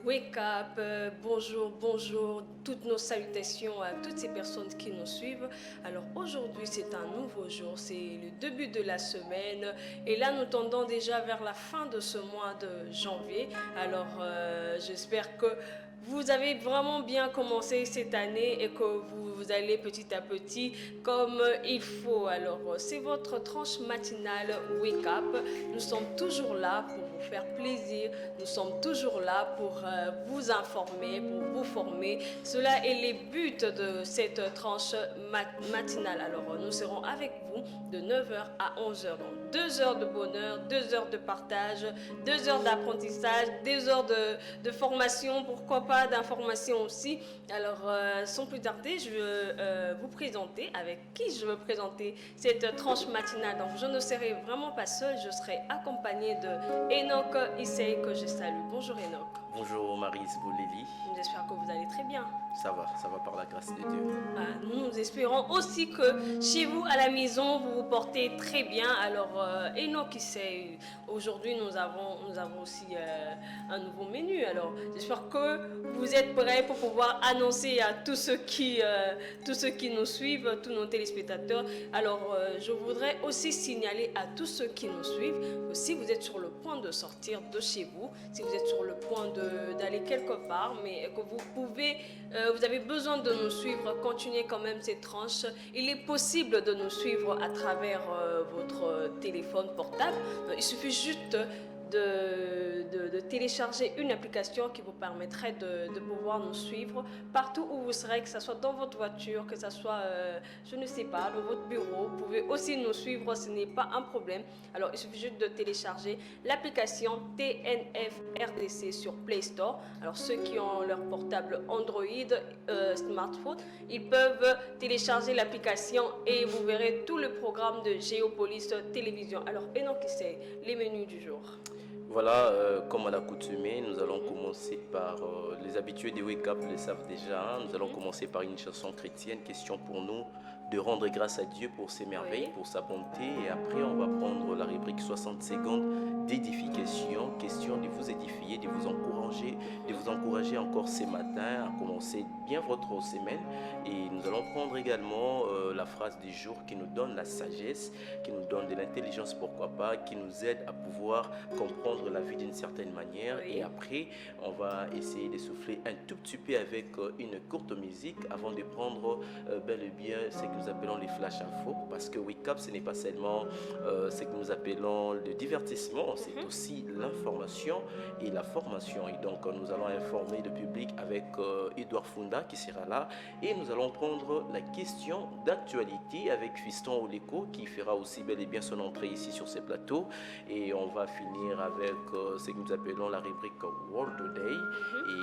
Wake up, bonjour, bonjour, toutes nos salutations à toutes ces personnes qui nous suivent. Alors aujourd'hui c'est un nouveau jour, c'est le début de la semaine et là nous tendons déjà vers la fin de ce mois de janvier. Alors j'espère que vous avez vraiment bien commencé cette année et que vous allez petit à petit comme il faut. Alors c'est votre tranche matinale Wake Up. Nous sommes toujours là pour vous faire plaisir. Nous sommes toujours là pour vous informer, pour vous former. Cela est les buts de cette tranche matinale. Alors nous serons avec vous de 9 h à 11 h. Donc 2 heures de bonheur, 2 heures de partage, 2 heures d'apprentissage, 2 heures de formation, pourquoi pas d'information aussi. Alors sans plus tarder, je veux vous présenter avec qui je veux présenter cette tranche matinale. Donc je ne serai vraiment pas seule, je serai accompagnée de Enoch Issei que je salue. Bonjour Enoch. Bonjour Maryse Bouleli. J'espère que vous allez très bien. Ça va par la grâce de Dieu. Nous espérons aussi que chez vous à la maison vous vous portez très bien. Alors Enoch Issei, aujourd'hui nous avons aussi un nouveau menu. Alors j'espère que vous êtes prêts pour pouvoir annoncer à tous ceux qui nous suivent, tous nos téléspectateurs. Alors je voudrais aussi signaler à tous ceux qui nous suivent que si vous êtes sur le point de sortir de chez vous, si vous êtes sur le point d'aller quelque part, mais que vous avez besoin de nous suivre, continuez quand même cette tranche. Il est possible de nous suivre à travers votre téléphone portable. Il suffit juste de télécharger une application qui vous permettrait de pouvoir nous suivre partout où vous serez, que ce soit dans votre voiture, que ce soit, je ne sais pas, dans votre bureau. Vous pouvez aussi nous suivre, ce n'est pas un problème. Alors, il suffit juste de télécharger l'application TNF RDC sur Play Store. Alors, ceux qui ont leur portable Android, smartphone, ils peuvent télécharger l'application et vous verrez tout le programme de Géopolis Télévision. Alors, Enoch Issei, les menus du jour. Voilà, comme à l'accoutumée, nous allons commencer par les habitués des Wake Up le savent déjà. Nous allons commencer par une chanson chrétienne, question pour nous de rendre grâce à Dieu pour ses merveilles, pour sa bonté. Et après, on va prendre la rubrique 60 secondes d'édification, question de vous édifier, de vous encourager encore ce matin à commencer bien votre semaine. Et nous allons prendre également la phrase du jour qui nous donne la sagesse, qui nous donne de l'intelligence, pourquoi pas, qui nous aide à pouvoir comprendre la vie d'une certaine manière. Et après, on va essayer de souffler un tout petit peu avec une courte musique avant de prendre bel et bien ce que nous appelons les flash infos, parce que Wake Up, ce n'est pas seulement ce que nous appelons le divertissement, c'est aussi l'information et la formation. Et donc nous allons informer le public avec Edouard Funda qui sera là, et nous allons prendre la question d'actualité avec Fiston Oleko qui fera aussi bel et bien son entrée ici sur ces plateaux. Et on va finir avec ce que nous appelons la rubrique World Day.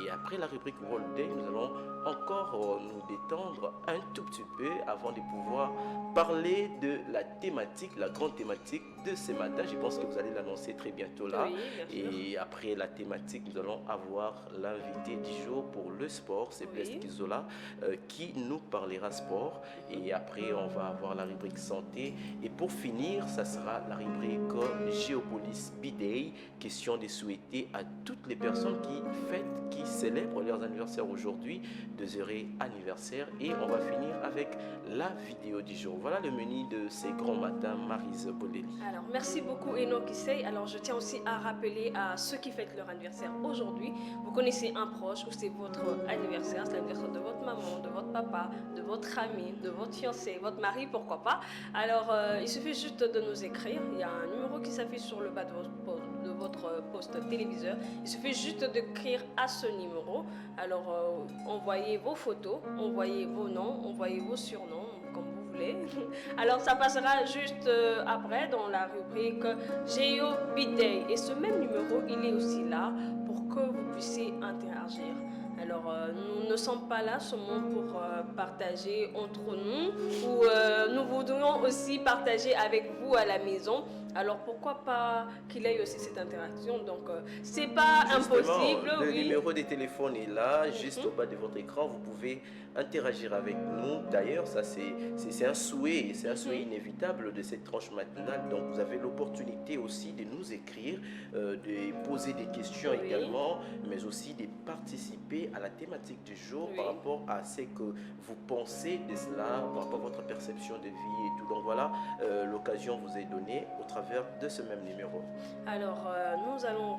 Et après la rubrique World Day, nous allons encore nous détendre un tout petit peu avant de pouvoir parler de la thématique, la grande thématique de ce matin. Je pense que vous allez l'annoncer très bientôt là. Oui, et après la thématique, nous allons avoir l'invité du jour pour le sport, c'est Blaise Kizola qui nous parlera sport. Et après, on va avoir la rubrique santé. Et pour finir, ça sera la rubrique Géopolis B-Day, question de souhaiter à toutes les personnes qui célèbrent leurs anniversaires aujourd'hui, de heureux anniversaires. Et on va finir avec la vidéo du jour. Voilà le menu de ces grands matins, Maryse Bouleli. Alors, merci beaucoup Enoch Issei. Alors, je tiens aussi à rappeler à ceux qui fêtent leur anniversaire aujourd'hui, vous connaissez un proche ou c'est votre anniversaire, c'est l'anniversaire de votre maman, de votre papa, de votre ami, de votre fiancé, votre mari, pourquoi pas. Alors, il suffit juste de nous écrire. Il y a un numéro qui s'affiche sur le bas de votre poste téléviseur. Il suffit juste d'écrire à ce numéro. Alors, envoyez vos photos, envoyez vos noms, envoyez vos surnoms, comme vous voulez. Alors, ça passera juste après dans la rubrique Géo B-Day. Et ce même numéro, il est aussi là pour que vous puissiez interagir. Alors, nous ne sommes pas là seulement pour partager entre nous, ou nous voudrions aussi partager avec vous à la maison. Alors pourquoi pas qu'il ait aussi cette interaction. Donc c'est pas Justement, impossible, le oui. numéro de téléphone est là, juste au bas de votre écran. Vous pouvez interagir avec nous. D'ailleurs, ça c'est un souhait, c'est un souhait inévitable de cette tranche matinale. Donc vous avez l'opportunité aussi de nous écrire, de poser des questions Oui. également, mais aussi de participer à la thématique du jour Oui. par rapport à ce que vous pensez de cela, par rapport à votre perception de vie et tout. Donc voilà, l'occasion vous est donnée au travers de ce même numéro. Alors, nous allons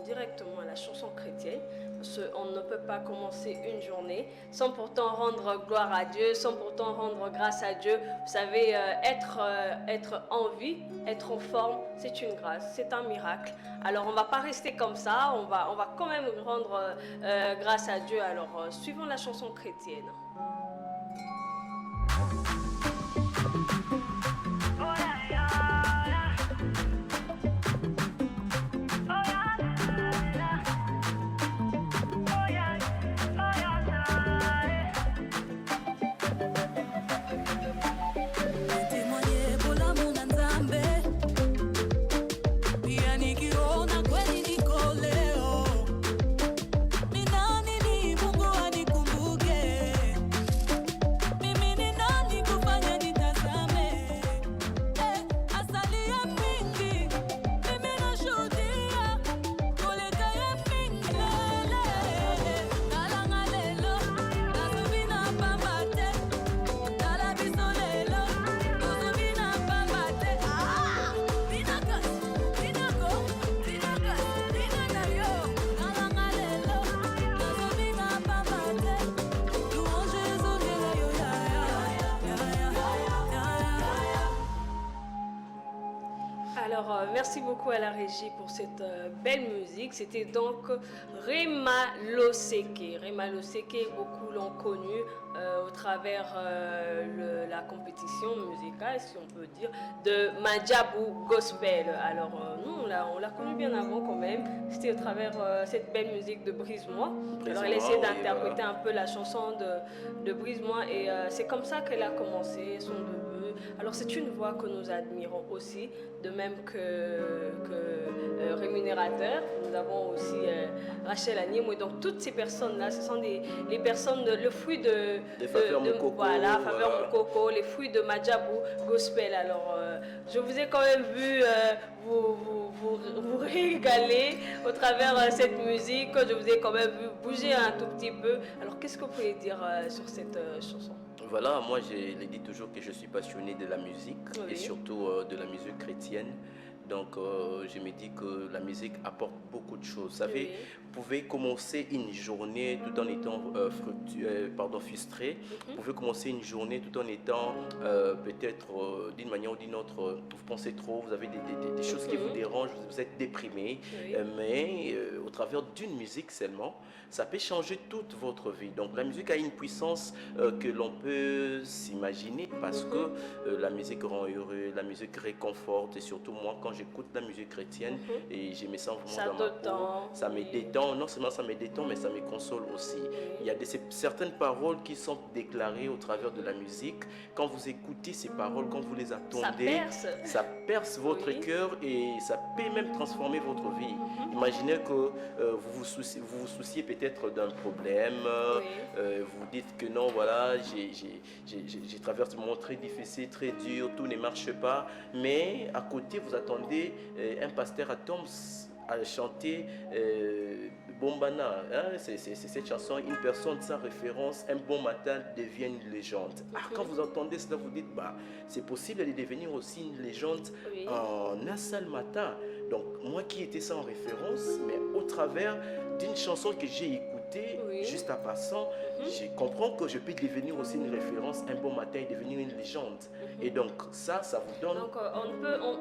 directement à la chanson chrétienne, parce qu'on ne peut pas commencer une journée sans pourtant rendre gloire à Dieu, sans pourtant rendre grâce à Dieu. Vous savez, être en vie, être en forme, c'est une grâce, c'est un miracle. Alors, on ne va pas rester comme ça, on va quand même rendre grâce à Dieu. Alors, suivons la chanson chrétienne. Alors, merci beaucoup à la régie pour cette belle musique. C'était donc Rema Loseke. Rema Loseke, beaucoup l'ont connu au travers la compétition musicale, si on peut dire, de Madjabou Gospel. Alors, nous, on l'a connu bien avant quand même. C'était au travers cette belle musique de Brise-moi. Alors, elle essaie d'interpréter un peu la chanson de Brise-moi et c'est comme ça qu'elle a commencé son debut. Alors, c'est une voix que nous admirons aussi, de même que rémunérateur. Nous avons aussi Rachel Animo. Et donc, toutes ces personnes-là, ce sont les personnes, le fruit de Faveur Mokoko. Voilà, Faveur Mokoko, les fruits de Madjabou Gospel. Alors, je vous ai quand même vu vous régaler au travers cette musique. Je vous ai quand même vu bouger un tout petit peu. Alors, qu'est-ce que vous pouvez dire sur cette chanson? Voilà, moi je l'ai dit toujours que je suis passionné de la musique et surtout de la musique chrétienne. Donc je me dis que la musique apporte beaucoup de choses. Vous savez, vous pouvez commencer une journée tout en étant frustré. Vous pouvez commencer une journée tout en étant peut-être d'une manière ou d'une autre, vous pensez trop, vous avez des choses qui vous dérangent, vous êtes déprimé. Mais au travers d'une musique seulement, ça peut changer toute votre vie. Donc la musique a une puissance que l'on peut s'imaginer parce que la musique rend heureux, la musique réconforte et surtout moi quand j'écoute la musique chrétienne et je me sens vraiment dans ma peau, ça me détend, non seulement ça me détend mais ça me console aussi. Il y a certaines paroles qui sont déclarées au travers de la musique. Quand vous écoutez ces paroles, quand vous les attendez, ça perce votre cœur et ça peut même transformer votre vie. Imaginez que vous vous souciez peut-être d'un problème, vous dites que non, voilà, j'ai traversé un moment très difficile, très dur, tout ne marche pas, mais à côté vous attendez un pasteur à Toms à chanter Bombana, hein? C'est cette chanson, une personne sans référence, un bon matin devient une légende. Quand vous entendez cela, vous dites, bah, c'est possible de devenir aussi une légende en un seul matin. Donc moi qui étais sans référence, mais au travers d'une chanson que j'ai écoutée, juste en passant, je comprends que je peux devenir aussi une référence un bon matin et devenir une légende. Et donc ça vous donne... Donc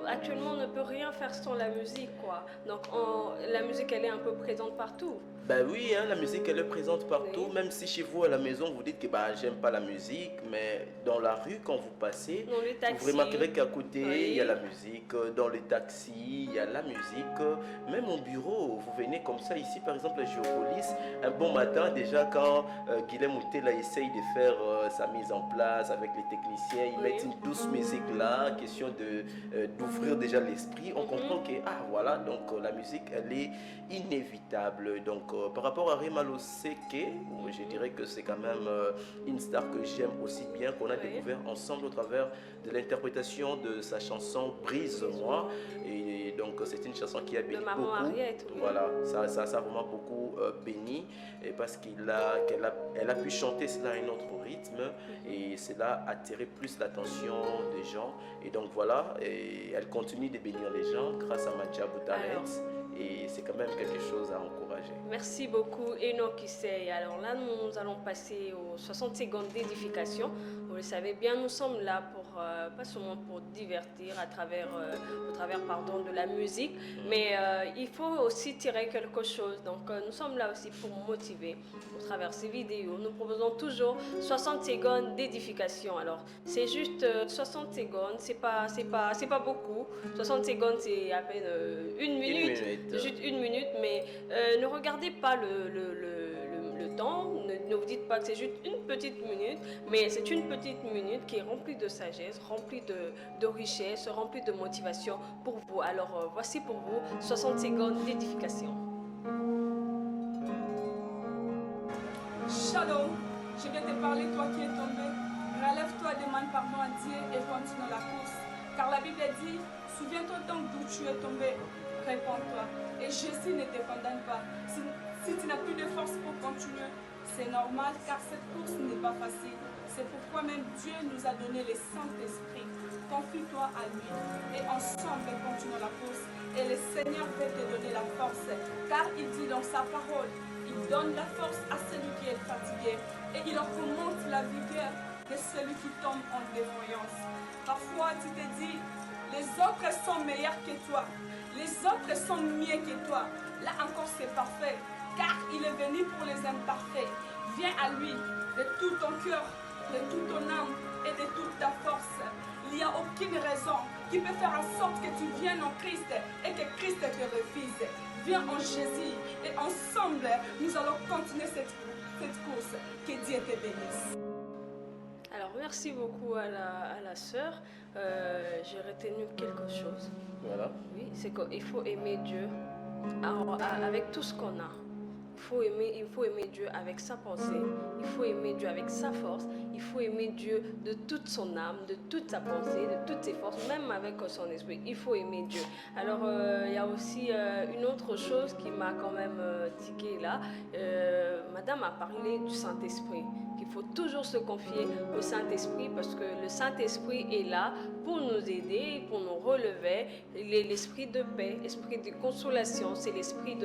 actuellement on ne peut rien faire sans la musique, quoi. Donc la musique elle est un peu présente partout. Ben oui, hein, la musique elle est présente partout, même si chez vous à la maison vous dites que bah, j'aime pas la musique, mais dans la rue quand vous passez, vous remarquerez qu'à côté il y a la musique, dans les taxis il y a la musique, même au bureau, vous venez comme ça ici par exemple à Géopolis, un bon matin déjà quand Guilhem Moutela essaye de faire sa mise en place avec les techniciens, ils mettent une douce musique là, question d'ouvrir déjà l'esprit. On comprend que voilà, donc la musique elle est inévitable. Donc par rapport à Rema Loseke, je dirais que c'est quand même une star que j'aime aussi bien, qu'on a découvert ensemble au travers de l'interprétation de sa chanson Brise-moi. Et donc c'est une chanson qui a béni beaucoup. Henriette, voilà, ça a vraiment beaucoup béni, et parce elle a pu chanter cela à un autre rythme, et cela a attiré plus l'attention des gens. Et donc voilà, et elle continue de bénir les gens grâce à Madjabou Talent. Et c'est quand même quelque chose à encourager. Merci beaucoup Enoch Issei. Alors là, nous allons passer aux 60 secondes d'édification. Vous le savez bien, nous sommes là pour, pas seulement pour divertir au travers de la musique, mais il faut aussi tirer quelque chose. Donc nous sommes là aussi pour motiver au travers ces vidéos. Nous proposons toujours 60 secondes d'édification. Alors c'est juste 60 secondes, c'est pas beaucoup. 60 secondes c'est à peine une minute. Juste une minute, mais ne regardez pas le temps, ne vous dites pas que c'est juste une petite minute, mais c'est une petite minute qui est remplie de sagesse, remplie de richesse, remplie de motivation pour vous. Alors voici pour vous 60 secondes d'édification. Shalom, je viens te parler, toi qui es tombé. Relève-toi, demande pardon à Dieu et continue la course. Car la Bible dit, souviens-toi donc d'où tu es tombé. Réponds-toi. Et Jésus ne te condamne pas. Si tu n'as plus de force pour continuer, c'est normal car cette course n'est pas facile. C'est pourquoi même Dieu nous a donné le Saint-Esprit. Confie-toi à lui et ensemble continuons la course. Et le Seigneur peut te donner la force car il dit dans sa parole, il donne la force à celui qui est fatigué et il augmente la vigueur de celui qui tombe en défaillance. Parfois tu te dis, les autres sont meilleurs que toi. Les autres sont mieux que toi. Là encore c'est parfait, car il est venu pour les imparfaits. Viens à lui de tout ton cœur, de toute ton âme et de toute ta force. Il n'y a aucune raison qui peut faire en sorte que tu viennes en Christ et que Christ te refuse. Viens en Jésus et ensemble nous allons continuer cette course. Que Dieu te bénisse. Alors merci beaucoup à la sœur. J'ai retenu quelque chose. Voilà. Oui, c'est qu'il faut aimer Dieu avec tout ce qu'on a. Il faut aimer Dieu avec sa pensée, il faut aimer Dieu avec sa force, il faut aimer Dieu de toute son âme, de toute sa pensée, de toutes ses forces, même avec son esprit. Il faut aimer Dieu. Alors, il y a aussi une autre chose qui m'a quand même tiqué là. Madame a parlé du Saint-Esprit, qu'il faut toujours se confier au Saint-Esprit parce que le Saint-Esprit est là pour nous aider, pour nous relever. L'esprit de paix, l'esprit de consolation, c'est l'esprit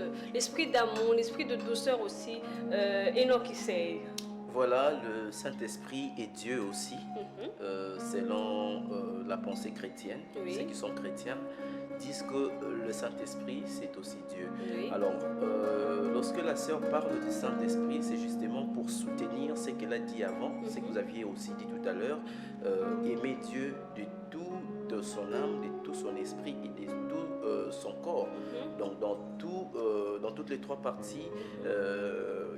d'amour, l'esprit de douceur aussi. Enoch Issei. Voilà, le Saint-Esprit est Dieu aussi, selon la pensée chrétienne. Oui. Ceux qui sont chrétiens disent que le Saint-Esprit, c'est aussi Dieu. Oui. Alors, lorsque la sœur parle du Saint-Esprit, c'est justement pour soutenir ce qu'elle a dit avant, ce que vous aviez aussi dit tout à l'heure, aimer Dieu de toute son âme, de tout son esprit et de tout son corps. Donc, dans toutes les trois parties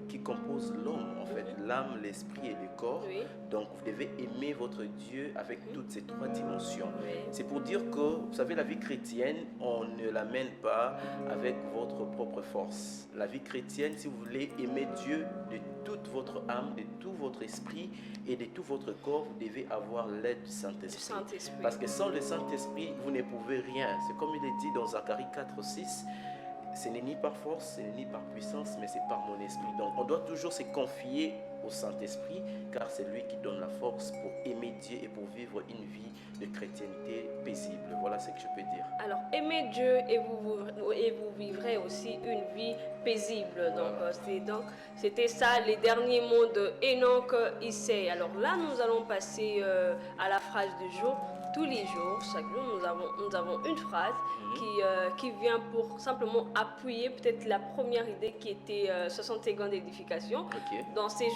qui composent l'homme, en fait, l'âme, l'esprit et le corps. Oui. Donc, vous devez aimer votre Dieu avec toutes ces trois dimensions. Oui. C'est pour dire que, vous savez, la vie chrétienne, on ne la mène pas avec votre propre force. La vie chrétienne, si vous voulez aimer Dieu de toute votre âme, de tout votre esprit et de tout votre corps, vous devez avoir l'aide du Saint-Esprit. Parce que sans le Saint-Esprit, vous ne pouvez rien. C'est comme il est dit dans Zacharie 4:6. Ce n'est ni par force, ce n'est ni par puissance, mais c'est par mon esprit. Donc on doit toujours se confier au Saint-Esprit, car c'est lui qui donne la force pour aimer Dieu et pour vivre une vie de chrétienté paisible. Voilà ce que je peux dire. Alors, aimez Dieu et vous vivrez aussi une vie paisible. Donc, c'était ça les derniers mots de Enoch Issei. Alors là, nous allons passer à la phrase du jour. tous les jours, chaque jour, nous avons une phrase qui vient pour simplement appuyer peut-être la première idée qui était 60 secondes d'édification. Donc c'est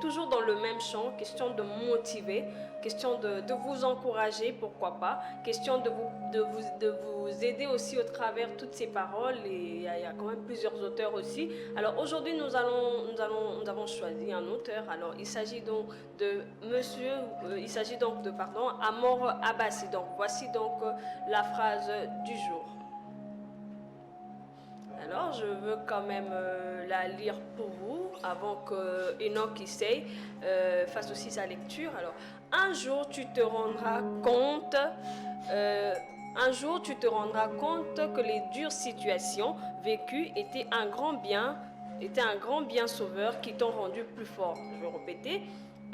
toujours dans le même champ, question de motiver, question de vous encourager, pourquoi pas, question de vous aider aussi au travers de toutes ces paroles, et il y a quand même plusieurs auteurs aussi. Alors aujourd'hui nous avons choisi un auteur. Alors il s'agit donc de Amor Abbassi. Donc voici donc la phrase du jour. Alors je veux quand même la lire pour vous avant que Enoch Issei fasse aussi sa lecture. Alors un jour tu te rendras compte que les dures situations vécues étaient un grand bien sauveur qui t'ont rendu plus fort. Je vais répéter.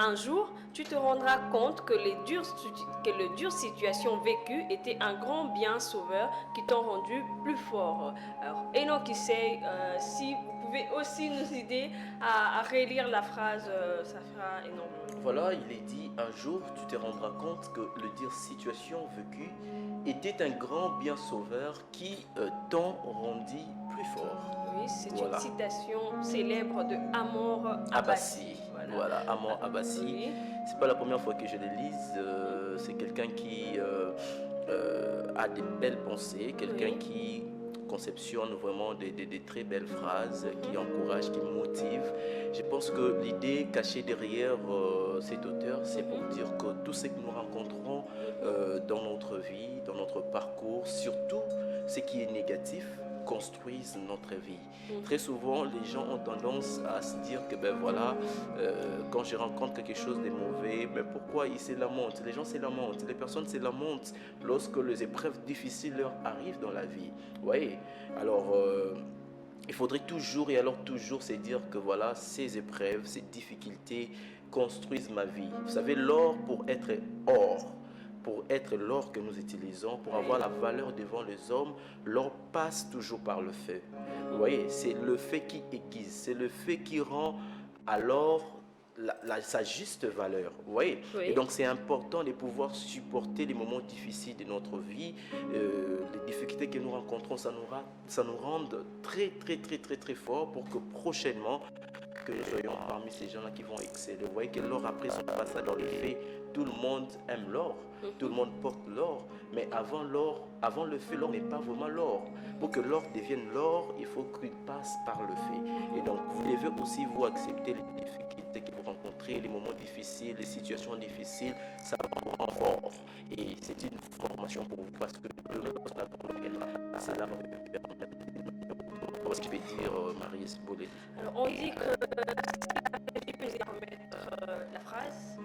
Un jour, tu te rendras compte que les dures situations vécues étaient un grand bien sauveur qui t'ont rendu plus fort. Alors, Enoch Issei, si vous pouvez aussi nous aider à relire la phrase, ça fera énormément. Voilà, il est dit, un jour, tu te rendras compte que le dire situation vécue était un grand bien sauveur qui t'ont rendu plus fort. Oui, c'est une citation célèbre de Amor Abbassi. Voilà, Amor Abbassi. Oui. C'est pas la première fois que je le lise. C'est quelqu'un qui a des belles pensées, quelqu'un qui conceptionne vraiment des très belles phrases, qui encouragent, qui motivent. Je pense que l'idée cachée derrière cet auteur, c'est pour dire que tout ce que nous rencontrons dans notre vie, dans notre parcours, surtout ce qui est négatif, construisent notre vie. Très souvent, les gens ont tendance à se dire que quand je rencontre quelque chose de mauvais, pourquoi ils se lamentent? Les gens se lamentent, les personnes se lamentent lorsque les épreuves difficiles leur arrivent dans la vie. Oui. Alors, il faudrait toujours se dire que voilà, ces épreuves, ces difficultés construisent ma vie. Vous savez, l'or pour être or, pour être l'or que nous utilisons, pour avoir la valeur devant les hommes, l'or passe toujours par le feu. Vous voyez, c'est le feu qui aiguise, c'est le feu qui rend alors sa juste valeur. Vous voyez. Oui. Et donc c'est important de pouvoir supporter les moments difficiles de notre vie, les difficultés que nous rencontrons, ça nous rend très forts pour que prochainement, que nous soyons parmi ces gens-là qui vont exceller. Vous voyez que l'or, après son passage dans les faits, tout le monde aime l'or, tout le monde porte l'or, mais avant le feu, l'or n'est pas vraiment l'or. Pour que l'or devienne l'or, il faut qu'il passe par le feu. Et donc, vous devez aussi vous accepter les difficultés que vous rencontrez, les moments difficiles, les situations difficiles, ça vous rend fort. Et c'est une formation pour vous, parce que c'est là que qu'est-ce que tu peux dire, Marie Bolé? Alors, on dit que si je peux remettre la phrase.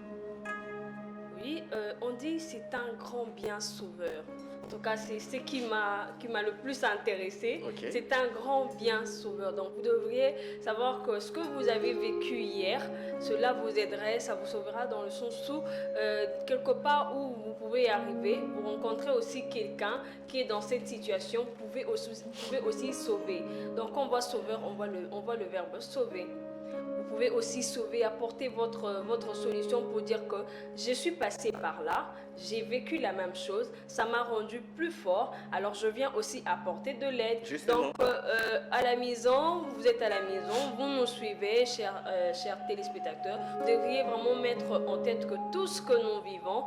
Oui, on dit c'est un grand bien sauveur. En tout cas, c'est ce qui m'a le plus intéressé. Okay. C'est un grand bien sauveur. Donc, vous devriez savoir que ce que vous avez vécu hier, cela vous aiderait, ça vous sauvera dans le sens où, quelque part où vous pouvez arriver, vous rencontrez aussi quelqu'un qui est dans cette situation, vous pouvez aussi sauver. Donc, quand on voit sauveur, on voit le verbe sauver. Vous pouvez aussi sauver, apporter votre solution pour dire que je suis passé par là, j'ai vécu la même chose, ça m'a rendu plus fort, alors je viens aussi apporter de l'aide. Donc à la maison, vous êtes à la maison, vous nous suivez, chers téléspectateurs, vous devriez vraiment mettre en tête que tout ce que nous vivons,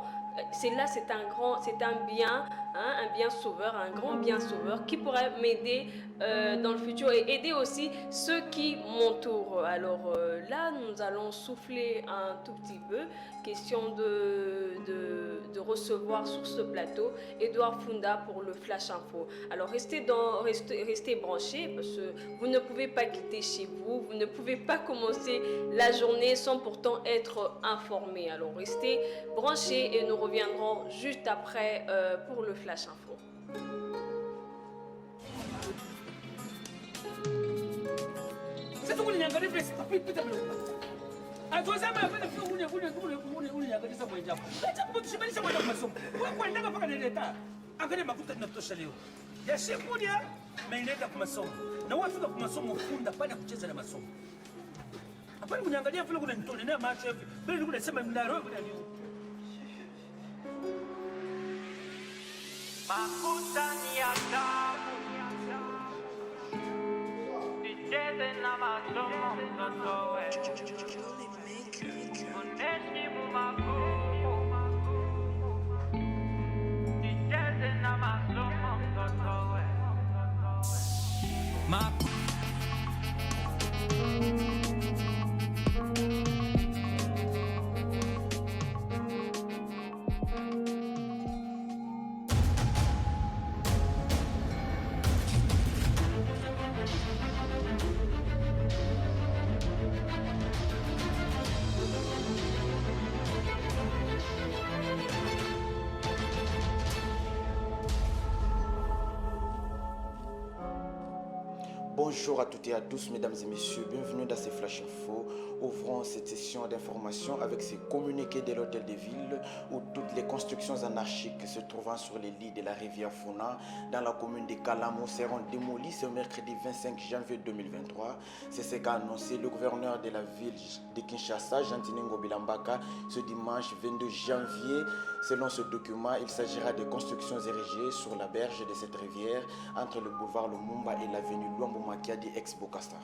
c'est un bien sauveur, un grand bien sauveur qui pourrait m'aider dans le futur et aider aussi ceux qui m'entourent. Alors là, nous allons souffler un tout petit peu, question de recevoir sur ce plateau Edouard Funda pour le Flash Info. Alors restez branchés parce que vous ne pouvez pas quitter chez vous, vous ne pouvez pas commencer la journée sans pourtant être informé. Alors restez branchés et nous reviendrons juste après pour le Flash Info. Bonjour à toutes et à tous, mesdames et messieurs, bienvenue dans ces Flash Info. Ouvrons cette session d'information avec ces communiqués de l'hôtel de ville où toutes les constructions anarchiques se trouvant sur les lits de la rivière Funa dans la commune de Kalamo seront démolies ce mercredi 25 janvier 2023. C'est ce qu'a annoncé le gouverneur de la ville de Kinshasa, Jantinengo Bilambaka, ce dimanche 22 janvier. Selon ce document, il s'agira de constructions érigées sur la berge de cette rivière entre le boulevard Lumumba et l'avenue Luambo Makiadi ex-Bokassa.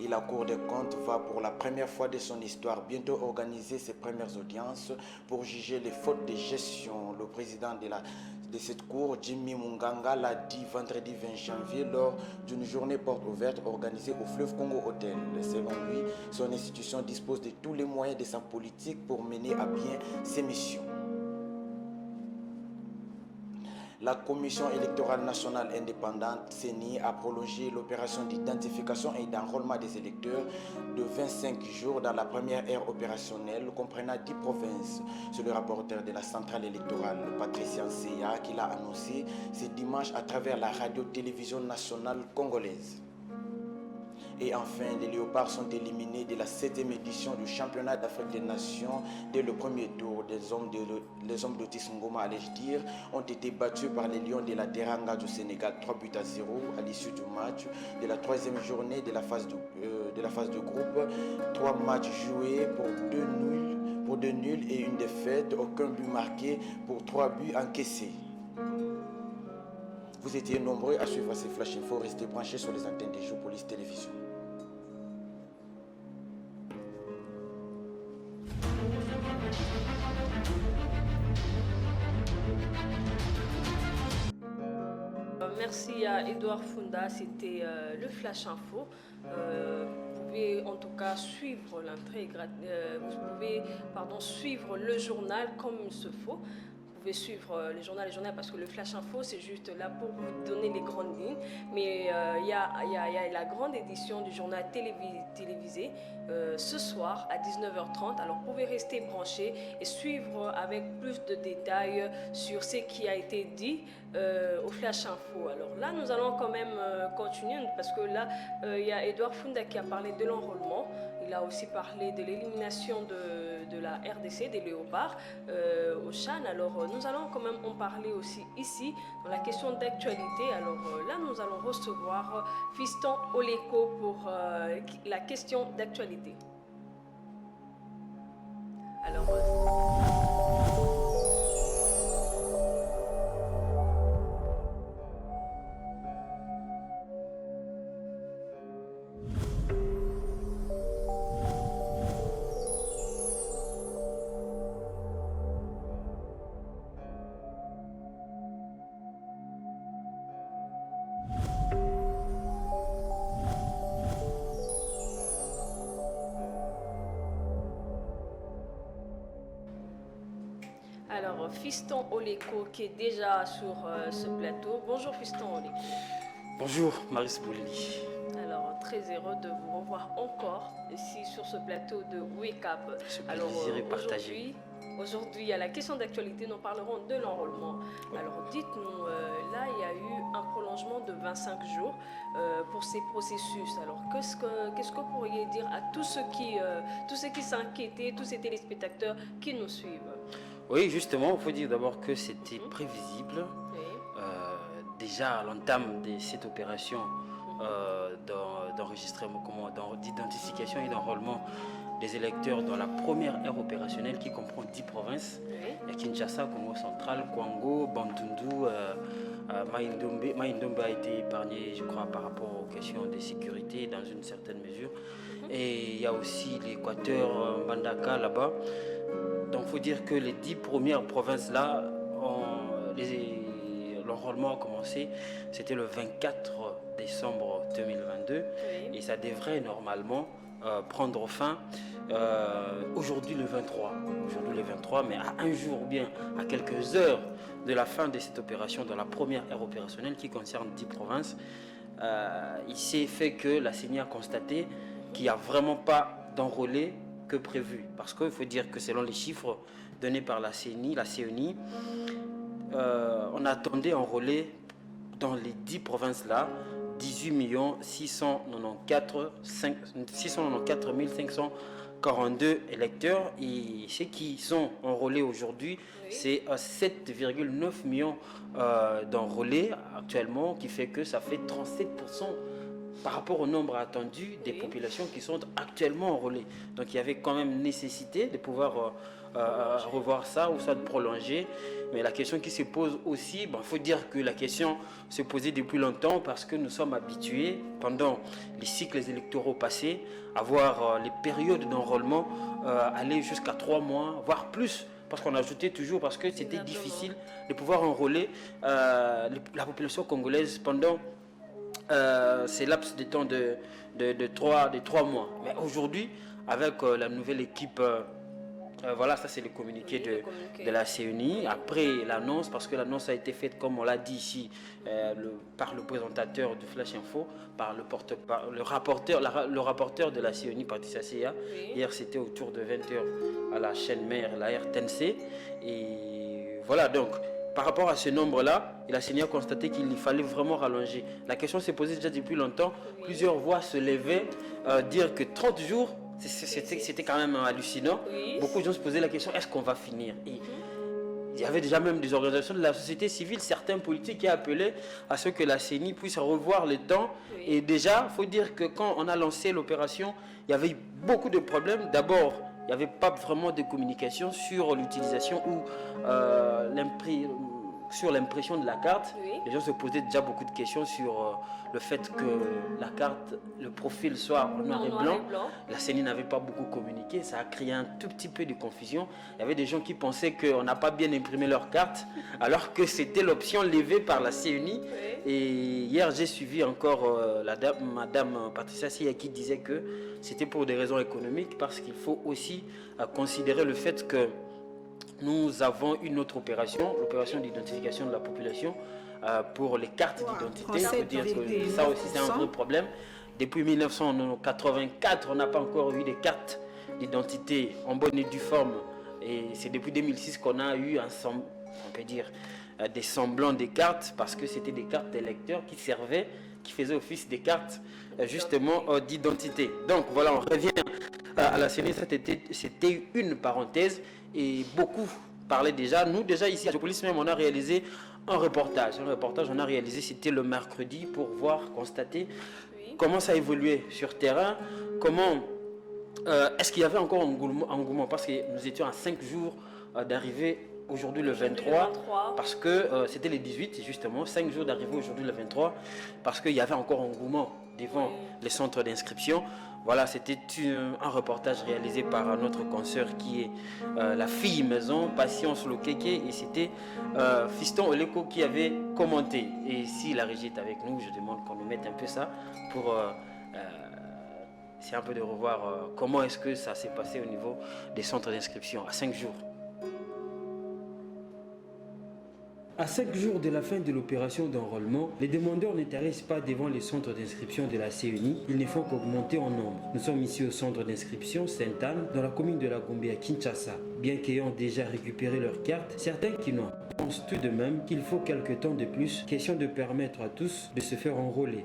Et la Cour des comptes va pour la première fois de son histoire bientôt organiser ses premières audiences pour juger les fautes de gestion. Le président de cette cour, Jimmy Munganga, l'a dit vendredi 20 janvier lors d'une journée porte ouverte organisée au Fleuve Congo Hotel. Selon lui, son institution dispose de tous les moyens de sa politique pour mener à bien ses missions. La Commission électorale nationale indépendante, CENI, a prolongé l'opération d'identification et d'enrôlement des électeurs de 25 jours dans la première ère opérationnelle comprenant 10 provinces. C'est le rapporteur de la centrale électorale, Patricia Nseya, qui l'a annoncé ce dimanche à travers la radio-télévision nationale congolaise. Et enfin, les Léopards sont éliminés de la 7e édition du championnat d'Afrique des Nations dès le premier tour. Les hommes d'Otis Ngoma, allais-je dire, ont été battus par les Lions de la Teranga du Sénégal 3-0 à l'issue du match de la 3e journée de la phase de groupe. 3 matchs joués pour 2 nuls et une défaite, aucun but marqué pour 3 buts encaissés. Vous étiez nombreux à suivre ces Flash Info. Restez branchés sur les antennes des Jour Police Télévision. Merci à Edouard Funda, c'était le Flash Info. Vous pouvez en tout cas suivre suivre le journal comme il se faut. Vous pouvez suivre le journal parce que le Flash Info c'est juste là pour vous donner les grandes lignes, mais il y a la grande édition du journal télévisé ce soir à 19h30, alors vous pouvez rester branchés et suivre avec plus de détails sur ce qui a été dit au Flash Info. Alors là nous allons quand même continuer parce que là il y a Edouard Funda qui a parlé de l'enrôlement. Il a aussi parlé de l'élimination de la RDC, des Léopards au Chan. Alors nous allons quand même en parler aussi ici dans la question d'actualité. Alors là nous allons recevoir Fiston Oleko pour la question d'actualité. Alors Fiston Oleko qui est déjà sur ce plateau. Bonjour Fiston Oleko. Bonjour Maris Bouleli. Alors très heureux de vous revoir encore ici sur ce plateau de Wake Up. Alors aujourd'hui à la question d'actualité nous parlerons de l'enrôlement. Alors dites-nous, là il y a eu un prolongement de 25 jours pour ces processus. Alors qu'est-ce que vous pourriez dire à tous ceux qui s'inquiétaient, tous ces téléspectateurs qui nous suivent? Oui, justement, il faut dire d'abord que c'était prévisible. Oui. Déjà à l'entame de cette opération d'enregistrement, d'identification et d'enrôlement des électeurs dans la première ère opérationnelle qui comprend 10 provinces. Oui. Il y a Kinshasa, Congo central, Kwango, Bandundu, Maïndombe. Maïndombe a été épargné, je crois, par rapport aux questions de sécurité dans une certaine mesure. Et il y a aussi l'Équateur, Mbandaka là-bas. Donc il faut dire que les 10 premières provinces-là, l'enrôlement a commencé, c'était le 24 décembre 2022. Oui. Et ça devrait normalement prendre fin aujourd'hui le 23. Aujourd'hui le 23, mais à un jour ou bien à quelques heures de la fin de cette opération, dans la première ère opérationnelle qui concerne 10 provinces, il s'est fait que la CENI a constaté qu'il n'y a vraiment pas d'enrôlés que prévu. Parce qu'il faut dire que selon les chiffres donnés par la CENI, on attendait enrôler dans les 10 provinces-là 18 694 542 électeurs, et ceux qui sont enrôlés aujourd'hui, Oui. c'est 7,9 millions d'enrôlés actuellement, qui fait que ça fait 37% par rapport au nombre attendu des Oui. populations qui sont actuellement enrôlées. Donc il y avait quand même nécessité de pouvoir revoir ça ou ça de prolonger. Mais la question qui se pose aussi, il faut dire que la question se posait depuis longtemps parce que nous sommes habitués pendant les cycles électoraux passés à voir les périodes d'enrôlement aller jusqu'à 3 mois, voire plus. Parce qu'on ajoutait toujours, parce que c'était Exactement. difficile de pouvoir enrôler la population congolaise pendant ces laps de temps de 3 mois. Mais aujourd'hui, avec la nouvelle équipe, voilà, ça c'est le communiqué, Oui, le communiqué. de la CENI. Après l'annonce, parce que l'annonce a été faite, comme on l'a dit ici, par le présentateur du Flash Info, par le rapporteur de la CENI, Patricia Seya. Oui. Hier, c'était autour de 20h à la chaîne mère, la RTNC. Et voilà, donc, par rapport à ce nombre-là, la CENI a constaté qu'il fallait vraiment rallonger. La question s'est posée déjà depuis longtemps. Oui. Plusieurs voix se levaient, dire que 30 jours, c'était quand même hallucinant. Oui. Beaucoup de gens se posaient la question, est-ce qu'on va finir? Et il y avait déjà même des organisations de la société civile, certains politiques qui appelaient à ce que la CENI puisse revoir le temps. Oui. Et déjà, il faut dire que quand on a lancé l'opération, il y avait eu beaucoup de problèmes. D'abord, il n'y avait pas vraiment de communication sur l'utilisation ou sur l'impression de la carte. Oui. Les gens se posaient déjà beaucoup de questions sur le fait que la carte, le profil soit en noir et blanc. La CENI n'avait pas beaucoup communiqué, ça a créé un tout petit peu de confusion. Il y avait des gens qui pensaient qu'on n'a pas bien imprimé leur carte, alors que c'était l'option levée par la CENI. Oui. Et hier, j'ai suivi encore Madame Patricia Sia qui disait que c'était pour des raisons économiques, parce qu'il faut aussi considérer le fait que nous avons une autre opération, l'opération d'identification de la population pour les cartes d'identité. Il faut dire que ça aussi c'est un vrai problème. Depuis 1984, on n'a pas encore eu des cartes d'identité en bonne et due forme. Et c'est depuis 2006 qu'on a eu on peut dire, des semblants des cartes, parce que c'était des cartes d'électeurs qui faisaient office des cartes justement d'identité. Donc voilà, on revient à la CENI. C'était une parenthèse et beaucoup parlaient déjà. Nous déjà ici à Jopolis même, on a réalisé un reportage. On a réalisé, c'était le mercredi, pour voir, constater comment ça évoluait sur terrain, comment est-ce qu'il y avait encore un engouement, parce que nous étions à 5 jours d'arriver aujourd'hui le 23, parce que c'était le 18 justement, 5 jours d'arrivée aujourd'hui le 23, parce qu'il y avait encore engouement devant les centres d'inscription. Voilà, c'était un reportage réalisé par notre consoeur qui est la fille maison, Patience Lokeke, et c'était Fiston Oleko qui avait commenté. Et si la régie est avec nous, je demande qu'on nous mette un peu ça pour essayer un peu de revoir comment est-ce que ça s'est passé au niveau des centres d'inscription à 5 jours. À 5 jours de la fin de l'opération d'enrôlement, les demandeurs ne tarissent pas devant les centres d'inscription de la CENI. Ils ne font qu'augmenter en nombre. Nous sommes ici au centre d'inscription Sainte-Anne, dans la commune de la Gombe à Kinshasa. Bien qu'ayant déjà récupéré leur carte, certains qui n'ont pensent tout de même qu'il faut quelques temps de plus, question de permettre à tous de se faire enrôler.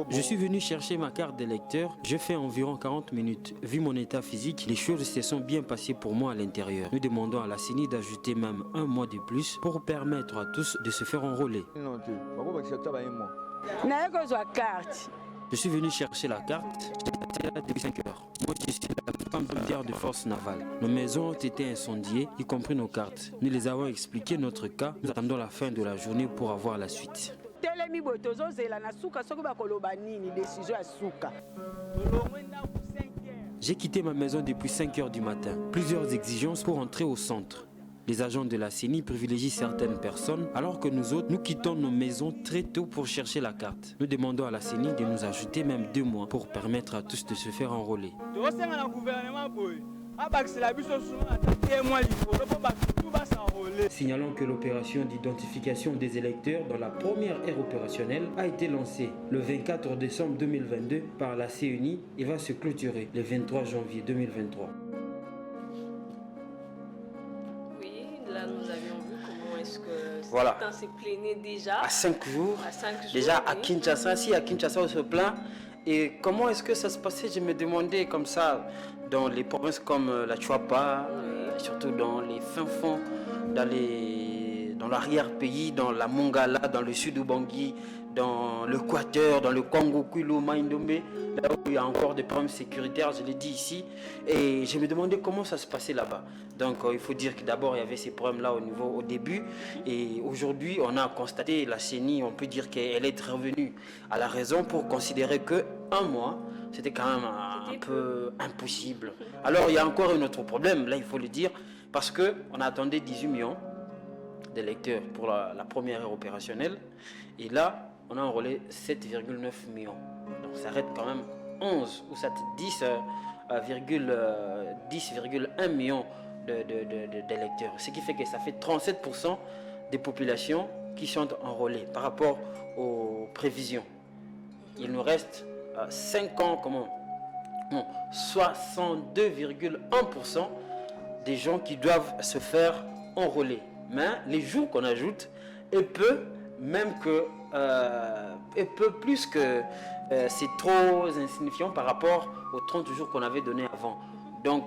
Je suis venu chercher ma carte d'électeur, je fais environ 40 minutes. Vu mon état physique, les choses se sont bien passées pour moi à l'intérieur. Nous demandons à la CENI d'ajouter même un mois de plus pour permettre à tous de se faire enrôler. Je suis venu chercher la carte, était là depuis 5 heures. Moi, je suis la femme militaire de force navale. Nos maisons ont été incendiées, y compris nos cartes. Nous les avons expliqué notre cas. Nous attendons la fin de la journée pour avoir la suite. J'ai quitté ma maison depuis 5 heures du matin. Plusieurs exigences pour entrer au centre. Les agents de la CENI privilégient certaines personnes, alors que nous autres, nous quittons nos maisons très tôt pour chercher la carte. Nous demandons à la CENI de nous ajouter même 2 mois pour permettre à tous de se faire enrôler. Signalons que l'opération d'identification des électeurs dans la première ère opérationnelle a été lancée le 24 décembre 2022 par la CENI et va se clôturer le 23 janvier 2023. Oui, là nous avions vu comment est-ce que Voilà. certains s'est plaigné déjà. À 5 jours. À 5 jours, Déjà à oui. Kinshasa, si à Kinshasa on se plaint. Et comment est-ce que ça se passait? Je me demandais comme ça, dans les provinces comme la Chuapa, surtout dans les fins fonds, dans l'arrière-pays, dans la Mongala, dans le sud Bangui, dans l'Équateur, dans le Congo, Kwilu, Maïndombe, là où il y a encore des problèmes sécuritaires, je l'ai dit ici. Et je me demandais comment ça se passait là-bas. Donc il faut dire que d'abord il y avait ces problèmes-là au début. Et aujourd'hui, on a constaté, la CENI, on peut dire qu'elle est revenue à la raison pour considérer que 1 mois, c'était quand même un peu impossible. Alors il y a encore un autre problème, là il faut le dire, parce qu'on attendait 18 millions d'électeurs pour la première ère opérationnelle. Et là, on a enrôlé 7,9 millions. Donc ça arrête quand même 11 ou 10,1 millions d'électeurs. Ce qui fait que ça fait 37% des populations qui sont enrôlées par rapport aux prévisions. Il nous reste 5 ans, 62,1% des gens qui doivent se faire enrôler. Mais les jours qu'on ajoute, et peu plus que c'est trop insignifiant par rapport aux 30 jours qu'on avait donné avant. Donc,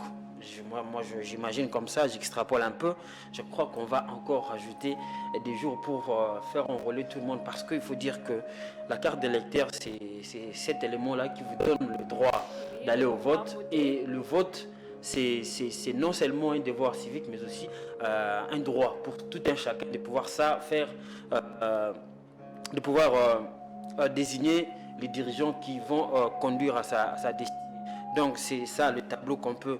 j'imagine comme ça, j'extrapole un peu. Je crois qu'on va encore rajouter des jours pour faire enrôler tout le monde. Parce qu'il faut dire que la carte d'électeur, c'est cet élément-là qui vous donne le droit d'aller au vote. Et le vote, c'est non seulement un devoir civique, mais aussi un droit pour tout un chacun de pouvoir désigner les dirigeants qui vont conduire à sa destinée. Donc c'est ça le tableau qu'on peut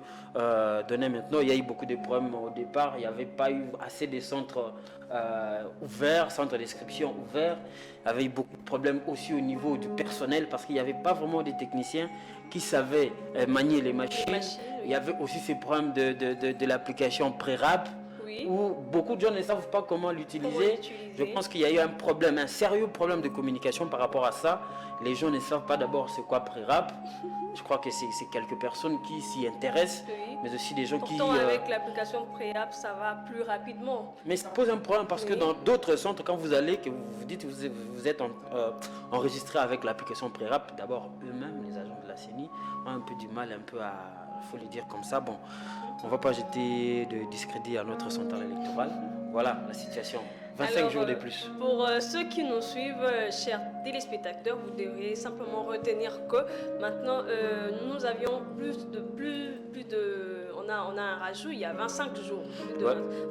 donner maintenant. Il y a eu beaucoup de problèmes au départ. Il n'y avait pas eu assez de centres ouverts, centres d'inscription ouverts. Il y avait eu beaucoup de problèmes aussi au niveau du personnel parce qu'il n'y avait pas vraiment de techniciens qui savaient manier les machines. Il y avait aussi ces problèmes de l'application Prérap. Oui. Où beaucoup de gens ne savent pas comment l'utiliser. Je pense qu'il y a eu un sérieux problème de communication par rapport à ça. Les gens ne savent pas d'abord c'est quoi Prérap. Je crois que c'est quelques personnes qui s'y intéressent, Oui. mais aussi des gens Pourtant, avec l'application Préapp, ça va plus rapidement. Mais ça pose un problème parce que dans d'autres centres, quand vous allez, que vous dites que vous êtes enregistré avec l'application Prérap, d'abord eux-mêmes, les agents de la CENI, ont un peu du mal, il faut le dire comme ça. Bon, on ne va pas jeter de discrédit à notre central électoral. Voilà la situation. 25 jours de plus. Pour ceux qui nous suivent, chers téléspectateurs, vous devriez simplement retenir que maintenant, nous avions on a un rajout, il y a 25 jours.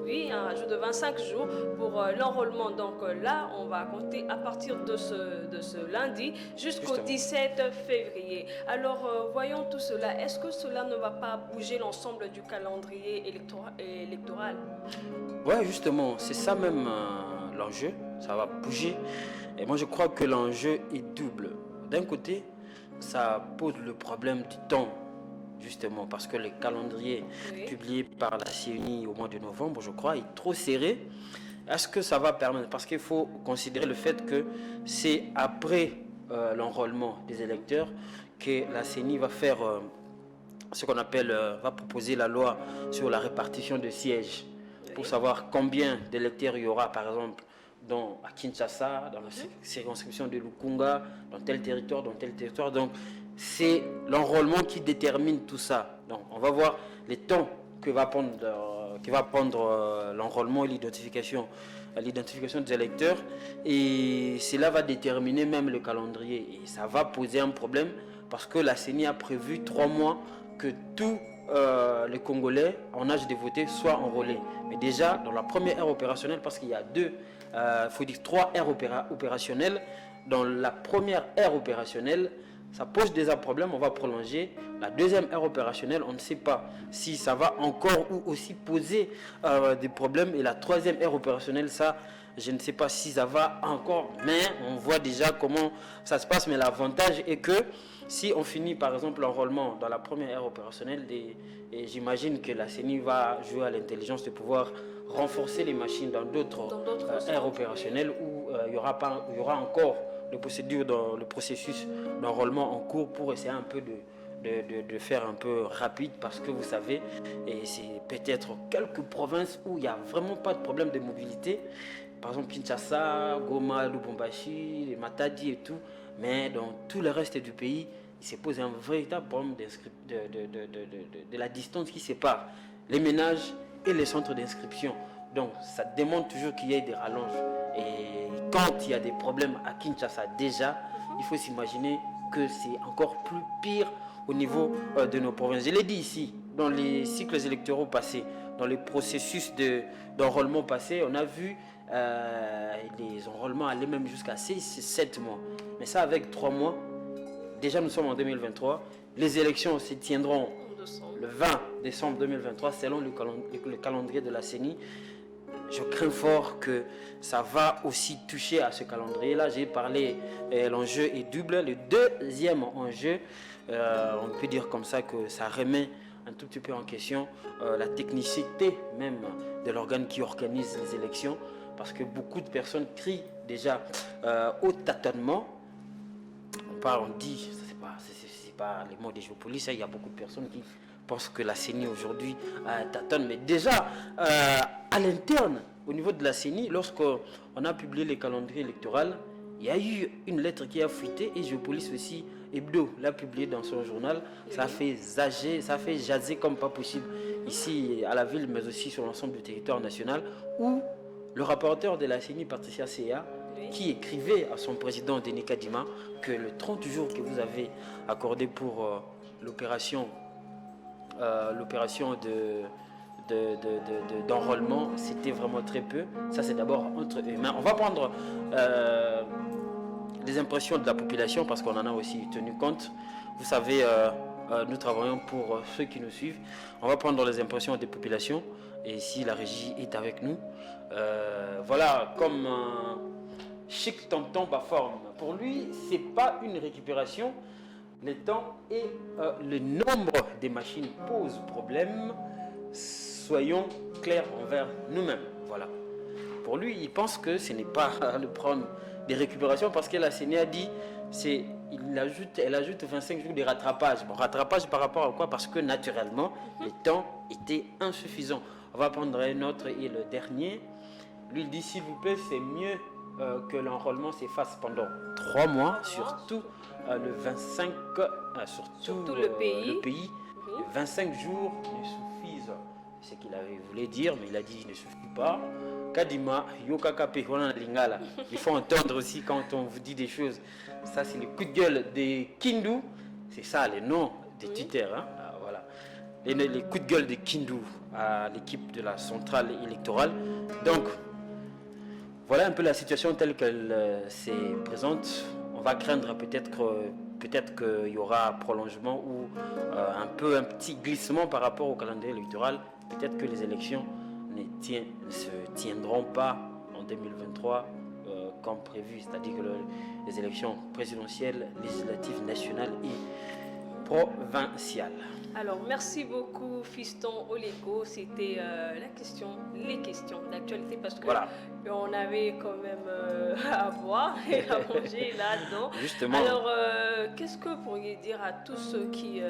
Oui, un rajout de 25 jours pour l'enrôlement. Donc là, on va compter à partir de ce lundi jusqu'au 17 février. Alors, voyons tout cela. Est-ce que cela ne va pas bouger l'ensemble du calendrier électoral? Oui, justement, c'est ça même l'enjeu. Ça va bouger. Et moi, je crois que l'enjeu est double. D'un côté, ça pose le problème du temps. Justement, parce que le calendrier publié par la CENI au mois de novembre, je crois, est trop serré. Est-ce que ça va permettre? Parce qu'il faut considérer le fait que c'est après l'enrôlement des électeurs que la CENI va faire ce qu'on appelle, va proposer la loi sur la répartition de sièges pour savoir combien d'électeurs il y aura, par exemple, à Kinshasa, dans la circonscription de Lukunga, dans tel territoire, Donc, c'est l'enrôlement qui détermine tout ça. Donc, on va voir les temps que va prendre l'enrôlement et l'identification des électeurs. Et cela va déterminer même le calendrier. Et ça va poser un problème parce que la CENI a prévu 3 mois que tous les Congolais en âge de voter soient enrôlés. Mais déjà, dans la première ère opérationnelle, parce qu'il y a 3 aires opérationnelles, dans la première ère opérationnelle, ça pose déjà problème, on va prolonger. La deuxième ère opérationnelle, on ne sait pas si ça va encore ou aussi poser des problèmes. Et la troisième ère opérationnelle, ça, je ne sais pas si ça va encore, mais on voit déjà comment ça se passe. Mais l'avantage est que si on finit par exemple l'enrôlement dans la première ère opérationnelle, et j'imagine que la CENI va jouer à l'intelligence de pouvoir renforcer les machines dans d'autres aires opérationnelles où il y aura encore le processus d'enrôlement en cours pour essayer un peu de faire un peu rapide, parce que vous savez, et c'est peut-être quelques provinces où il n'y a vraiment pas de problème de mobilité, par exemple Kinshasa, Goma, Lubumbashi, Matadi et tout, mais dans tout le reste du pays, il se pose un véritable problème de la distance qui sépare les ménages et les centres d'inscription. Donc ça demande toujours qu'il y ait des rallonges. Et quand il y a des problèmes à Kinshasa déjà, il faut s'imaginer que c'est encore plus pire au niveau de nos provinces. Je l'ai dit ici, dans les cycles électoraux passés, dans les processus d'enrôlement passés, on a vu les enrôlements aller même jusqu'à 6-7 mois. Mais ça avec 3 mois, déjà nous sommes en 2023, les élections se tiendront le 20 décembre 2023 selon le calendrier de la CENI. Je crains fort que ça va aussi toucher à ce calendrier-là. J'ai parlé, l'enjeu est double. Le deuxième enjeu, on peut dire comme ça que ça remet un tout petit peu en question la technicité même de l'organe qui organise les élections, parce que beaucoup de personnes crient déjà au tâtonnement. On dit, c'est pas les mots des géopolices, il y a beaucoup de personnes qui pensent que la CENI aujourd'hui tâtonne, mais déjà à l'interne, au niveau de la CENI, lorsqu'on a publié les calendriers électoraux, il y a eu une lettre qui a fuité, et Géopolice aussi, Hebdo l'a publié dans son journal. Ça fait jaser comme pas possible ici à la ville, mais aussi sur l'ensemble du territoire national, où le rapporteur de la CENI, Patricia Seya, qui écrivait à son président Denis Kadima que le 30 jours que vous avez accordé pour l'opération d'enrôlement, c'était vraiment très peu. Ça, c'est d'abord entre humains. On va prendre les impressions de la population, parce qu'on en a aussi tenu compte. Vous savez, nous travaillons pour ceux qui nous suivent. On va prendre les impressions des populations, et si la régie est avec nous, voilà, comme Chic Tonton Baforme, pour lui, c'est pas une récupération. Le temps et le nombre des machines posent problème. Soyons clairs envers nous-mêmes. Voilà. Pour lui, il pense que ce n'est pas le problème des récupérations, parce que la CENI a dit, elle ajoute 25 jours de rattrapage. Bon, rattrapage par rapport à quoi? Parce que naturellement, le temps était insuffisant. On va prendre un autre, et le dernier. Lui, il dit, s'il vous plaît, c'est mieux que l'enrôlement s'efface pendant 3 mois, surtout le 25, surtout le pays. Le 25 jours ne suffisent. C'est ce qu'il avait voulu dire, mais il a dit il ne suffit pas. Kadima, Yokakape, Lingala. Il faut entendre aussi quand on vous dit des choses. Ça, c'est le coup de gueule des Kindu. C'est ça, les noms des tuteurs. Hein? Voilà. Les coups de gueule des Kindu à l'équipe de la centrale électorale. Donc, voilà un peu la situation telle qu'elle se présente. On va craindre peut-être qu'il y aura prolongement ou un petit glissement par rapport au calendrier électoral. Peut-être que les élections ne se tiendront pas en 2023 comme prévu, c'est-à-dire que les élections présidentielles, législatives, nationales et provinciales. Alors, merci beaucoup, Fiston Oleko. C'était les questions d'actualité, parce que voilà, on avait quand même à boire et à manger là-dedans. Justement. Alors, qu'est-ce que vous pourriez dire à tous ceux qui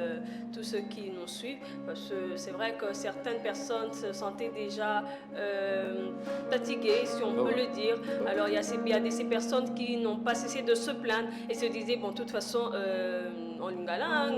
nous suivent? Parce que c'est vrai que certaines personnes se sentaient déjà fatiguées, si on peut le dire. Alors, il y a ces personnes qui n'ont pas cessé de se plaindre et se disaient, bon, de toute façon, en lingala,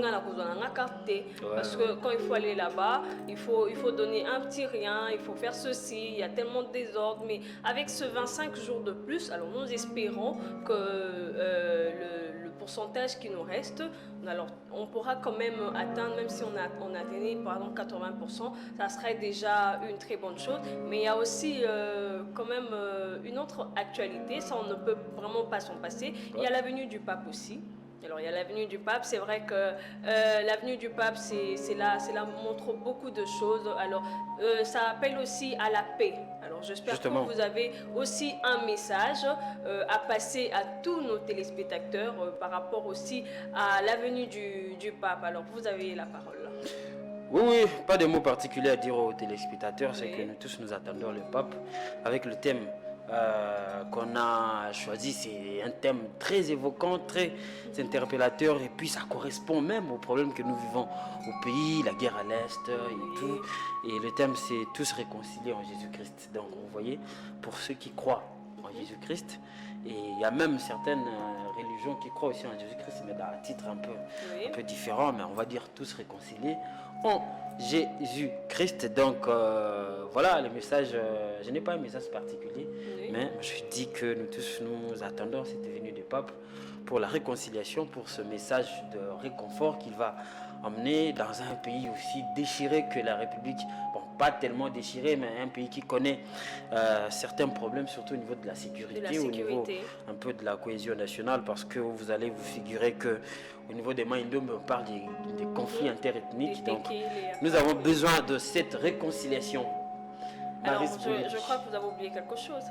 parce que quand il faut aller là-bas, il faut donner un petit rien, il faut faire ceci, il y a tellement de désordre. Mais avec ce 25 jours de plus, alors nous espérons que le pourcentage qui nous reste, alors on pourra quand même atteindre, même si on atteignait par exemple 80%, ça serait déjà une très bonne chose. Mais il y a aussi quand même une autre actualité, ça on ne peut vraiment pas s'en passer. Il y a l'avenue du Pape aussi. Alors il y a l'avenue du Pape, c'est vrai que l'avenue du Pape, c'est là montre beaucoup de choses. Alors ça appelle aussi à la paix. Alors j'espère que vous avez aussi un message à passer à tous nos téléspectateurs par rapport aussi à l'avenue du Pape. Alors vous avez la parole. Oui, pas de mots particuliers à dire aux téléspectateurs, c'est que nous tous nous attendons le Pape avec le thème qu'on a choisi. C'est un thème très évoquant, très interpellateur, et puis ça correspond même aux problèmes que nous vivons au pays, la guerre à l'Est et tout. Et le thème, c'est tous réconciliés en Jésus-Christ. Donc vous voyez, pour ceux qui croient en Jésus-Christ, et il y a même certaines religions qui croient aussi en Jésus-Christ, mais à titre un peu différent, mais on va dire tous réconciliés en Jésus-Christ. Donc voilà le message. Je n'ai pas un message particulier, mais je dis que nous tous nous attendons cette venue du Pape pour la réconciliation, pour ce message de réconfort qu'il va emmener dans un pays aussi déchiré que la République. Bon, pas tellement déchiré, mais un pays qui connaît certains problèmes, surtout au niveau de la sécurité, au niveau un peu de la cohésion nationale, parce que vous allez vous figurer que au niveau des Maïndombe, on parle des conflits interethniques. Donc, nous avons besoin de cette réconciliation. Alors, je crois que vous avez oublié quelque chose.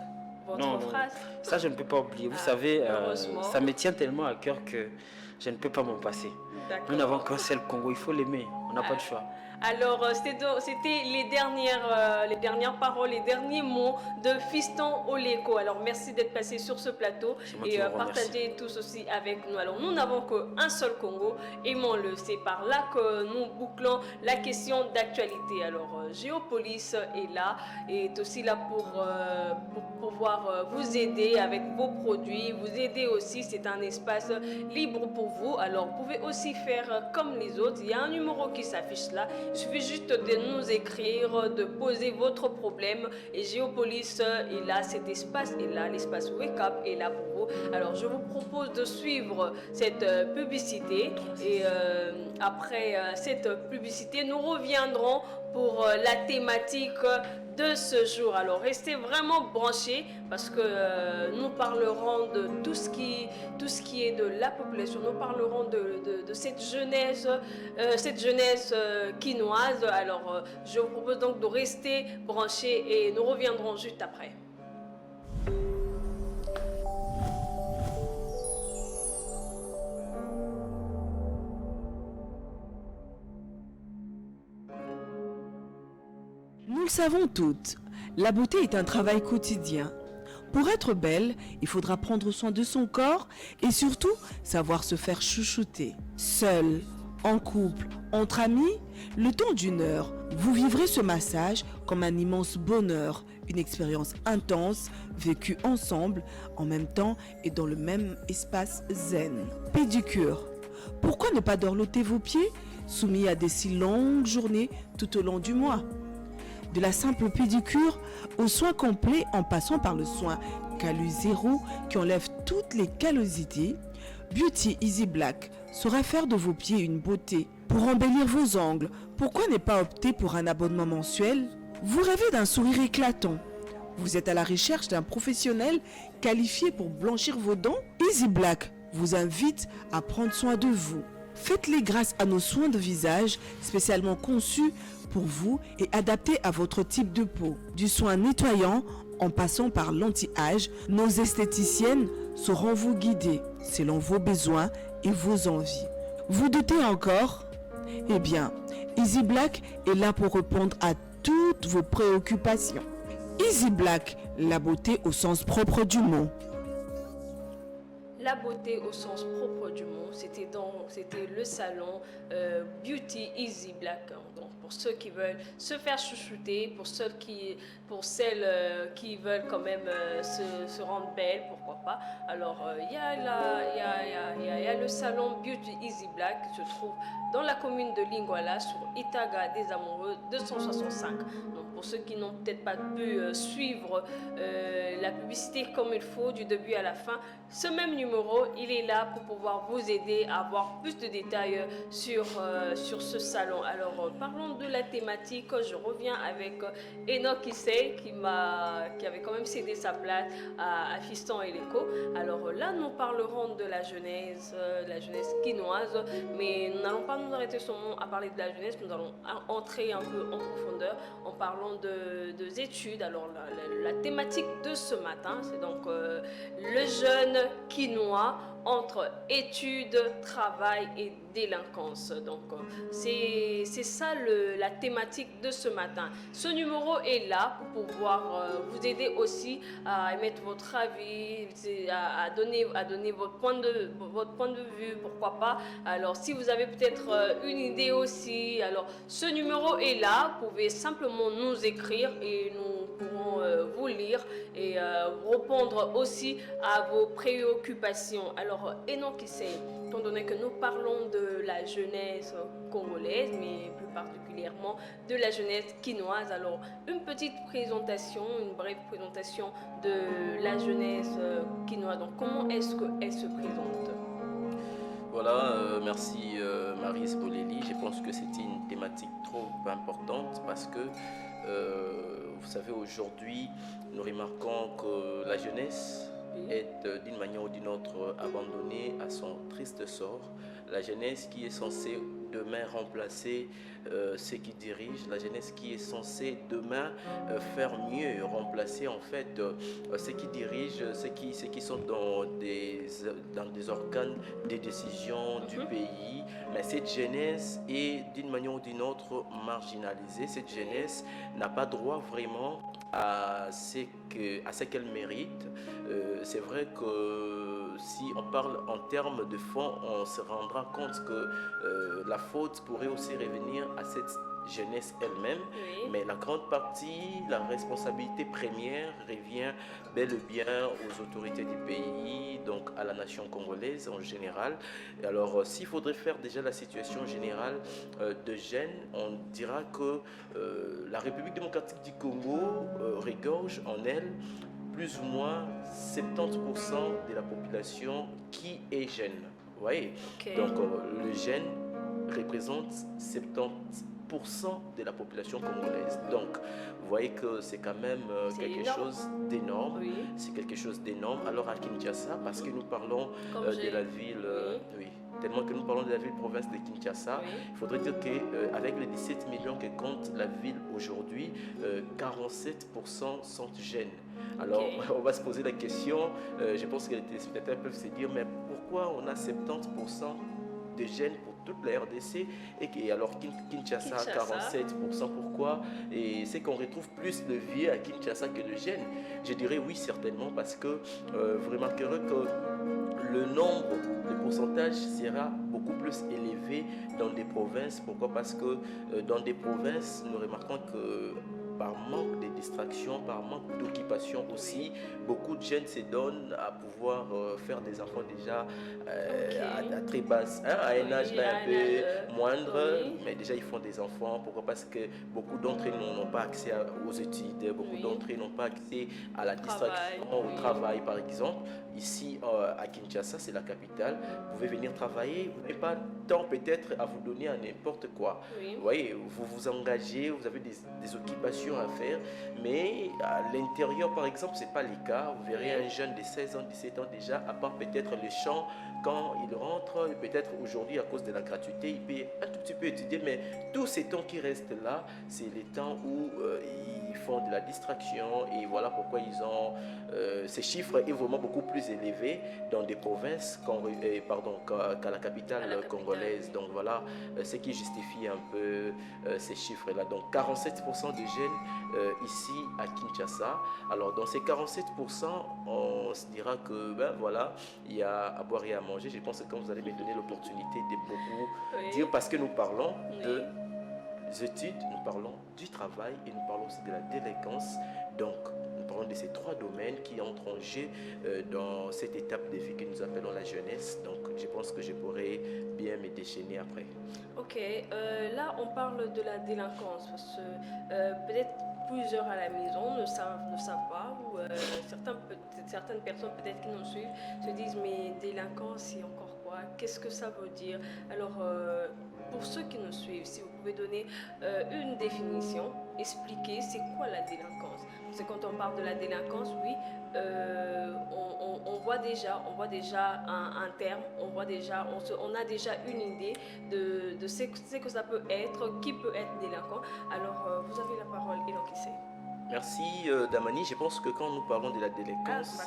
Votre phrase. Ça, je ne peux pas oublier. Vous savez, ça me tient tellement à cœur que je ne peux pas m'en passer. Nous n'avons qu'un seul Congo, il faut l'aimer. On n'a pas de choix. Alors, c'était les dernières paroles, les derniers mots de Fiston Oleko. Alors, merci d'être passé sur ce plateau et partagez tous aussi avec nous. Alors, nous n'avons qu'un seul Congo, aimons-le. C'est par là que nous bouclons la question d'actualité. Alors, Géopolis est là et est aussi là pour pouvoir vous aider avec vos produits, vous aider aussi. C'est un espace libre pour vous. Alors, vous pouvez aussi faire comme les autres. Il y a un numéro qui s'affiche là. Il suffit juste de nous écrire, de poser votre problème et Géopolis est là, cet espace est là, l'espace Wake Up est là pour vous. Alors je vous propose de suivre cette publicité et après cette publicité, nous reviendrons pour la thématique de ce jour. Alors restez vraiment branchés parce que nous parlerons de tout ce qui est de la population. Nous parlerons de cette jeunesse quinoise. Alors je vous propose donc de rester branchés et nous reviendrons juste après. Nous le savons toutes, la beauté est un travail quotidien. Pour être belle, il faudra prendre soin de son corps et surtout savoir se faire chouchouter. Seul, en couple, entre amis, le temps d'une heure, vous vivrez ce massage comme un immense bonheur, une expérience intense, vécue ensemble, en même temps et dans le même espace zen. Pédicure. Pourquoi ne pas dorloter vos pieds, soumis à des si longues journées tout au long du mois ? De la simple pédicure au soin complet en passant par le soin Calu Zéro qui enlève toutes les callosités, Beauty Easy Black saura faire de vos pieds une beauté. Pour embellir vos ongles, pourquoi ne pas opter pour un abonnement mensuel ? Vous rêvez d'un sourire éclatant. Vous êtes à la recherche d'un professionnel qualifié pour blanchir vos dents ? Easy Black vous invite à prendre soin de vous. Faites-les grâce à nos soins de visage spécialement conçus pour vous et adaptés à votre type de peau. Du soin nettoyant en passant par l'anti-âge, nos esthéticiennes sauront vous guider selon vos besoins et vos envies. Vous doutez encore ? Eh bien, Easy Black est là pour répondre à toutes vos préoccupations. Easy Black, la beauté au sens propre du mot. la beauté au sens propre du mot. C'était le salon Beauty Easy Black. Donc pour ceux qui veulent se faire chouchouter, pour celles qui veulent quand même se rendre belles, pourquoi pas. Alors il y a le salon Beauty Easy Black qui se trouve dans la commune de Linguala sur Itaga des Amoureux 265. Donc pour ceux qui n'ont peut-être pas pu suivre la publicité comme il faut du début à la fin, ce même numéro, il est là pour pouvoir vous aider à avoir plus de détails sur ce salon. Alors parlons de la thématique. Je reviens avec Enoch Issei qui avait quand même cédé sa place à Fiston et Léco. Alors là, nous parlerons de la jeunesse quinoise, mais nous n'allons pas nous arrêter seulement à parler de la jeunesse. Nous allons entrer un peu en profondeur en parlant de études. Alors la thématique de ce matin, c'est donc le jeune quinois entre études, travail et délinquance. Donc c'est ça la thématique de ce matin. Ce numéro est là pour pouvoir vous aider aussi à émettre votre avis, à donner votre point de vue, pourquoi pas. Alors si vous avez peut-être une idée aussi, alors ce numéro est là. Vous pouvez simplement nous écrire et nous pourrons vous lire et répondre aussi à vos préoccupations. Alors Enoch Issei, étant donné que nous parlons de la jeunesse congolaise, mais plus particulièrement de la jeunesse quinoise, alors une petite présentation, une brève présentation de la jeunesse quinoise. Donc comment est-ce qu'elle se présente? Voilà, merci Maryse Bolelli. Je pense que c'était une thématique trop importante parce que, vous savez, aujourd'hui, nous remarquons que la jeunesse est d'une manière ou d'une autre abandonnée à son triste sort. La jeunesse qui est censée demain remplacer ceux qui dirigent, la jeunesse qui est censée demain faire mieux, remplacer en fait ceux qui dirigent, ceux qui sont dans des organes de décision du pays. Mais cette jeunesse est d'une manière ou d'une autre marginalisée. Cette jeunesse n'a pas droit vraiment à ce qu'elle mérite. C'est vrai que si on parle en termes de fond, on se rendra compte que la faute pourrait aussi revenir à cette jeunesse elle-même, Oui. mais la grande partie, la responsabilité première revient bel et bien aux autorités du pays, donc à la nation congolaise en général. Et alors, s'il faudrait faire déjà la situation générale de jeunes, on dira que la République démocratique du Congo regorge en elle plus ou moins 70% de la population qui est jeune. Vous voyez? Ok. Donc, le jeune représente 70% de la population congolaise. Donc, vous voyez que c'est quand même C'est quelque énorme. chose d'énorme. Oui. C'est quelque chose d'énorme. Alors à Kinshasa, parce que nous parlons Comme de j'ai- la ville, Oui. oui, tellement que nous parlons de la ville-province de Kinshasa, Oui. il faudrait dire qu'avec les 17 millions que compte la ville aujourd'hui, 47% sont jeunes. Alors, on va se poser la question, je pense que les téléspectateurs peuvent se dire, mais pourquoi on a 70% de jeunes pour toute la RDC et alors Kinshasa, Kinshasa. 47%, pourquoi? Et c'est qu'on retrouve plus le vieux à Kinshasa que le jeune. Je dirais oui, certainement, parce que vous remarquerez que le nombre, le pourcentage sera beaucoup plus élevé dans des provinces. Pourquoi? Parce que dans des provinces, nous remarquons que par manque de distraction, par manque d'occupation aussi, beaucoup de jeunes se donnent à pouvoir faire des enfants déjà à très basse, hein, à un âge là, un peu moindre, oui. mais déjà ils font des enfants. Pourquoi? Parce que beaucoup d'entre eux n'ont pas accès aux études, beaucoup Oui. d'entre eux n'ont pas accès à la distraction, Travail, au oui. travail par exemple. Ici à Kinshasa, c'est la capitale, vous pouvez venir travailler, vous n'avez pas de temps peut-être à vous donner à n'importe quoi. Oui. Vous voyez, vous vous engagez, vous avez des occupations à faire, mais à l'intérieur, par exemple, ce n'est pas le cas. Vous verrez un jeune de 16 ans, 17 ans déjà, à part peut-être le champ, quand il rentre, peut-être aujourd'hui, à cause de la gratuité, il peut un tout petit peu étudier, mais tous ces temps qui restent là, c'est les temps où ils font de la distraction, et voilà pourquoi ils ont ces chiffres est vraiment beaucoup plus élevé dans des provinces qu'à la capitale congolaise. Donc voilà ce qui justifie un peu ces chiffres-là. Donc 47% de jeunes ici à Kinshasa. Alors dans ces 47%, on se dira que ben voilà, il y a à boire et à manger. Je pense que quand vous allez me donner l'opportunité de beaucoup dire, parce que nous parlons de études, nous parlons du travail et nous parlons aussi de la délinquance. Donc, nous parlons de ces trois domaines qui entrent en jeu dans cette étape de vie que nous appelons la jeunesse. Donc, je pense que je pourrais bien me déchaîner après. Ok, là on parle de la délinquance parce que peut-être plusieurs à la maison ne savent pas ou certaines personnes peut-être qui nous suivent se disent mais délinquance c'est encore quoi? Qu'est-ce que ça veut dire? Alors pour ceux qui nous suivent, si vous pouvez donner une définition, expliquer c'est quoi la délinquance. Parce que quand on parle de la délinquance, oui, on voit déjà un terme, on a déjà une idée de ce que ça peut être, qui peut être délinquant. Alors vous avez la parole, Enoch Issei. Merci Damani. Je pense que quand nous parlons de la délinquance,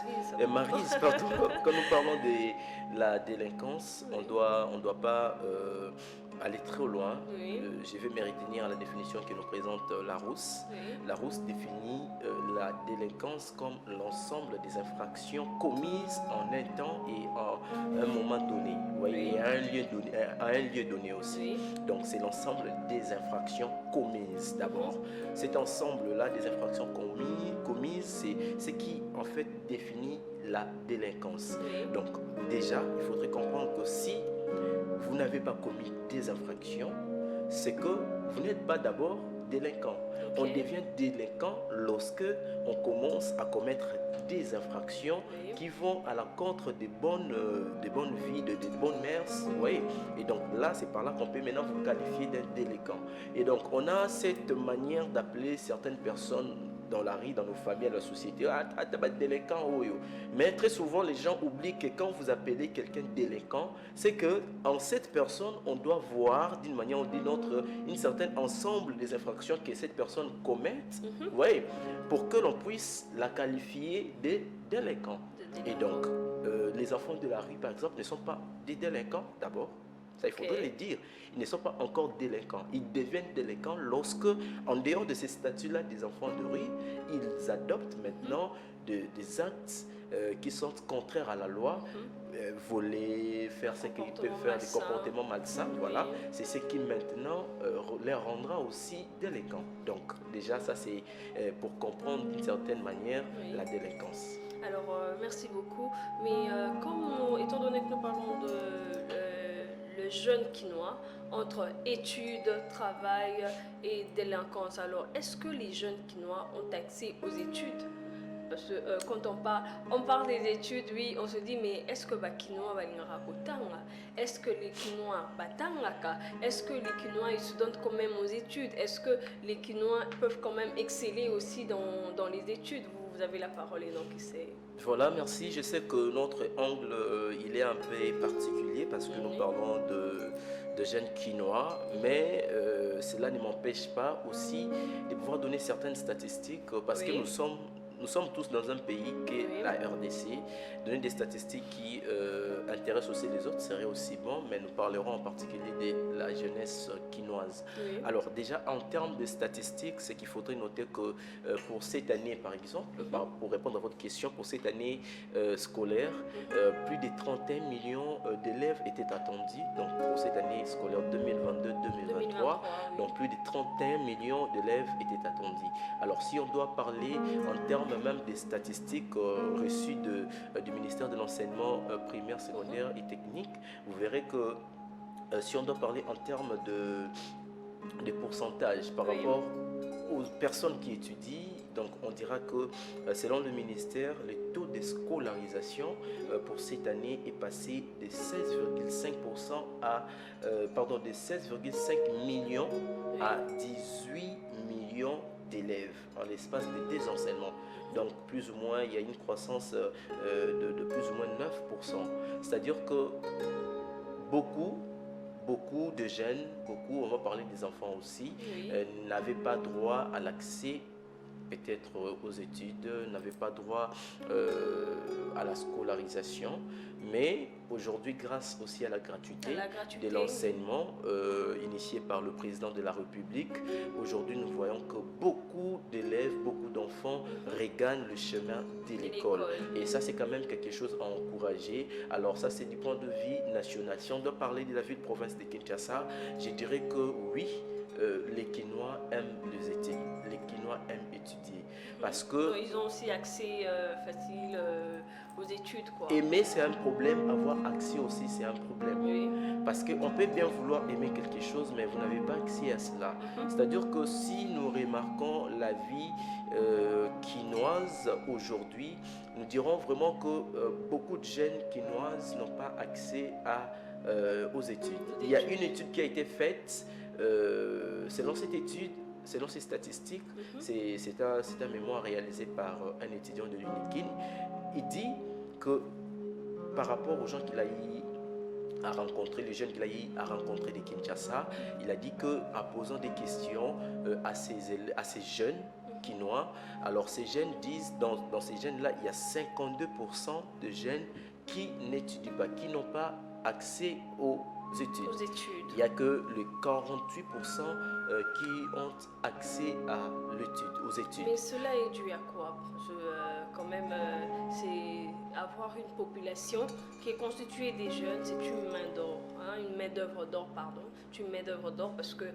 Maryse, pardon, quand nous parlons de la délinquance, on doit pas aller très loin. Oui. Je vais me retenir à la définition que nous présente Larousse. Oui. Larousse définit la délinquance comme l'ensemble des infractions commises en un temps et à un moment donné. Vous voyez, et à un lieu donné aussi. Oui. Donc c'est l'ensemble des infractions commises d'abord. Cet ensemble-là des infractions commises, c'est ce qui en fait définit la délinquance. Oui. Donc déjà, il faudrait comprendre que si vous n'avez pas commis des infractions, c'est que vous n'êtes pas d'abord délinquant. Ok. On devient délinquant lorsque on commence à commettre des infractions Oui. qui vont à l'encontre des bonnes vies, des bonnes mœurs. Vous voyez. Et donc là, c'est par là qu'on peut maintenant vous qualifier d'être délinquant. Et donc on a cette manière d'appeler certaines personnes dans la rue, dans nos familles, dans la société, t'as pas de délinquant, oh, yo. Mais très souvent, les gens oublient que quand vous appelez quelqu'un délinquant, c'est que en cette personne, on doit voir d'une manière ou d'une autre une certaine ensemble des infractions que cette personne commet, ouais, pour que l'on puisse la qualifier de délinquant. Et donc, les enfants de la rue, par exemple, ne sont pas des délinquants d'abord. Ça, il faudrait le dire. Ils ne sont pas encore délinquants. Ils deviennent délinquants lorsque, en dehors de ces statuts-là des enfants de rue, ils adoptent maintenant des actes qui sont contraires à la loi. Voler, faire ce qu'ils peuvent faire, des comportements malsains. Voilà. C'est ce qui maintenant les rendra aussi délinquants. Donc, déjà, ça, c'est pour comprendre d'une certaine manière la délinquance. Alors, merci beaucoup. Mais étant donné que nous parlons de le jeune quinois, entre études, travail et délinquance, alors est-ce que les jeunes quinois ont accès aux études? Parce que quand on parle des études, oui, on se dit, mais est-ce que les quinois est-ce que les quinois est-ce que les quinois ils se donnent quand même aux études? Est-ce que les quinois peuvent quand même exceller aussi dans les études? Vous avez la parole, et donc c'est... Voilà, merci. Je sais que notre angle, il est un peu particulier parce que nous parlons de jeunes quinois, mais cela ne m'empêche pas aussi de pouvoir donner certaines statistiques parce que nous sommes tous dans un pays qui est la RDC. Donner des statistiques qui intéressent aussi les autres serait aussi bon, mais nous parlerons en particulier de la jeunesse quinoise. Oui. Alors déjà, en termes de statistiques, c'est qu'il faudrait noter que pour cette année, par exemple, pour répondre à votre question, pour cette année scolaire, plus de 31 millions d'élèves étaient attendus. Donc pour cette année scolaire 2022-2023, donc plus de 31 millions d'élèves étaient attendus. Alors si on doit parler en termes même des statistiques reçues du ministère de l'enseignement primaire, secondaire et technique, vous verrez que si on doit parler en termes de pourcentage par rapport aux personnes qui étudient, donc on dira que selon le ministère, le taux de scolarisation pour cette année est passé de 16,5% de 16,5 millions à 18 millions d'élèves en l'espace de 2 enseignements. Donc plus ou moins, il y a une croissance de plus ou moins 9%. C'est-à-dire que beaucoup de jeunes, on va parler des enfants aussi, n'avaient pas droit à l'accès peut-être aux études, n'avaient pas droit à la scolarisation. Mais aujourd'hui, grâce aussi à la gratuité, de l'enseignement initié par le président de la République, aujourd'hui nous voyons que beaucoup d'élèves, beaucoup d'enfants regagnent le chemin de l'école. Et ça, c'est quand même quelque chose à encourager. Alors ça, c'est du point de vue national. Si on doit parler de la ville-province de Kinshasa, je dirais que oui, les Kinois aiment les études. Les Kinois aiment étudier. Parce que ils ont aussi accès facile aux études, quoi. Aimer, c'est un problème. Avoir accès aussi, c'est un problème. Oui. Parce qu'on peut bien vouloir aimer quelque chose, mais vous n'avez pas accès à cela. C'est-à-dire que si nous remarquons la vie quinoise aujourd'hui, nous dirons vraiment que beaucoup de jeunes quinoises n'ont pas accès aux études. Il y a une étude qui a été faite, selon cette étude, selon ces statistiques, c'est un mémoire réalisé par un étudiant de l'UNIKIN. Il dit que par rapport aux gens qu'il a eu à rencontrer, les jeunes qu'il a eu à rencontrer de Kinshasa, il a dit qu'en posant des questions à ces jeunes quinois, alors ces jeunes disent, dans ces jeunes-là, il y a 52% de jeunes qui n'étudient pas, qui n'ont pas accès aux études. Il n'y a que les 48% qui ont accès aux études. Mais cela est dû à quoi? C'est avoir une population qui est constituée des jeunes, c'est une main d'or, une main-d'œuvre d'or, pardon. C'est une main-d'œuvre d'or parce que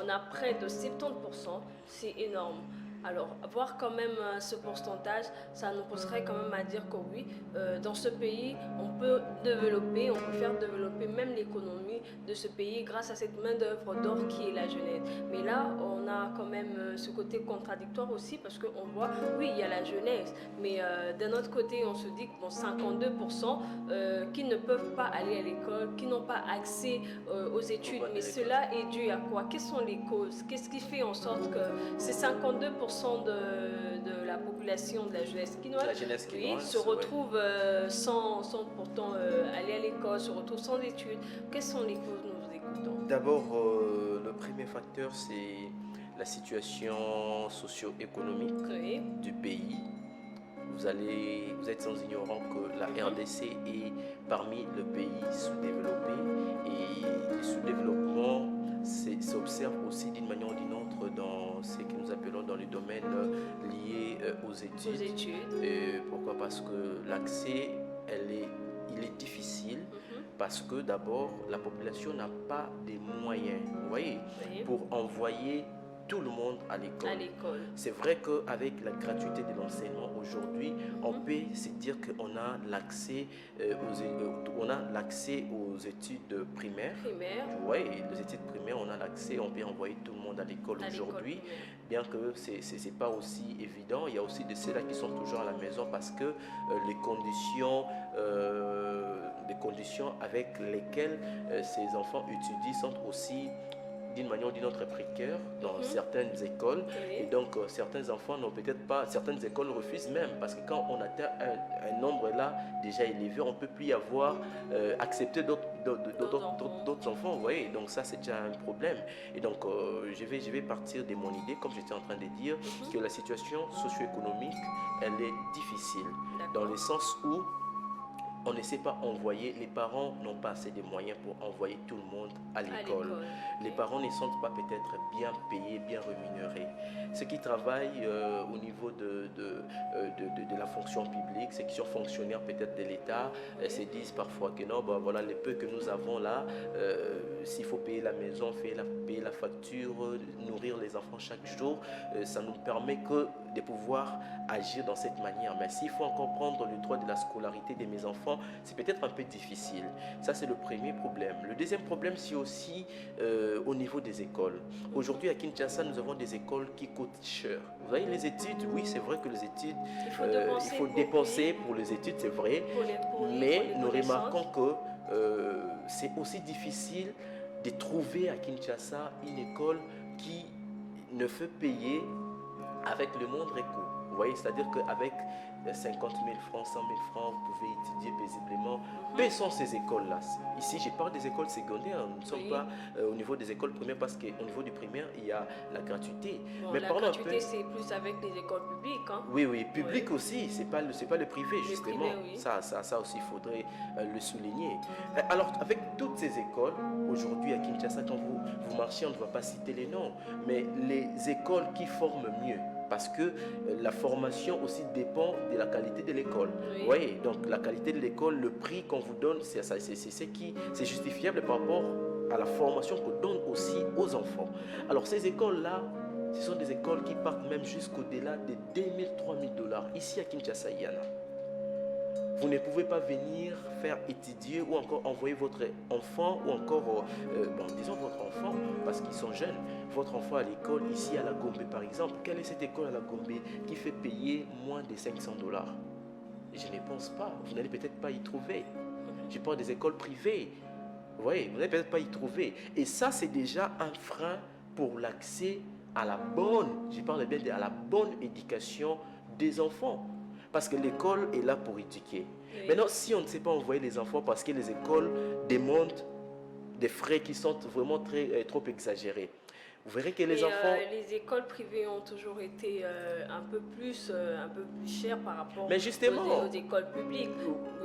on a près de 70%, c'est énorme. Alors, voir quand même ce pourcentage, ça nous pousserait quand même à dire que oui, dans ce pays, on peut faire développer même l'économie de ce pays grâce à cette main-d'œuvre d'or qui est la jeunesse. Mais là, on a quand même ce côté contradictoire aussi parce qu'on voit, oui, il y a la jeunesse, mais d'un autre côté, on se dit que bon, 52% qui ne peuvent pas aller à l'école, qui n'ont pas accès aux études. Mais cela est dû à quoi? Quelles sont les causes? Qu'est-ce qui fait en sorte que ces 52% de la population de la jeunesse quinoise, se retrouve sans pourtant aller à l'école, se retrouve sans études. Quelles sont les causes? Nous vous écoutons. D'abord, le premier facteur, c'est la situation socio-économique du pays. Vous êtes sans ignorant que la RDC est parmi les pays sous-développés et le sous-développement s'observe aussi d'une manière ou d'une autre dans ce que nous appelons dans les domaines liés aux études. Pourquoi? Parce que l'accès, il est difficile. Parce que d'abord, la population n'a pas de moyens, vous voyez, pour envoyer tout le monde à l'école. C'est vrai qu'avec la gratuité de l'enseignement aujourd'hui, on peut se dire qu'on a l'accès aux études primaires. Oui, les études primaires, on a l'accès, on peut envoyer tout le monde à l'école aujourd'hui. Bien que ce n'est pas aussi évident, il y a aussi de ceux-là qui sont toujours à la maison parce que les conditions avec lesquelles ces enfants étudient sont aussi d'une manière ou d'une autre précaire dans certaines écoles. Et donc certains enfants n'ont peut-être pas, certaines écoles refusent même parce que quand on atteint un nombre là déjà élevé, on ne peut plus accepter d'autres enfants, vous voyez. Donc ça, c'est déjà un problème. Et donc je vais partir de mon idée, comme j'étais en train de dire, que la situation socio-économique, elle est difficile dans le sens où on ne sait pas envoyer, les parents n'ont pas assez de moyens pour envoyer tout le monde à l'école. Les parents ne sont pas peut-être bien payés, bien rémunérés. Ceux qui travaillent au niveau de la fonction publique, ceux qui sont fonctionnaires peut-être de l'État, se disent parfois que non, voilà les peu que nous avons là, s'il faut payer la maison, payer la facture, nourrir les enfants chaque jour, ça nous permet que de pouvoir agir dans cette manière. Mais s'il faut encore prendre le droit de la scolarité de mes enfants, c'est peut-être un peu difficile. Ça, c'est le premier problème. Le deuxième problème, c'est aussi au niveau des écoles. Aujourd'hui, à Kinshasa, nous avons des écoles qui coûtent cher. Vous voyez, les études, oui, c'est vrai que les études, il faut dépenser pour les études, c'est vrai. Mais nous remarquons que c'est aussi difficile de trouver à Kinshasa une école qui ne fait payer avec le moindre coût. Vous voyez, c'est-à-dire qu'avec 50 000 francs, 100 000 francs, vous pouvez étudier paisiblement. Quelles sont ces écoles-là? Ici, je parle des écoles secondaires. Nous ne sommes pas au niveau des écoles primaires parce qu'au niveau du primaire, il y a la gratuité. Bon, mais la parlons gratuité, un peu... c'est plus avec les écoles publiques. Hein. Oui, public aussi. C'est pas le privé, justement. Privé, oui. Ça aussi, il faudrait le souligner. Alors, avec toutes ces écoles, aujourd'hui à Kinshasa, quand vous marchez, on ne va pas citer les noms, mais les écoles qui forment mieux. Parce que la formation aussi dépend de la qualité de l'école. Oui. Oui, donc la qualité de l'école, le prix qu'on vous donne, c'est justifiable par rapport à la formation qu'on donne aussi aux enfants. Alors ces écoles-là, ce sont des écoles qui partent même jusqu'au-delà de 2 000, 3 000 $. Ici à Kinshasa, Yana, vous ne pouvez pas venir faire étudier ou encore envoyer votre enfant ou encore, disons votre enfant, parce qu'ils sont jeunes, votre enfant à l'école ici à la Gombe par exemple. Quelle est cette école à la Gombe qui fait payer moins de 500 $? Je ne pense pas. Vous n'allez peut-être pas y trouver. Je parle des écoles privées. Vous voyez, vous n'allez peut-être pas y trouver. Et ça, c'est déjà un frein pour l'accès à la bonne, je parle bien à la bonne éducation des enfants. Parce que l'école est là pour éduquer. Oui. Maintenant, si on ne sait pas envoyer les enfants parce que les écoles demandent des frais qui sont vraiment trop exagérés, vous verrez que les enfants... les écoles privées ont toujours été un peu plus chères par rapport Mais justement, aux écoles publiques.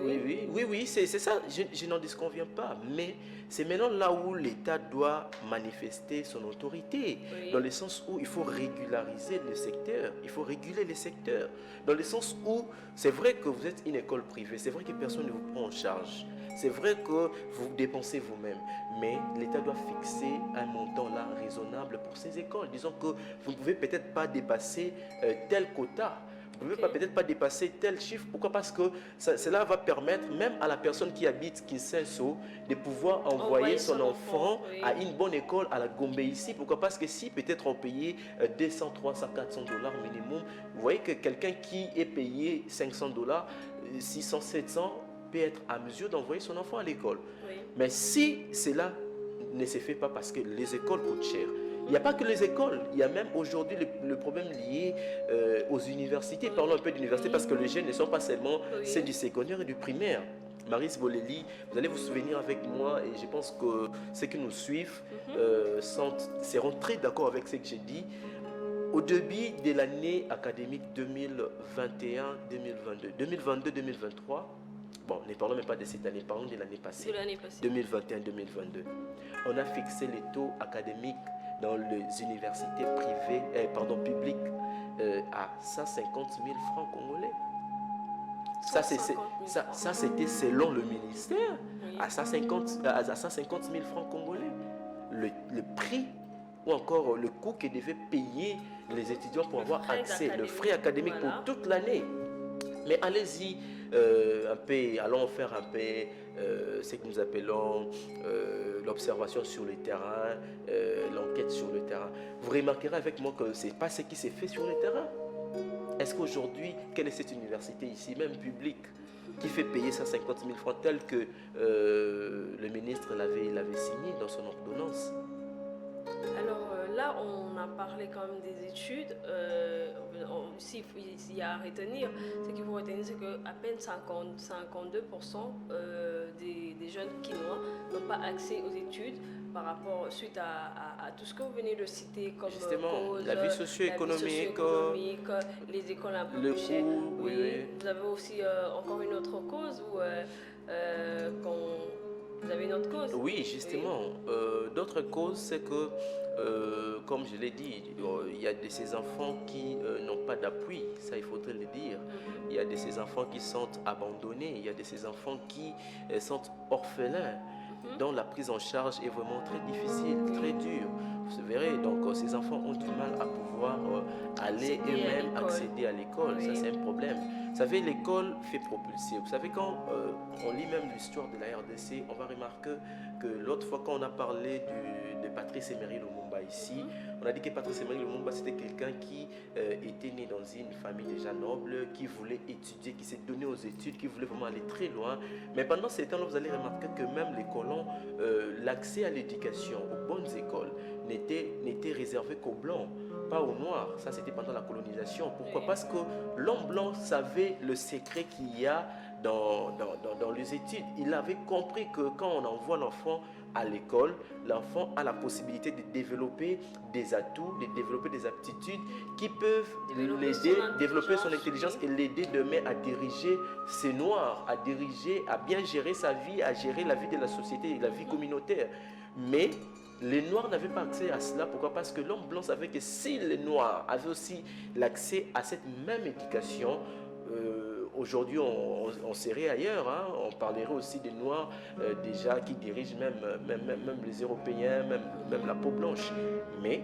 Oui, c'est ça, je n'en disconviens pas. Mais c'est maintenant là où l'État doit manifester son autorité. Oui. Dans le sens où il faut régulariser le secteur, il faut réguler les secteurs. Dans le sens où c'est vrai que vous êtes une école privée, c'est vrai que personne ne vous prend en charge. C'est vrai que vous dépensez vous-même, mais l'État doit fixer un montant là raisonnable pour ces écoles. Disons que vous ne pouvez peut-être pas dépasser tel quota. Vous ne pouvez peut-être pas dépasser tel chiffre. Pourquoi? Parce que cela va permettre même à la personne qui habite Kinsenso de pouvoir envoyer son enfant à une bonne école à la Gombe ici. Pourquoi? Parce que si peut-être on payait 200, 300, 400 $ minimum, vous voyez que quelqu'un qui est payé 500 $, 600, 700 peut être à mesure d'envoyer son enfant à l'école. Oui. Mais si cela ne se fait pas parce que les écoles coûtent cher, il n'y a pas que les écoles, il y a même aujourd'hui le problème lié aux universités. Parlons un peu d'université parce que les jeunes ne sont pas seulement ceux du secondaire et du primaire. Maris Boleli, vous allez vous souvenir avec moi et je pense que ceux qui nous suivent seront très d'accord avec ce que j'ai dit. Au début de l'année académique 2021-2022, 2022-2023, bon, ne parlons même pas de cette année, parlons de l'année passée, 2021-2022. On a fixé les taux académiques dans les universités publiques à 150 000 francs congolais. Ça, c'était selon le ministère, à 150 000 francs congolais. Le prix ou encore le coût que devaient payer les étudiants pour avoir accès, le frais académique pour toute l'année. Mais allez-y, allons faire un peu ce que nous appelons l'observation sur le terrain, l'enquête sur le terrain. Vous remarquerez avec moi que ce n'est pas ce qui s'est fait sur le terrain. Est-ce qu'aujourd'hui, quelle est cette université ici, même publique, qui fait payer 150 000 francs tel que le ministre l'avait signé dans son ordonnance? Alors là, on a parlé quand même des études. S'il y a à retenir, ce qu'il faut retenir, c'est qu'à peine 52% des jeunes Kinois n'ont pas accès aux études par rapport, suite à tout ce que vous venez de citer comme cause, la vie socio-économique, les écoles un peu plus chères. Oui. Vous avez aussi encore une autre cause où vous avez une autre cause? Oui, justement. D'autres causes, c'est que, comme je l'ai dit, il y a de ces enfants qui n'ont pas d'appui, ça il faudrait le dire. Il y a de ces enfants qui sont abandonnés, il y a de ces enfants qui sont orphelins, dont la prise en charge est vraiment très difficile, très dure. Vous verrez, donc ces enfants ont du mal à pouvoir aller eux-mêmes accéder à l'école. Ça, c'est un problème. Vous savez, l'école fait propulser. Vous savez, quand on lit même l'histoire de la RDC, on va remarquer que l'autre fois, quand on a parlé de Patrice Emery Lumumba ici, on a dit que Patrice Emery Lumumba, c'était quelqu'un qui était né dans une famille déjà noble, qui voulait étudier, qui s'est donné aux études, qui voulait vraiment aller très loin. Mais pendant ces temps-là, vous allez remarquer que même les colons, l'accès à l'éducation, aux bonnes écoles, n'était réservé qu'aux Blancs. pas aux Noirs. Ça, c'était pendant la colonisation. Pourquoi? Oui. Parce que l'homme blanc savait le secret qu'il y a dans les études. Il avait compris que quand on envoie l'enfant à l'école, l'enfant a la possibilité de développer des atouts, de développer des aptitudes qui peuvent développer son intelligence et l'aider demain à diriger ses Noirs, à diriger, à bien gérer sa vie, à gérer la vie de la société et la vie communautaire. Mais les Noirs n'avaient pas accès à cela. Pourquoi? Parce que l'homme blanc savait que si les Noirs avaient aussi l'accès à cette même éducation, aujourd'hui, on serait ailleurs. Hein. On parlerait aussi des Noirs déjà qui dirigent même les Européens, même la peau blanche. Mais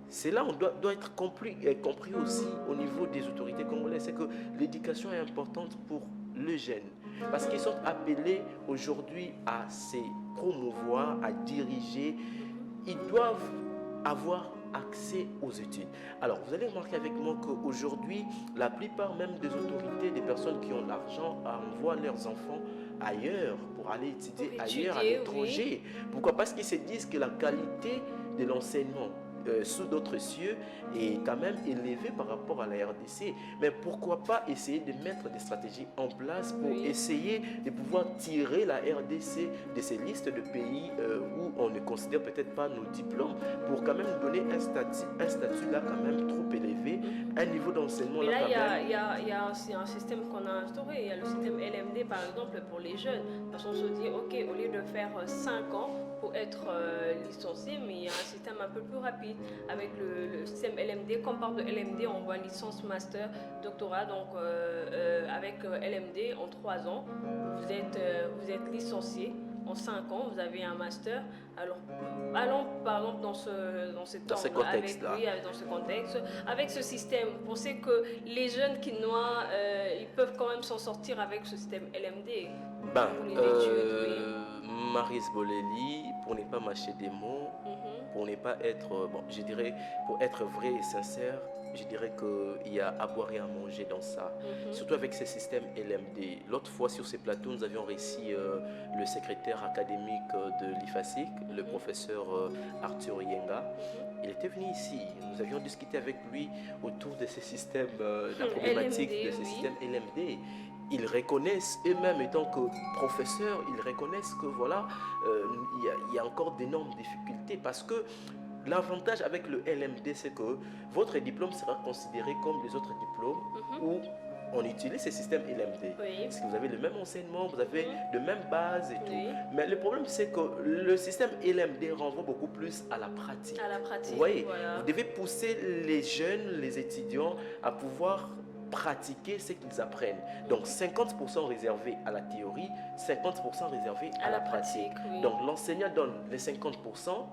c'est là on doit être compris aussi au niveau des autorités congolaises. C'est que l'éducation est importante pour le jeune. Parce qu'ils sont appelés aujourd'hui à se promouvoir, à diriger. Ils doivent avoir accès aux études. Alors, vous allez remarquer avec moi qu'aujourd'hui, la plupart même des autorités, des personnes qui ont l'argent, envoient leurs enfants ailleurs pour aller étudier ailleurs, à l'étranger. Oui. Pourquoi? Parce qu'ils se disent que la qualité de l'enseignement sous d'autres cieux est quand même élevée par rapport à la RDC. Mais pourquoi pas essayer de mettre des stratégies en place pour essayer de pouvoir tirer la RDC de ces listes de pays où on ne considère peut-être pas nos diplômes, pour quand même donner un statut là quand même trop élevé, un niveau d'enseignement là quand même. Il y a aussi un système qu'on a instauré. Il y a le système LMD par exemple pour les jeunes. Parce qu'on se dit, ok, au lieu de faire 5 ans pour être licencié, mais il y a un système un peu plus rapide avec le système LMD. Quand on parle de LMD, on voit licence, master, doctorat. Donc avec LMD, en 3 ans, vous êtes licencié. En 5 ans, vous avez un master. Alors, allons par exemple dans ce contexte, avec ce système. Vous pensez que les jeunes quinois, ils peuvent quand même s'en sortir avec ce système LMD? Maris Boleli, pour ne pas mâcher des mots, pour ne pas être, je dirais, pour être vrai et sincère, je dirais qu'il y a à boire et à manger dans ça. Surtout avec ce système LMD. L'autre fois sur ces plateaux, nous avions reçu le secrétaire académique de l'IFASIC, le professeur Arthur Yenga. Il était venu ici. Nous avions discuté avec lui autour de ce système, de la problématique LMD, de ce système LMD. Ils reconnaissent, eux-mêmes étant que professeurs, ils reconnaissent que voilà, il y a encore d'énormes difficultés parce que l'avantage avec le LMD, c'est que votre diplôme sera considéré comme les autres diplômes où on utilise ce système LMD. Parce que vous avez le même enseignement, vous avez de même base et tout. Mais le problème, c'est que le système LMD renvoie beaucoup plus à la pratique. À la pratique, vous voyez, voilà. Vous devez pousser les jeunes, les étudiants à pouvoir pratiquer ce qu'ils apprennent. Donc 50% réservé à la théorie, 50% réservé à la pratique. Donc l'enseignant donne les 50%,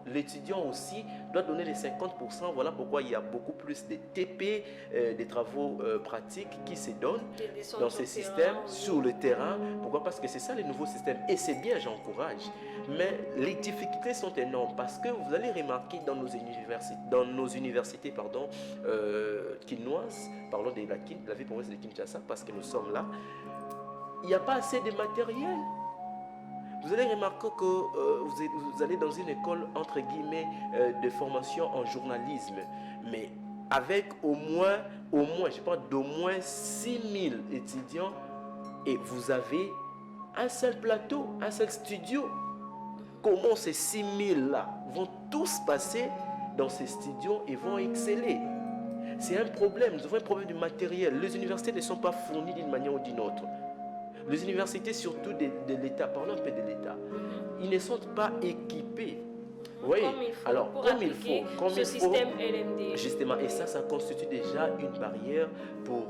l'étudiant aussi doit donner les 50%. Voilà pourquoi il y a beaucoup plus de TP, des travaux pratiques qui se donnent dans ces systèmes, sur le terrain. Pourquoi? Parce que c'est ça le nouveau système. Et c'est bien, j'encourage. Mais les difficultés sont énormes parce que vous allez remarquer dans nos universités quinoises, parlons de la ville province de Kinshasa, parce que nous sommes là, il n'y a pas assez de matériel. Vous allez remarquer que vous allez dans une école, entre guillemets, de formation en journalisme, mais avec au moins, je parle d'au moins 6000 étudiants, et vous avez un seul plateau, un seul studio. Comment ces 6000 là vont tous passer dans ces studios et vont exceller? C'est un problème, nous avons un problème du matériel. Les universités ne sont pas fournies d'une manière ou d'une autre. Les universités, surtout de l'État, parlons un peu de l'État, ils ne sont pas équipés. Oui, alors comme il faut, système LMD. Justement, et ça constitue déjà une barrière pour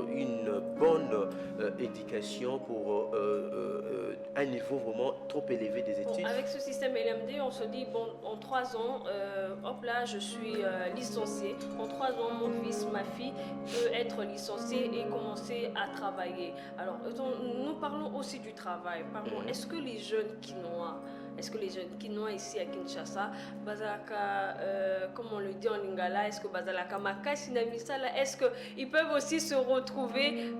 une bonne éducation, pour un niveau vraiment trop élevé des études. Bon, avec ce système LMD, on se dit, bon, en 3 ans, hop là, je suis licencié. En 3 ans, mon fils, ma fille peut être licencié et commencer à travailler. Alors, nous parlons aussi du travail. Est-ce que les jeunes quinois ici à Kinshasa, bazalaka, comme on le dit en lingala, est-ce que bazalaka makasi na misala, est-ce qu'ils peuvent aussi se retrouver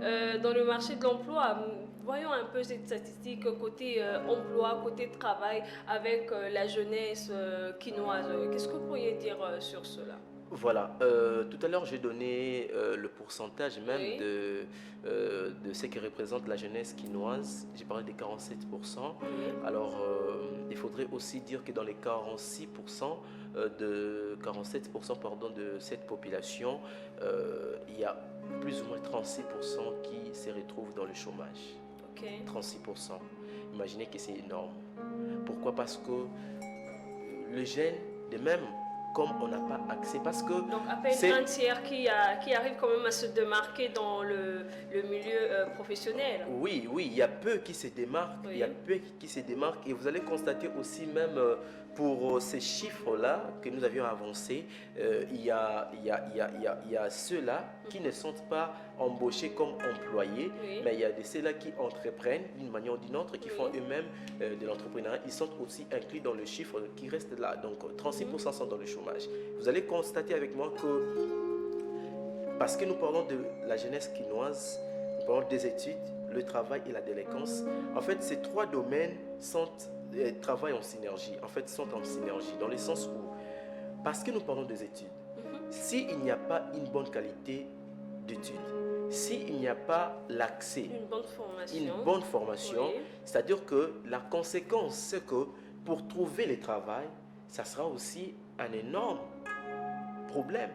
dans le marché de l'emploi? Voyons un peu cette statistique côté emploi, côté travail avec la jeunesse quinoise. Qu'est-ce que vous pourriez dire sur cela? Voilà, tout à l'heure j'ai donné le pourcentage même Oui. de ce qui représente la jeunesse quinoise. J'ai parlé des 47%. Oui. Alors il faudrait aussi dire que dans les 46%, 47% pardon, de cette population, il y a plus ou moins 36% qui se retrouvent dans le chômage. Ok. 36%. Imaginez que c'est énorme. Pourquoi? Parce que les jeunes, de même, comme on n'a pas accès, parce que Donc à peine un tiers qui arrive quand même à se démarquer dans le milieu professionnel. oui, il y a peu qui se démarquent, Oui. il y a peu qui se démarquent, et vous allez constater aussi même pour ces chiffres-là que nous avions avancés, il y a ceux-là qui ne sont pas embauchés comme employés, Oui. mais il y a ceux-là qui entreprennent d'une manière ou d'une autre, qui font Oui. eux-mêmes de l'entrepreneuriat. Ils sont aussi inclus dans le chiffre qui reste là. Donc 36% sont dans le chômage. Vous allez constater avec moi que, parce que nous parlons de la jeunesse quinoise, nous parlons des études, le travail et la délinquance, en fait ces trois domaines travaillent en synergie, en fait sont en synergie, dans le sens où, parce que nous parlons des études, s'il n'y a pas une bonne qualité d'études, s'il n'y a pas l'accès, Une bonne formation. Oui. c'est-à-dire que la conséquence, c'est que pour trouver le travail, ça sera aussi un énorme problème.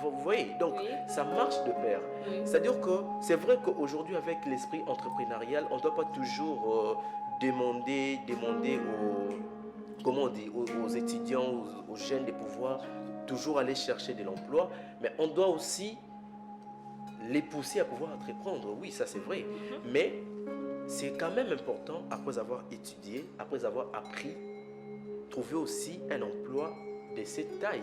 Vous voyez, donc Oui. ça marche de pair. Oui. C'est-à-dire que c'est vrai qu'aujourd'hui, avec l'esprit entrepreneurial, on ne doit pas toujours demander aux étudiants, aux jeunes de pouvoir toujours aller chercher de l'emploi, mais on doit aussi les pousser à pouvoir entreprendre. Oui, ça c'est vrai. Mais c'est quand même important, après avoir étudié, après avoir appris, trouver aussi un emploi de cette taille.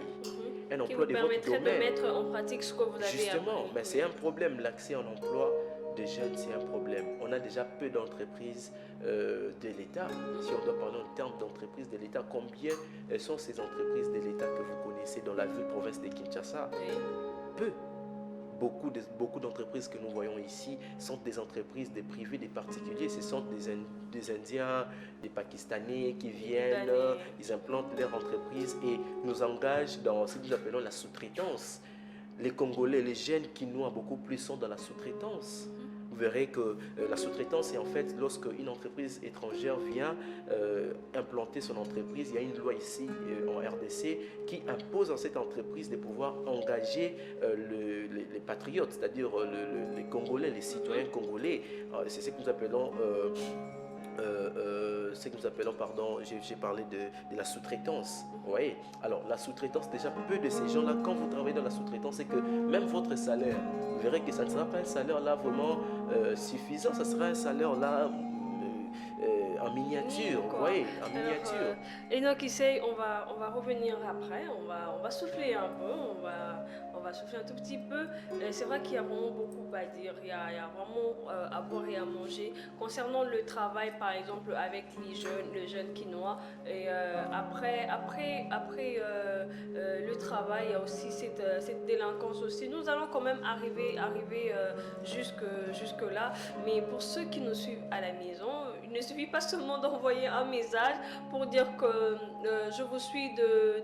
Un Qui emploi vous de votre permettrait de domaine. mettre en pratique ce que vous avez Justement, appris. mais c'est un problème. L'accès en emploi des jeunes, c'est un problème. On a déjà peu d'entreprises de l'État. Si on doit parler en termes d'entreprises de l'État, combien sont ces entreprises de l'État que vous connaissez dans la ville-province de Kinshasa? Oui. Peu. Beaucoup d'entreprises que nous voyons ici sont des entreprises des privés, des particuliers. Ce sont des Indiens, des Pakistanais qui viennent, ils implantent leur entreprise et nous engagent dans ce que nous appelons la sous-traitance. Les Congolais, les jeunes quinois beaucoup plus sont dans la sous-traitance. Vous verrez que la sous-traitance, c'est en fait lorsque une entreprise étrangère vient implanter son entreprise, il y a une loi ici en RDC qui impose à cette entreprise de pouvoir engager les patriotes, c'est-à-dire les Congolais, les citoyens congolais. C'est ce que nous appelons... pardon, j'ai parlé de la sous-traitance. Vous voyez? Alors, la sous-traitance, déjà, peu de ces gens-là, quand vous travaillez dans la sous-traitance, c'est que même votre salaire, vous verrez que ça ne sera pas un salaire là vraiment suffisant, ça sera un salaire là en miniature, vous voyez, en miniature. Enoch Issei, on va revenir après, on va souffler un peu, on va souffler un tout petit peu. C'est vrai qu'il y a vraiment beaucoup à dire, il y a vraiment à boire et à manger. Concernant le travail, par exemple, avec les jeunes quinois, et après le travail, il y a aussi cette délinquance aussi. Nous allons quand même arriver jusque là, mais pour ceux qui nous suivent à la maison, il ne suffit pas seulement d'envoyer un message pour dire que je vous suis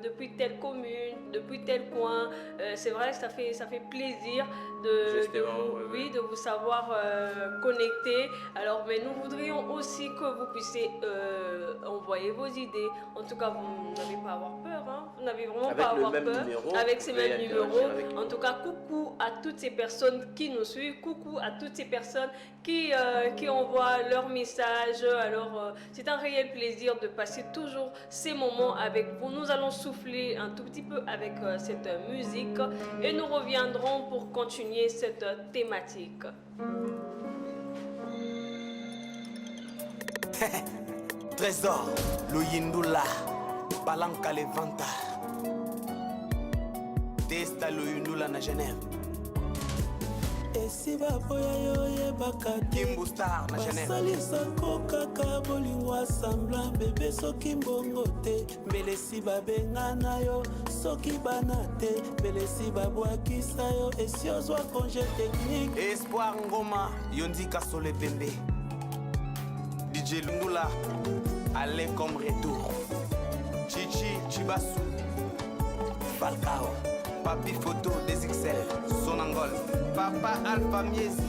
depuis telle commune, depuis tel coin. C'est vrai que ça fait plaisir de vous savoir connecter. Alors, mais nous voudrions aussi que vous puissiez envoyer vos idées. En tout cas, vous n'avez pas à avoir peur. Hein. Vous n'avez vraiment pas à avoir peur. Avec ces mêmes numéros. En tout cas, coucou à toutes ces personnes qui nous suivent. Coucou à toutes ces personnes qui envoient leurs messages. Alors, c'est un réel plaisir de passer toujours ces moments avec vous. Nous allons souffler un tout petit peu avec cette musique et nous reviendrons pour continuer cette thématique. Trésor, Luyindula, Palanca Levanta, Testa Luyindula na Genève. esiba boya yo yebaka Kimbu Star na Genève. basalisako kaka bolingo asambla bebe soki mbongo te mbelesi babengana yo soki bana te mbelesi babwakisa yo esi ozwa congé technique. Espoir Ngoma, Yondika Sole Pembe, DJ Lundula, allez comme retour, Chichi Chibasu, Falcao, Papi photo des XL, Sonangol, Papa Alpha Miesi.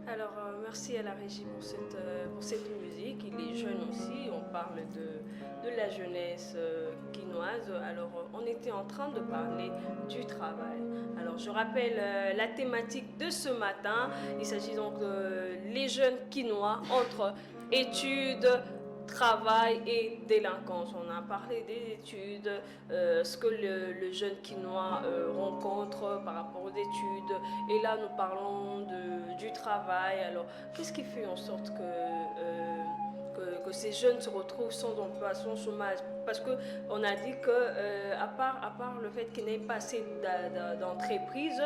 Alors, merci à la régie pour cette musique. Il est jeune aussi. On parle de la jeunesse quinoise. Alors, on était en train de parler du travail. Alors, je rappelle la thématique de ce matin. Il s'agit donc de les jeunes quinois entre études, travail et délinquance. On a parlé des études, ce que le jeune quinois rencontre par rapport aux études. Et là, nous parlons du travail. Alors, qu'est-ce qui fait en sorte que ces jeunes se retrouvent sans emploi, sans chômage? Parce qu'on a dit que, à part le fait qu'il n'y ait pas assez d'entreprises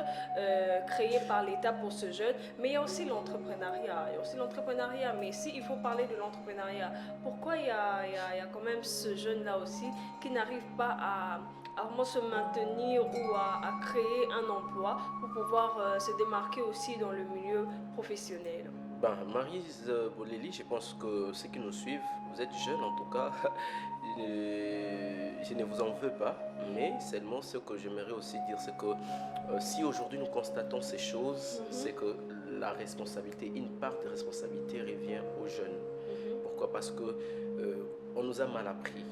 créées par l'État pour ce jeune, mais il y a aussi l'entrepreneuriat. Mais si il faut parler de l'entrepreneuriat, pourquoi il y a quand même ce jeune-là aussi qui n'arrive pas à vraiment se maintenir ou à créer un emploi pour pouvoir se démarquer aussi dans le milieu professionnel? Maryse Boleli, je pense que ceux qui nous suivent, vous êtes jeunes en tout cas, je ne vous en veux pas, mais seulement ce que j'aimerais aussi dire, c'est que si aujourd'hui nous constatons ces choses, c'est que la responsabilité, une part de responsabilité revient aux jeunes. Pourquoi? Parce que on nous a mal appris.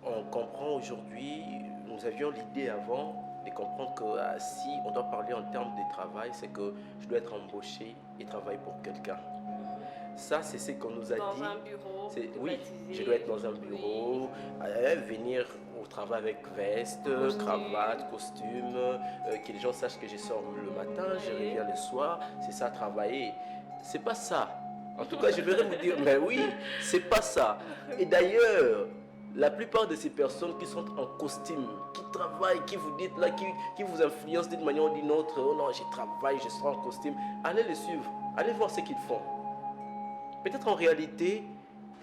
On comprend aujourd'hui, nous avions l'idée avant de comprendre que si on doit parler en termes de travail, c'est que je dois être embauché et travailler pour quelqu'un. Ça, c'est ce qu'on nous a dit. Dans un bureau. Oui, je dois être dans un bureau, venir au travail avec veste, cravate, costume, que les gens sachent que je sors le matin, je reviens le soir. C'est ça, travailler. C'est pas ça. En tout cas, je vais vous dire, mais oui, c'est pas ça. Et d'ailleurs, la plupart de ces personnes qui sont en costume, qui travaillent, qui vous dites là, qui vous influencent d'une manière ou d'une autre, oh non, je travaille, je serai en costume, allez les suivre, allez voir ce qu'ils font. Peut-être en réalité,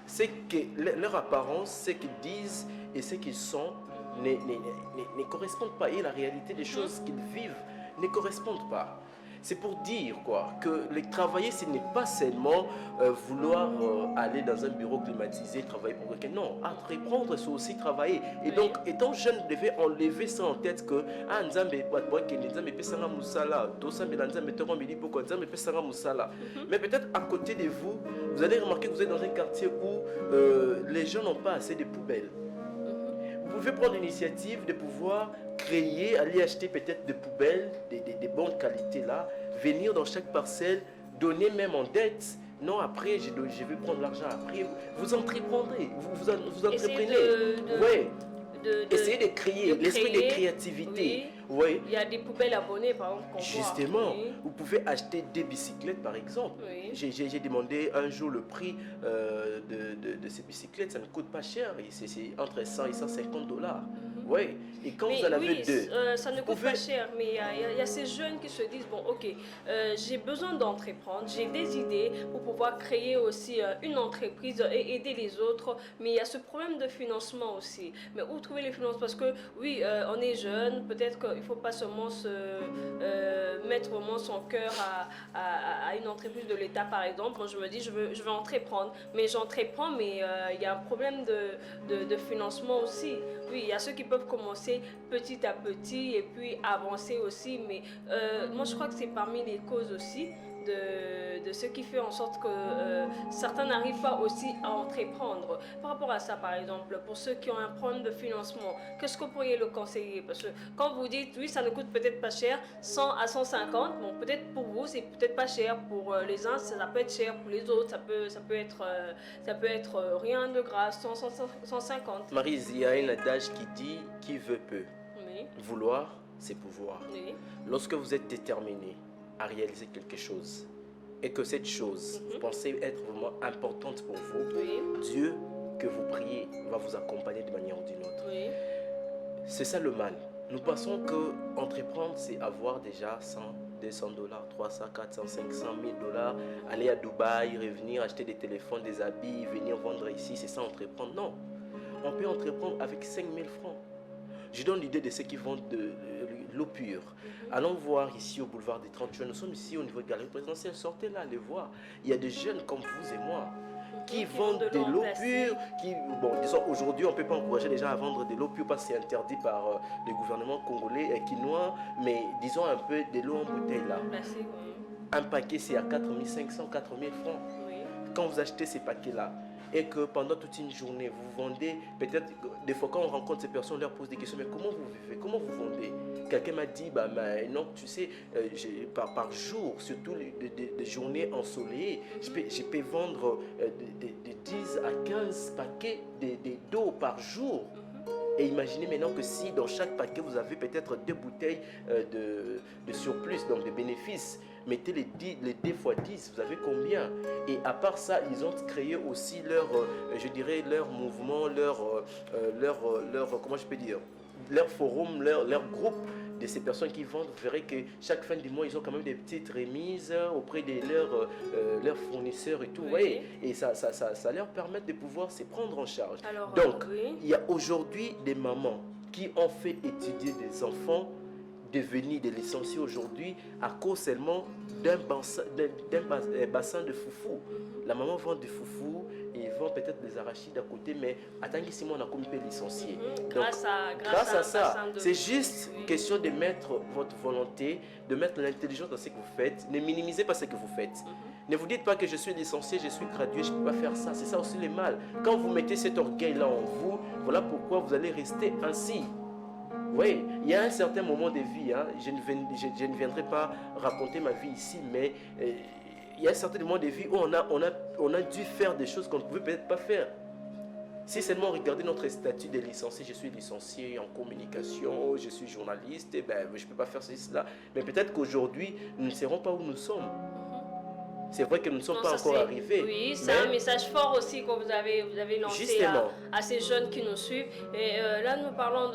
c'est que leur apparence, ce qu'ils disent et ce qu'ils sont ne correspondent pas. Et la réalité des choses qu'ils vivent ne correspondent pas. C'est pour dire quoi, que le travailler, ce n'est pas seulement vouloir aller dans un bureau climatisé, travailler pour quelqu'un. Non, entreprendre, c'est aussi travailler. Et donc, étant jeune, vous devez enlever ça en tête que mais peut-être à côté de vous, vous allez remarquer que vous êtes dans un quartier où les gens n'ont pas assez de poubelles. Vous pouvez prendre l'initiative de pouvoir créer, aller acheter peut-être des poubelles, des bonnes qualités là, venir dans chaque parcelle, donner même en dette. Non, après, je vais prendre l'argent. Après, vous entreprendrez, vous entreprenez. Essayez de créer, l'esprit de créativité. Oui. Il y a des poubelles abonnées, par exemple. Justement, vous pouvez acheter des bicyclettes, par exemple. J'ai demandé un jour le prix de ces bicyclettes. Ça ne coûte pas cher. C'est entre 100 et 150 $. Oui. Et quand vous en avez deux, ça ne coûte pas cher, mais il y a ces jeunes qui se disent, bon, ok, j'ai besoin d'entreprendre, j'ai des idées pour pouvoir créer aussi une entreprise et aider les autres, mais il y a ce problème de financement aussi. Mais où trouver les finances? Parce que oui, on est jeune, peut-être qu'il ne faut pas seulement mettre vraiment son cœur à une entreprise de l'État, par exemple. Moi, je me dis, je veux entreprendre, mais j'entreprends, mais il y a un problème de financement aussi. Oui, il y a ceux qui peuvent commencer petit à petit et puis avancer aussi, mais moi je crois que c'est parmi les causes aussi de ce qui fait en sorte que certains n'arrivent pas aussi à entreprendre. Par rapport à ça, par exemple, pour ceux qui ont un problème de financement, qu'est-ce que vous pourriez le conseiller? Parce que quand vous dites, oui, ça ne coûte peut-être pas cher, 100 à 150, bon, peut-être pour vous, c'est peut-être pas cher, pour les uns, ça peut être cher, pour les autres, ça peut être rien de grave, 100, 150. Maryse, il y a un adage qui dit, qui veut peut. Oui. Vouloir, c'est pouvoir. Oui. Lorsque vous êtes déterminé à réaliser quelque chose et que cette chose, vous pensez être vraiment importante pour vous, Dieu que vous priez va vous accompagner de manière ou d'une autre. C'est ça le mal. Nous pensons que entreprendre, c'est avoir déjà 100, 200 $, 300, 400, 500, 1000 $, aller à Dubaï, revenir, acheter des téléphones, des habits, venir vendre ici, c'est ça entreprendre. Non, on peut entreprendre avec 5000 francs. Je donne l'idée de ceux qui vendent de l'eau pure. Allons voir ici au boulevard des 30 Juin. Nous sommes ici au niveau de la galerie présidentielle. Sortez là, les voir. Il y a des jeunes comme vous et moi qui vendent de l'eau pure. Bon, disons, aujourd'hui, on ne peut pas encourager les gens à vendre de l'eau pure parce que c'est interdit par le gouvernement congolais et quinois. Mais disons un peu de l'eau en bouteille là. Un paquet, c'est à 4500, 4000 francs. Oui. Quand vous achetez ces paquets-là, et que pendant toute une journée, vous vendez, peut-être, des fois quand on rencontre ces personnes, on leur pose des questions, mais comment vous vivez, comment vous vendez? Quelqu'un m'a dit, bah, non, tu sais, par jour, surtout des journées ensoleillées, je peux vendre de 10 à 15 paquets d'eau par jour. Et imaginez maintenant que si dans chaque paquet, vous avez peut-être 2 bouteilles de surplus, donc de bénéfices, mettez les 2 fois 10, vous avez combien? Et à part ça, ils ont créé aussi leur, je dirais, leur mouvement, comment je peux dire, leur forum, leur groupe de ces personnes qui vendent. Vous verrez que chaque fin du mois, ils ont quand même des petites remises auprès de leurs fournisseurs et tout. Oui. Ouais. Et ça leur permet de pouvoir se prendre en charge. Alors, donc, oui. il y a aujourd'hui des mamans qui ont fait étudier des enfants devenir des licenciés aujourd'hui à cause seulement d'un bassin de foufou. La maman vend du foufou et vend peut-être des arachides à côté, mais attends que Simon a comme peut licencier. Grâce à ça, c'est juste question de mettre votre volonté, de mettre l'intelligence dans ce que vous faites. Ne minimisez pas ce que vous faites. Ne vous dites pas que je suis licencié, je suis gradué, je ne peux pas faire ça. C'est ça aussi le mal. Quand vous mettez cet orgueil-là en vous, voilà pourquoi vous allez rester ainsi. Oui, il y a un certain moment de vie, hein. Je ne viendrai pas raconter ma vie ici, mais il y a un certain moment de vie où on a dû faire des choses qu'on ne pouvait peut-être pas faire. Si seulement regarder notre statut de licencié, je suis licencié en communication, je suis journaliste, et ben, je ne peux pas faire ceci, cela. Mais peut-être qu'aujourd'hui, nous ne serons pas où nous sommes. C'est vrai que nous ne sommes pas encore arrivés. Oui, c'est un message fort aussi que vous avez lancé à ces jeunes qui nous suivent. Et là, nous parlons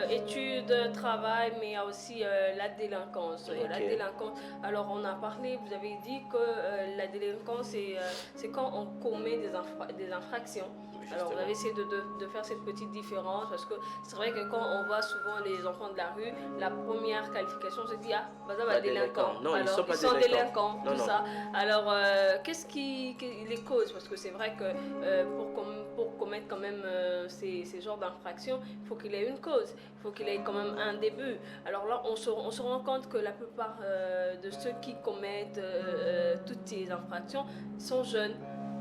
d'études, travail, mais il y a aussi la délinquance. Okay. La délinquance. Alors, on a parlé, vous avez dit que la délinquance, c'est quand on commet des infractions. Alors, vous avez essayé de faire cette petite différence parce que c'est vrai que quand on voit souvent les enfants de la rue, la première qualification se dit, ah, ça va délinquant. Non, alors, ils sont délinquants. Tout ça. Alors, qu'est-ce qui les cause? Parce que c'est vrai que pour commettre quand même ces genres d'infractions, il faut qu'il ait une cause, il faut qu'il ait quand même un début. Alors là, on se rend compte que la plupart de ceux qui commettent toutes ces infractions sont jeunes.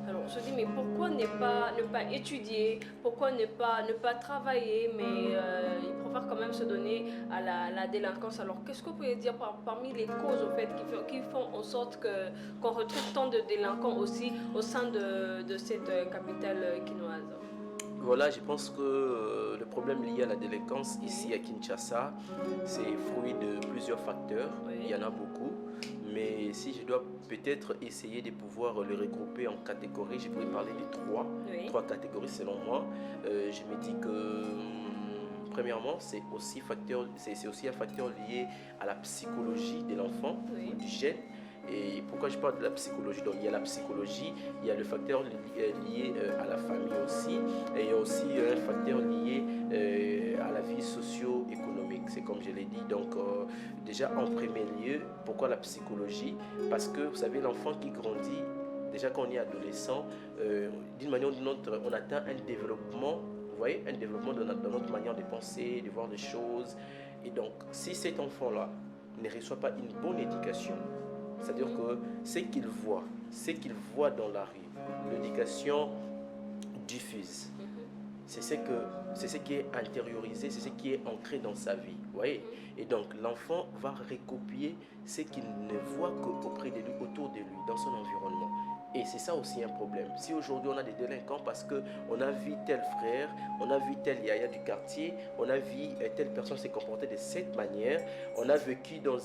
Alors on se dit, mais pourquoi ne pas étudier, pourquoi ne pas travailler, mais ils préfèrent quand même se donner à la délinquance. Alors qu'est-ce que vous pouvez dire parmi les causes au fait, qui font en sorte qu'on retrouve tant de délinquants aussi au sein de cette capitale quinoise? Voilà, je pense que le problème lié à la délinquance ici à Kinshasa, c'est fruit de plusieurs facteurs. Oui. Il y en a beaucoup. Mais si je dois peut-être essayer de pouvoir les regrouper en catégories, je pourrais parler de trois catégories selon moi. Je me dis que premièrement, c'est aussi un facteur lié à la psychologie de l'enfant, du jeune. Et pourquoi je parle de la psychologie? Donc il y a la psychologie, il y a le facteur lié à la famille aussi, et il y a aussi un facteur lié à la vie socio-économique, c'est comme je l'ai dit. Donc déjà en premier lieu, pourquoi la psychologie? Parce que vous savez, l'enfant qui grandit, déjà quand on est adolescent, d'une manière ou d'une autre, on atteint un développement, vous voyez, un développement dans notre manière de penser, de voir les choses. Et donc si cet enfant-là ne reçoit pas une bonne éducation, c'est-à-dire que ce qu'il voit dans la rue, l'éducation diffuse. C'est ce qui est intériorisé, c'est ce qui est ancré dans sa vie. Vous voyez? Et donc l'enfant va recopier ce qu'il ne voit qu'auprès de lui, autour de lui, dans son environnement. Et c'est ça aussi un problème. Si aujourd'hui on a des délinquants parce qu'on a vu tel frère, on a vu tel yaya du quartier, on a vu telle personne se comporter de cette manière, on a vécu dans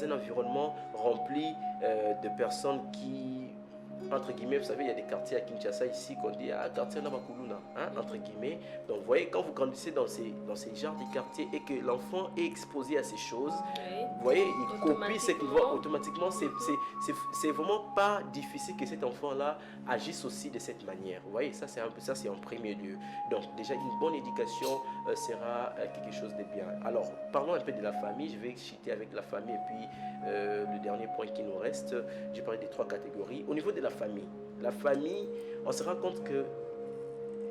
un environnement rempli de personnes qui, entre guillemets, vous savez, il y a des quartiers à Kinshasa ici qu'on dit quartier Namakuluna, entre guillemets. Donc vous voyez, quand vous grandissez dans ces genres de quartiers et que l'enfant est exposé à ces choses, vous voyez, il copie ce qu'il voit automatiquement. C'est vraiment pas difficile que cet enfant-là agisse aussi de cette manière. Vous voyez, ça c'est en premier lieu. Donc déjà une bonne éducation sera quelque chose de bien. Alors, parlons un peu de la famille. Je vais citer avec la famille et puis le dernier point qui nous reste, j'ai parlé des 3 catégories. Au niveau de la famille, on se rend compte que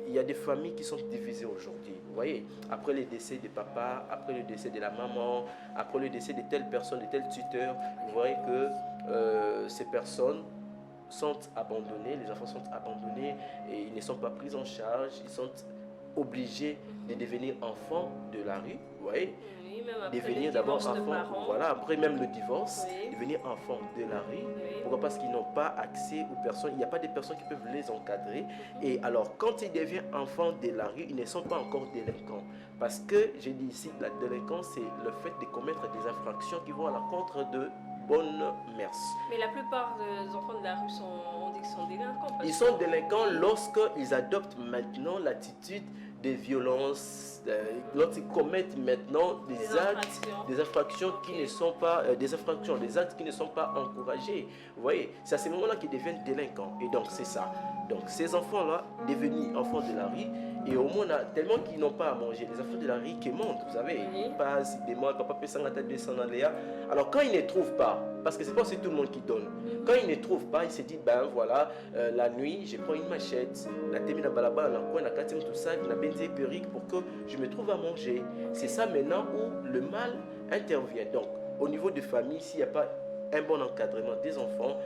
il y a des familles qui sont divisées aujourd'hui. Vous voyez, après le décès de papa, après le décès de la maman, après le décès de telle personne, de tel tuteur, vous voyez que ces personnes sont abandonnés, les enfants sont abandonnés et ils ne sont pas pris en charge, ils sont obligés de devenir enfants de la rue, vous voyez, Oui, même après devenir le d'abord divorce de enfants, parents. voilà, après même le divorce, Oui. devenir enfants de la rue. Oui. Pourquoi? Parce qu'ils n'ont pas accès aux personnes, il n'y a pas de personnes qui peuvent les encadrer. Et alors, quand ils deviennent enfants de la rue, ils ne sont pas encore délinquants. Parce que, j'ai dit ici, la délinquance, c'est le fait de commettre des infractions qui vont à l'encontre de bonnes mœurs. Mais la plupart des enfants de la rue on dit qu'ils sont délinquants. parce Ils sont que- délinquants lorsqu'ils adoptent maintenant l'attitude de violence, lorsqu'ils commettent maintenant des infractions qui ne sont pas des actes qui ne sont pas encouragés. Vous voyez, c'est à ce moment-là qu'ils deviennent délinquants. Et donc c'est ça. Donc ces enfants-là, devenus enfants de la rue, et au moins tellement qu'ils n'ont pas à manger, les enfants de la rue qui montent, vous savez, ils passent, ils demandent, papa peut s'en attendre, descendre Léa. Alors quand ils ne trouvent pas, parce que c'est pas aussi tout le monde qui donne, quand ils ne trouvent pas, ils se disent, ben voilà, la nuit, je prends une machette, la termine à balaba, la coin, la quatrième, tout ça, la benzé périque pour que je me trouve à manger. C'est ça maintenant où le mal intervient. Donc au niveau de famille, s'il n'y a pas un bon encadrement des enfants,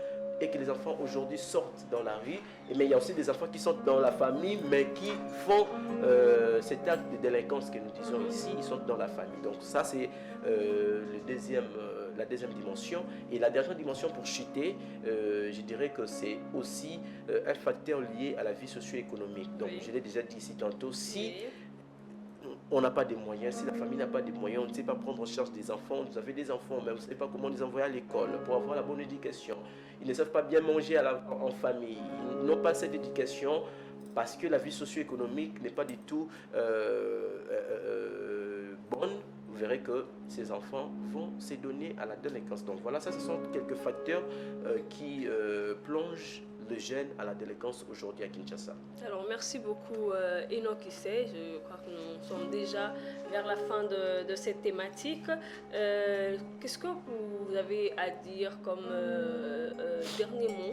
et que les enfants aujourd'hui sortent dans la rue, mais il y a aussi des enfants qui sont dans la famille, mais qui font cet acte de délinquance que nous disons ici, ils sont dans la famille. Donc ça, c'est la deuxième dimension. Et la dernière dimension pour chuter, je dirais que c'est aussi un facteur lié à la vie socio-économique. Donc je l'ai déjà dit ici tantôt, si on n'a pas de moyens, si la famille n'a pas de moyens, on ne sait pas prendre en charge des enfants, vous avez des enfants, mais vous ne savez pas comment les envoyer à l'école pour avoir la bonne éducation. Ils ne savent pas bien manger en famille, ils n'ont pas cette éducation parce que la vie socio-économique n'est pas du tout bonne. Vous verrez que ces enfants vont se donner à la délinquance. Donc voilà, ça ce sont quelques facteurs qui plongent le jeune à la délinquance aujourd'hui à Kinshasa. Alors merci beaucoup Enoch Issei. Je crois que nous sommes déjà vers la fin de cette thématique. Qu'est-ce que vous avez à dire comme dernier mot?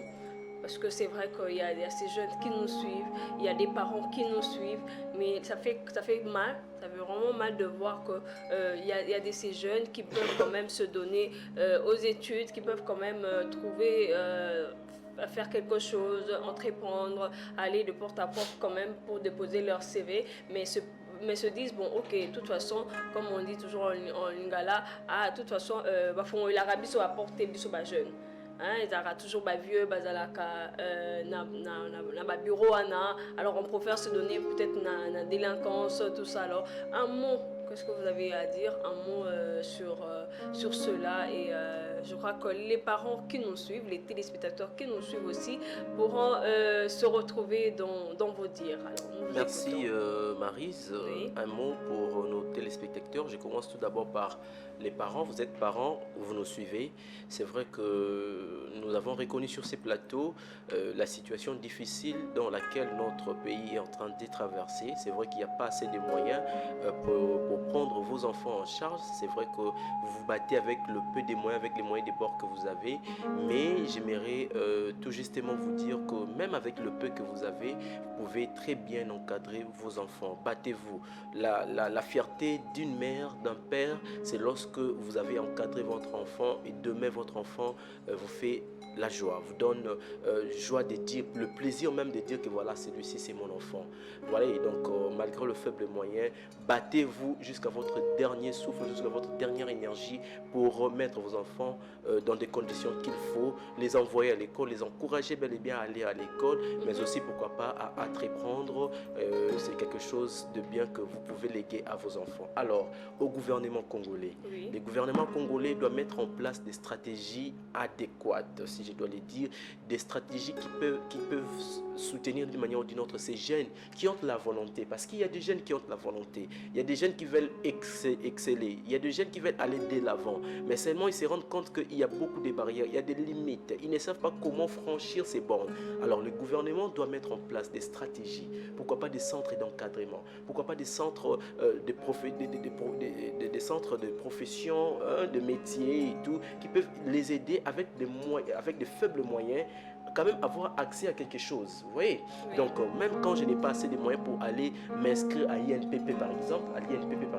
Parce que c'est vrai qu'il y a ces jeunes qui nous suivent, il y a des parents qui nous suivent, mais ça fait mal, ça fait vraiment mal de voir qu'il y a ces jeunes qui peuvent quand même se donner aux études, qui peuvent quand même trouver... faire quelque chose, entreprendre, aller de porte à porte quand même pour déposer leur CV, mais se disent, bon, ok, de toute façon, comme on dit toujours en lingala, de toute façon, l'Arabie soit apporté, biso ba jeune. Ils auront toujours vieux, na bureau, alors on préfère se donner peut-être na délinquance, tout ça. Alors, un mot, qu'est-ce que vous avez à dire? Un mot sur cela. Et je crois que les parents qui nous suivent, les téléspectateurs qui nous suivent aussi, pourront se retrouver dans vos dires. Alors, merci Maryse. Oui. Un mot pour nos téléspectateurs. Je commence tout d'abord par les parents. Vous êtes parents, vous nous suivez. C'est vrai que nous avons reconnu sur ces plateaux la situation difficile dans laquelle notre pays est en train de traverser. C'est vrai qu'il n'y a pas assez de moyens pour prendre vos enfants en charge. C'est vrai que vous vous battez avec le peu de moyens, avec les moyens de bord que vous avez. Mais j'aimerais tout justement vous dire que même avec le peu que vous avez, vous pouvez très bien encadrer vos enfants. Battez-vous. La fierté d'une mère, d'un père, c'est lorsque vous avez encadré votre enfant et demain votre enfant vous fait la joie, vous donne joie de dire, le plaisir même de dire que voilà, celui-ci c'est mon enfant. Voilà, et donc malgré le faible moyen, battez-vous jusqu'à votre dernier souffle, jusqu'à votre dernière énergie pour remettre vos enfants dans des conditions qu'il faut, les envoyer à l'école, les encourager bel et bien à aller à l'école, mais aussi pourquoi pas à entreprendre. C'est quelque chose de bien que vous pouvez léguer à vos enfants. Alors, au gouvernement congolais, le gouvernement congolais doit mettre en place des stratégies adéquates. si je dois le dire, des stratégies qui peuvent soutenir d'une manière ou d'une autre ces jeunes qui ont la volonté. Parce qu'il y a des jeunes qui ont la volonté. Il y a des jeunes qui veulent exceller. Il y a des jeunes qui veulent aller de l'avant. Mais seulement ils se rendent compte qu'il y a beaucoup de barrières, il y a des limites. Ils ne savent pas comment franchir ces bornes. Alors le gouvernement doit mettre en place des stratégies. Pourquoi pas des centres d'encadrement? Pourquoi pas des centres des centres de profession, de métiers et tout, qui peuvent les aider avec des faibles moyens, quand même avoir accès à quelque chose, vous voyez. Oui. Donc même quand je n'ai pas assez de moyens pour aller m'inscrire à l'INPP par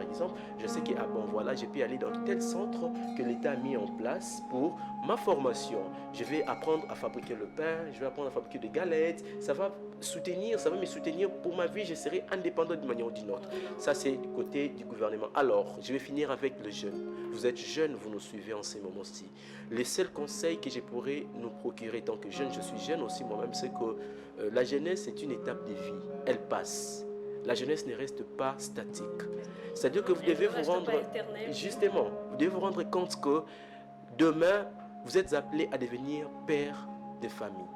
exemple, je sais que voilà, je peux aller dans tel centre que l'État a mis en place pour ma formation. Je vais apprendre à fabriquer le pain, je vais apprendre à fabriquer des galettes, ça va me soutenir pour ma vie, je serai indépendant d'une manière ou d'une autre. Ça c'est du côté du gouvernement. Alors, je vais finir avec le jeune. Vous êtes jeune, vous nous suivez en ces moments-ci. Les seuls conseils que je pourrais nous procurer tant que jeune, je suis jeune aussi moi-même, c'est que la jeunesse est une étape de vie. Elle passe. La jeunesse ne reste pas statique. C'est-à-dire que vous devez vous rendre... Justement, vous devez vous rendre compte que demain, vous êtes appelé à devenir père de famille.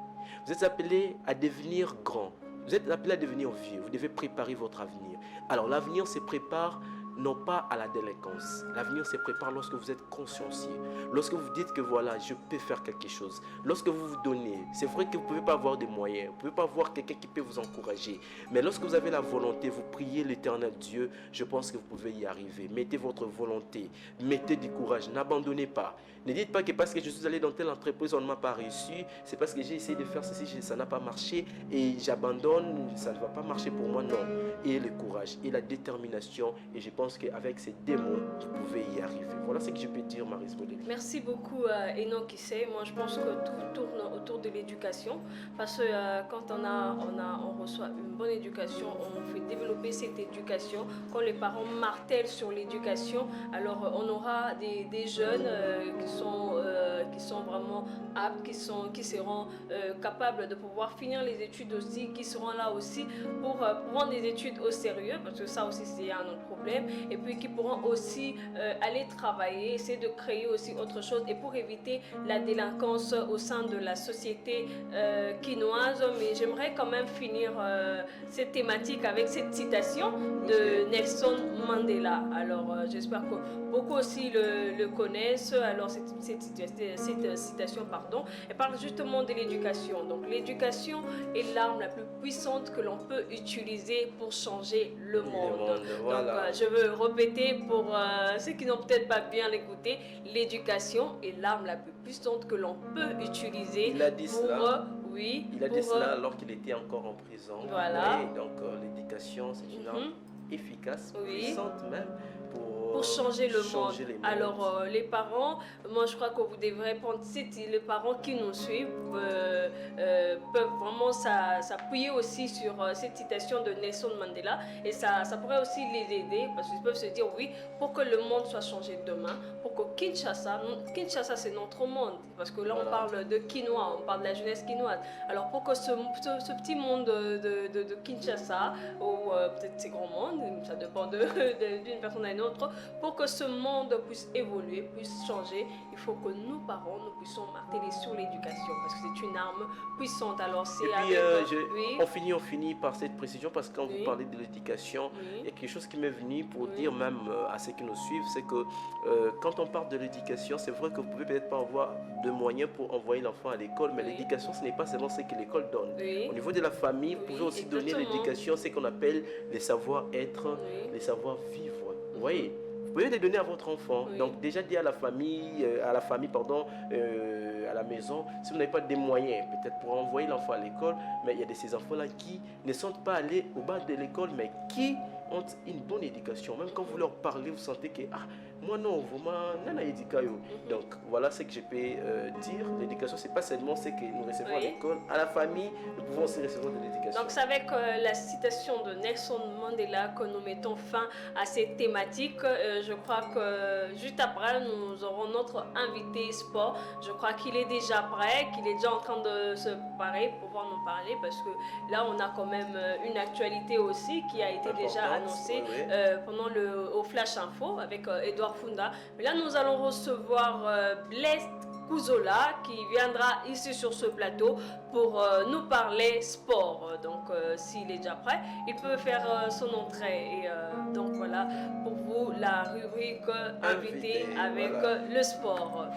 Vous êtes appelé à devenir grand. Vous êtes appelé à devenir vieux. Vous devez préparer votre avenir. Alors l'avenir se prépare non pas à la délinquance. L'avenir se prépare lorsque vous êtes consciencieux. Lorsque vous dites que voilà, je peux faire quelque chose. Lorsque vous vous donnez. C'est vrai que vous ne pouvez pas avoir des moyens. Vous ne pouvez pas avoir quelqu'un qui peut vous encourager. Mais lorsque vous avez la volonté, vous priez l'Éternel Dieu, je pense que vous pouvez y arriver. Mettez votre volonté. Mettez du courage. N'abandonnez pas. Ne dites pas que parce que je suis allé dans telle entreprise, on ne m'a pas réussi. C'est parce que j'ai essayé de faire ceci, ça n'a pas marché. Et j'abandonne, ça ne va pas marcher pour moi. Non. Et le courage et la détermination. Et je pense qu'avec ces démons, vous pouvez y arriver. Voilà ce que je peux dire, Maryse Bodeli. Merci beaucoup, Enoch Issei. Moi, je pense que tout tourne autour de l'éducation. Parce que quand on reçoit une bonne éducation, on fait développer cette éducation. Quand les parents martèlent sur l'éducation, alors on aura des jeunes qui sont vraiment aptes, qui seront capables de pouvoir finir les études aussi, qui seront là aussi pour prendre des études au sérieux, parce que ça aussi c'est un autre problème, et puis qui pourront aussi aller travailler, essayer de créer aussi autre chose, et pour éviter la délinquance au sein de la société quinoise. Mais j'aimerais quand même finir cette thématique avec cette citation de Nelson Mandela. Alors j'espère que beaucoup aussi le connaissent. Alors cette citation, elle parle justement de l'éducation. Donc l'éducation est l'arme la plus puissante que l'on peut utiliser pour changer le monde. Voilà. Donc je veux répéter pour ceux qui n'ont peut-être pas bien l'écouté, l'éducation est l'arme la plus puissante que l'on peut utiliser. Il a dit cela. Oui. Il a dit cela alors qu'il était encore en prison. Voilà. Et donc l'éducation, c'est une arme efficace, puissante même. Pour changer le monde. Alors, les parents, moi je crois que vous devrez prendre les parents qui nous suivent peuvent vraiment s'appuyer aussi sur cette citation de Nelson Mandela, et ça pourrait aussi les aider, parce qu'ils peuvent se dire oui, pour que le monde soit changé demain, pour que Kinshasa c'est notre monde, parce que là on parle de Quinoa, on parle de la jeunesse quinoise. Alors pour que ce petit monde de Kinshasa, ou peut-être ces grands mondes, ça dépend d'une personne à une autre, pour que ce monde puisse évoluer, puisse changer, il faut que nous parents, nous puissions marteler sur l'éducation, parce que c'est une arme puissante. Alors c'est on finit par cette précision, parce que quand vous parlez de l'éducation, il y a quelque chose qui m'est venu pour dire même à ceux qui nous suivent, c'est que quand on parle de l'éducation, c'est vrai que vous pouvez peut-être pas avoir de moyens pour envoyer l'enfant à l'école, mais l'éducation, ce n'est pas seulement ce que l'école donne. Au niveau de la famille, vous pouvez aussi donner l'éducation, ce qu'on appelle les savoir-être, les savoir-vivre. Vous voyez, vous pouvez les donner à votre enfant. Donc déjà dire à la famille, à la maison, si vous n'avez pas des moyens, peut-être pour envoyer l'enfant à l'école, mais il y a de ces enfants-là qui ne sont pas allés au bas de l'école, mais qui ont une bonne éducation. Même quand vous leur parlez, vous sentez que moi non, donc voilà ce que je peux dire. L'éducation, c'est pas seulement ce que nous recevons à l'école. À la famille, nous pouvons aussi recevoir de l'éducation. Donc c'est avec la citation de Nelson Mandela que nous mettons fin à cette thématique. Je crois que juste après, nous aurons notre invité sport. Je crois qu'il est déjà prêt, qu'il est déjà en train de se préparer pour pouvoir nous parler, parce que là on a quand même une actualité aussi qui a été déjà annoncée pendant au Flash Info avec Edouard Funda. Mais là nous allons recevoir Blaise Kuzola qui viendra ici sur ce plateau pour nous parler sport. Donc s'il est déjà prêt, il peut faire son entrée. Et donc voilà pour vous la rubrique invité avec le sport.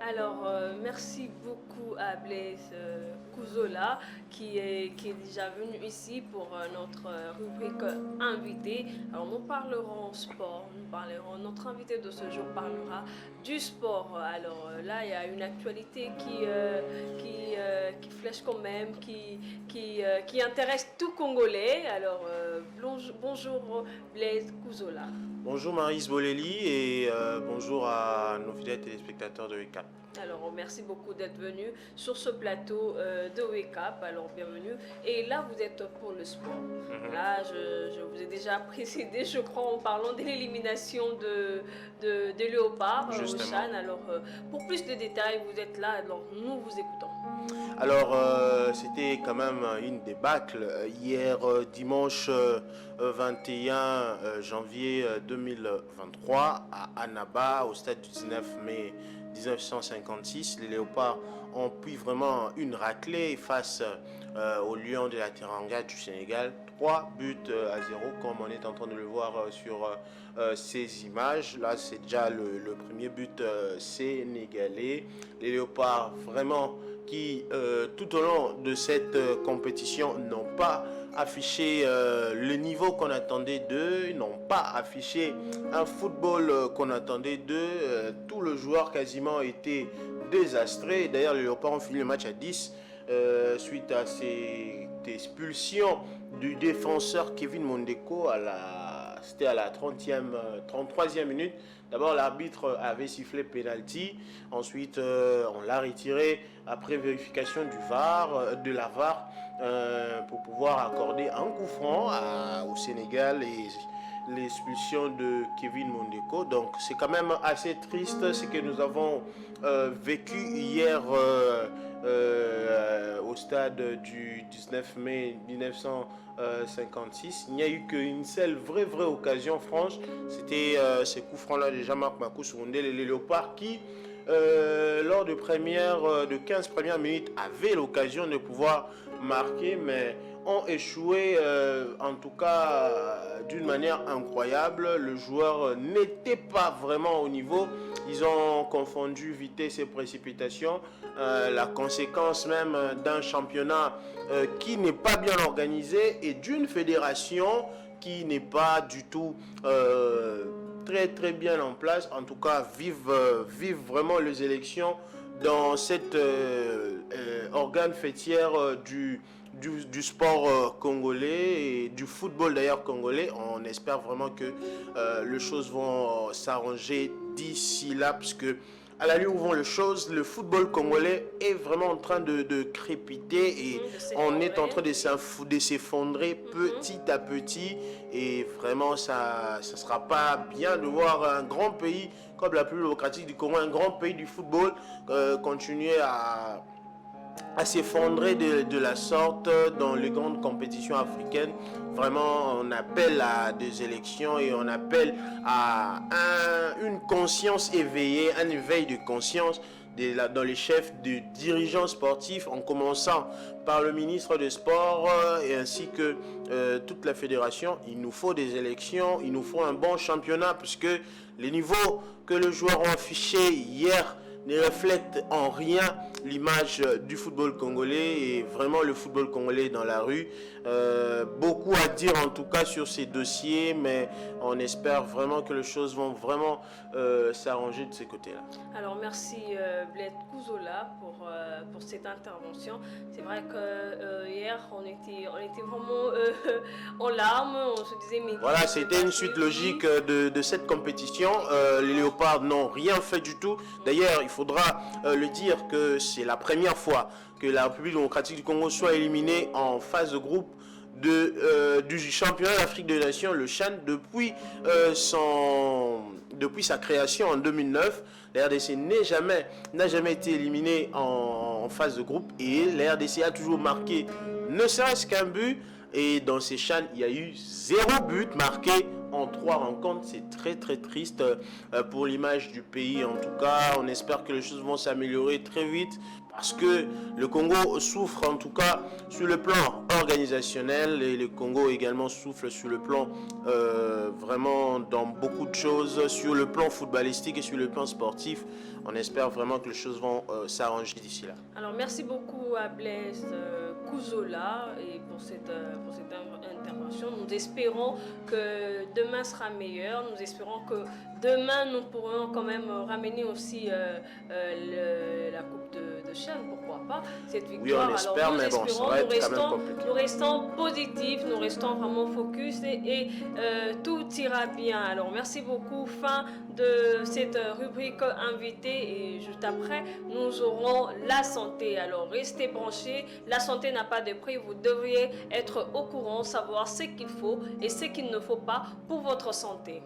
Alors, merci beaucoup à Blaise Kuzola qui est déjà venu ici pour notre rubrique invité. Alors, nous parlerons sport, notre invité de ce jour parlera du sport. Alors là, il y a une actualité qui flèche quand même, qui intéresse tout Congolais. Alors, bonjour Blaise Kuzola. Bonjour Maryse Boleli et bonjour à nos fidèles téléspectateurs de WECAP. Alors, merci beaucoup d'être venu sur ce plateau de WECAP. Alors, bienvenue. Et là, vous êtes pour le sport. Là, je vous ai déjà précédé, je crois, en parlant de l'élimination de Léopard au Chan. Alors, pour plus de détails, vous êtes là. Alors, nous vous écoutons. Alors, c'était quand même une débâcle. Hier, dimanche 21 janvier 2023, à Annaba, au stade du 19 mai 1956, les Léopards ont pris vraiment une raclée face aux Lions de la Teranga du Sénégal. 3 buts à 0, comme on est en train de le voir sur ces images. Là, c'est déjà le premier but sénégalais. Les Léopards, vraiment, qui tout au long de cette compétition n'ont pas affiché le niveau qu'on attendait d'eux, n'ont pas affiché un football qu'on attendait d'eux. Tout le joueur quasiment était désastré. D'ailleurs, les Léopards ont fini le match à 10 suite à cette expulsion du défenseur Kevin Mondeko c'était à la 33e minute. D'abord, l'arbitre avait sifflé penalty. Ensuite, on l'a retiré après vérification de la VAR pour pouvoir accorder un coup franc au Sénégal et l'expulsion de Kevin Mondeko. Donc, c'est quand même assez triste ce que nous avons vécu hier au stade du 19 mai 1956. Il n'y a eu qu'une seule vraie occasion franche. C'était ces coups francs-là de Jean-Marc Makou-Soundé, les Léopards qui, lors de 15 premières minutes, avaient l'occasion de pouvoir marquer, mais ont échoué, en tout cas d'une manière incroyable. Le joueur n'était pas vraiment au niveau. Ils ont confondu vitesse et précipitation. La conséquence même d'un championnat qui n'est pas bien organisé et d'une fédération qui n'est pas du tout très bien en place. En tout cas, vive vraiment les élections dans cet organe fêtière du sport congolais et du football d'ailleurs congolais. On espère vraiment que les choses vont s'arranger d'ici là, parce que à l'allure où vont les choses, le football congolais est vraiment en train de crépiter et on est en train de s'effondrer petit à petit, et vraiment ça sera pas bien de voir un grand pays comme la République démocratique du Congo, un grand pays du football, continuer à s'effondrer de la sorte dans les grandes compétitions africaines. Vraiment, on appelle à des élections et on appelle à une conscience éveillée, un éveil de conscience dans les chefs de dirigeants sportifs, en commençant par le ministre des Sports et ainsi que toute la fédération. Il nous faut des élections, il nous faut un bon championnat, puisque les niveaux que les joueurs ont affichés hier ne reflète en rien l'image du football congolais et vraiment le football congolais dans la rue. Beaucoup à dire en tout cas sur ces dossiers, mais on espère vraiment que les choses vont vraiment s'arranger de ces côtés-là. Alors merci Bled Kouzola pour cette intervention. C'est vrai que hier on était vraiment en larmes, on se disait mais... Voilà, c'était une suite logique de cette compétition. Les Léopards n'ont rien fait du tout. D'ailleurs, il faudra le dire que c'est la première fois que la République démocratique du Congo soit éliminée en phase de groupe du championnat d'Afrique des Nations, le CHAN, depuis sa création en 2009. La RDC n'a jamais été éliminée en phase de groupe et la RDC a toujours marqué ne serait-ce qu'un but. Et dans ces CHAN, il y a eu 0 but marqué en 3 rencontres. C'est très très triste pour l'image du pays. En tout cas, on espère que les choses vont s'améliorer très vite parce que le Congo souffre en tout cas sur le plan organisationnel et le Congo également souffre sur le plan vraiment dans beaucoup de choses, sur le plan footballistique et sur le plan sportif. On espère vraiment que les choses vont s'arranger d'ici là. Alors merci beaucoup à Blaise Kouzola et pour cette intervention. Nous espérons que demain sera meilleur. Nous espérons que demain nous pourrons quand même ramener aussi la Coupe de Chine, pourquoi pas, cette victoire. Oui, on espère, mais bon, ça va être quand même compliqué. Nous restons positifs, nous restons vraiment focus et tout ira bien. Alors merci beaucoup. Fin de cette rubrique invitée et juste après, nous aurons la santé. Alors restez branchés. La santé n'a pas de prix. Vous devriez être au courant, savoir ce qu'il faut et ce qu'il ne faut pas pour votre santé.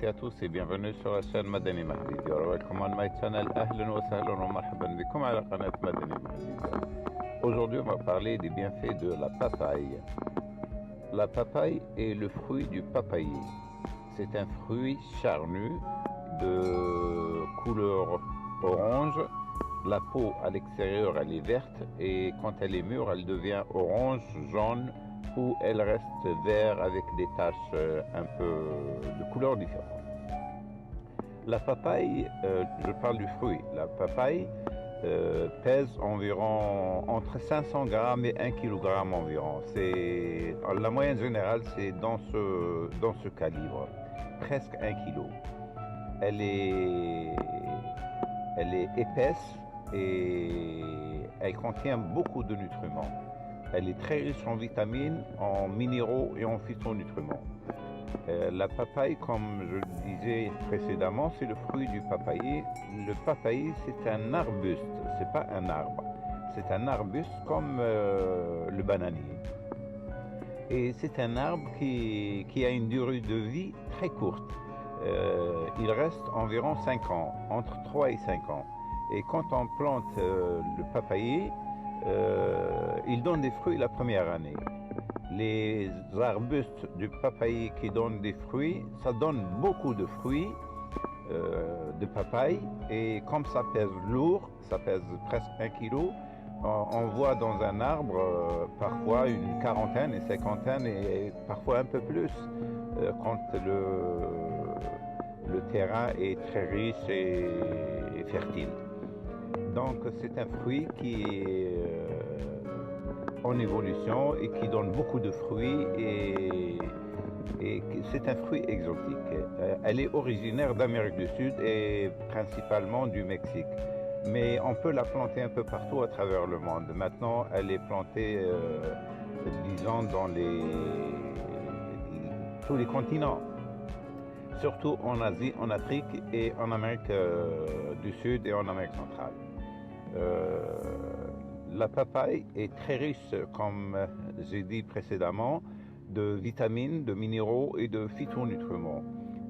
et à tous et bienvenue sur la chaîne Madani Mahdi. Welcome on my channel. Ahlan wa sahlan wa marhaban bikum ala qanat Madani Mahdi. Aujourd'hui, on va parler des bienfaits de la papaye. La papaye est le fruit du papayer. C'est un fruit charnu de couleur orange. La peau à l'extérieur, elle est verte et quand elle est mûre, elle devient orange, jaune ou elle reste vert avec des taches un peu de couleurs différentes. La papaye, je parle du fruit, la papaye pèse environ entre 500 grammes et 1 kg environ. La moyenne générale, c'est dans ce calibre, presque 1 kg. Elle est épaisse et elle contient beaucoup de nutriments. Elle est très riche en vitamines, en minéraux et en phytonutriments. La papaye, comme je le disais précédemment, c'est le fruit du papayer. Le papayer, c'est un arbuste, c'est pas un arbre. C'est un arbuste comme le bananier. Et c'est un arbre qui a une durée de vie très courte. Il reste environ 5 ans, entre 3 et 5 ans. Et quand on plante le papayer, il donne des fruits la première année. Les arbustes du papayer qui donnent des fruits, ça donne beaucoup de fruits de papaye. Et comme ça pèse lourd, ça pèse presque 1 kg, on voit dans un arbre parfois une quarantaine et cinquantaine et parfois un peu plus quand le terrain est très riche et fertile. Donc c'est un fruit qui est en évolution et qui donne beaucoup de fruits et c'est un fruit exotique. Elle est originaire d'Amérique du Sud et principalement du Mexique. Mais on peut la planter un peu partout à travers le monde. Maintenant, elle est plantée, disons, dans tous les continents. Surtout en Asie, en Afrique et en Amérique du Sud et en Amérique centrale. La papaye est très riche, comme j'ai dit précédemment, de vitamines, de minéraux et de phytonutriments.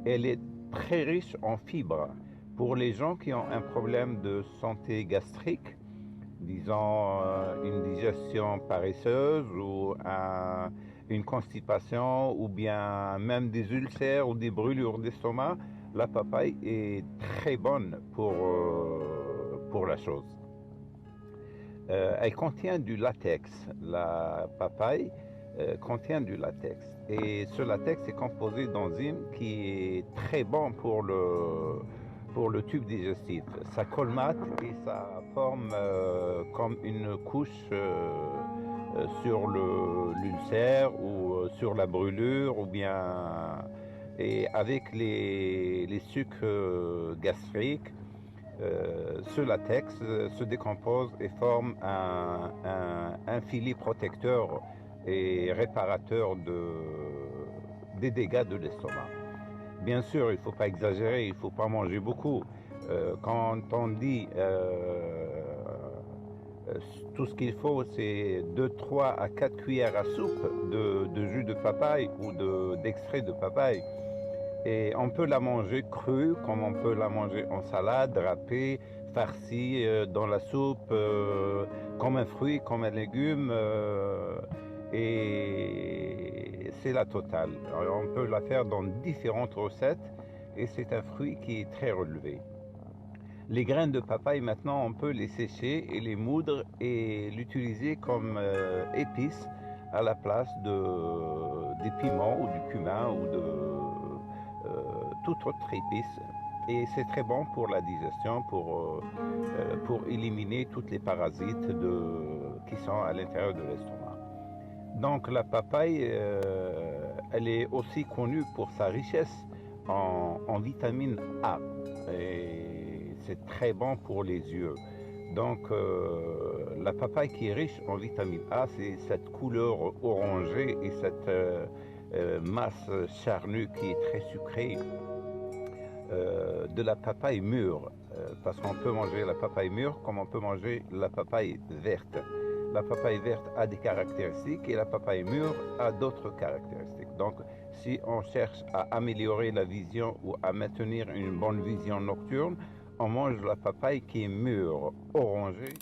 Elle est très riche en fibres. Pour les gens qui ont un problème de santé gastrique, disons une digestion paresseuse ou une constipation ou bien même des ulcères ou des brûlures d'estomac, la papaye est très bonne pour la chose. Elle contient du latex. La papaye contient du latex. Et ce latex est composé d'enzymes qui est très bon pour le tube digestif. Ça colmate et ça forme comme une couche sur l'ulcère ou sur la brûlure ou bien... Et avec les sucres gastriques, ce latex se décompose et forme un filet protecteur et réparateur des dégâts de l'estomac. Bien sûr, il ne faut pas exagérer, il ne faut pas manger beaucoup. Quand on dit tout ce qu'il faut, c'est 2, 3 à 4 cuillères à soupe de jus de papaye ou d'extrait de papaye. Et on peut la manger crue, comme on peut la manger en salade, râpée, farcie dans la soupe, comme un fruit, comme un légume. Et c'est la totale. Alors, on peut la faire dans différentes recettes et c'est un fruit qui est très relevé. Les graines de papaye, maintenant, on peut les sécher et les moudre et l'utiliser comme épice à la place des piments ou du cumin ou de toute autre épice. Et c'est très bon pour la digestion, pour éliminer toutes les parasites qui sont à l'intérieur de l'estomac. Donc la papaye, elle est aussi connue pour sa richesse en vitamine A. Et c'est très bon pour les yeux. Donc la papaye qui est riche en vitamine A, c'est cette couleur orangée et cette masse charnue qui est très sucrée de la papaye mûre. Parce qu'on peut manger la papaye mûre comme on peut manger la papaye verte. La papaye verte a des caractéristiques et la papaye mûre a d'autres caractéristiques. Donc, si on cherche à améliorer la vision ou à maintenir une bonne vision nocturne, on mange la papaye qui est mûre, orangée.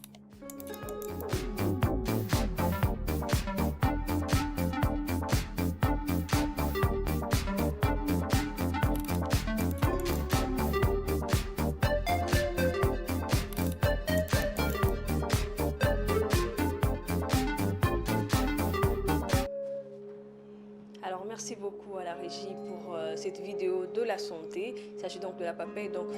Merci beaucoup à la régie pour cette vidéo de la santé. Il s'agit donc de la papaye. Donc,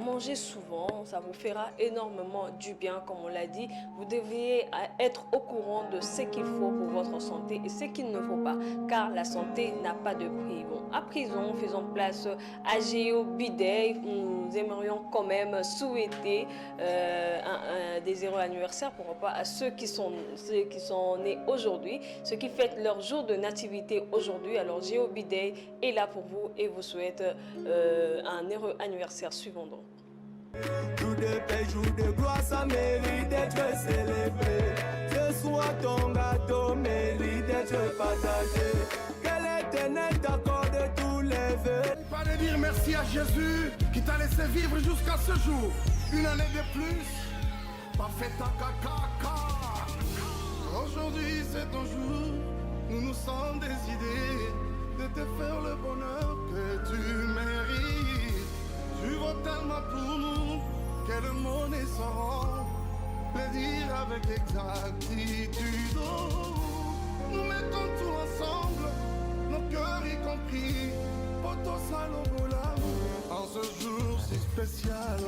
mangez souvent, ça vous fera énormément du bien, comme on l'a dit. Vous devriez être au courant de ce qu'il faut pour votre santé et ce qu'il ne faut pas, car la santé n'a pas de prix. Bon, à présent, faisons place à Géo Bidet. Nous aimerions quand même souhaiter des heureux anniversaires, pourquoi pas, à ceux qui sont nés aujourd'hui, ceux qui fêtent leur jour de nativité aujourd'hui. Alors Géo Bidet est là pour vous et vous souhaite un heureux anniversaire suivant donc. Jour de paix, jour de gloire, ça mérite d'être célébré. Ce soir ton gâteau mérite d'être partagé. Que l'Éternel t'accorde tous les vœux. Pas de dire merci à Jésus qui t'a laissé vivre jusqu'à ce jour. Une année de plus, pas fait ta caca. Aujourd'hui c'est ton jour. Nous nous sommes décidés de te faire le bonheur que tu mérites. Tu vaux tellement pour nous que le monde est sans plaisir avec exactitude. Nous mettons tout ensemble, nos cœurs y compris, pour ton salon en ce jour si spécial.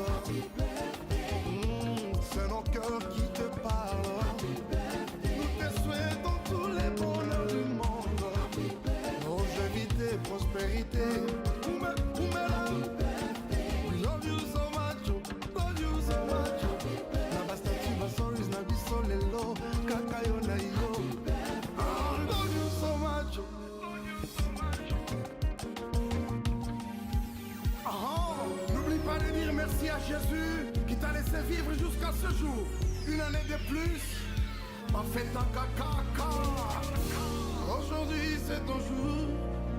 C'est nos cœurs qui te parlent. Nous te souhaitons tous les bonheurs du monde, longévité, prospérité. Love you so much, love you so much. Nabastati basoris na bisolelo, kakayo na yo. Love you so much. N'oublie pas de dire merci à Jésus qui t'a laissé vivre jusqu'à ce jour. Une année de plus, pas fait ta caca. Aujourd'hui c'est ton jour,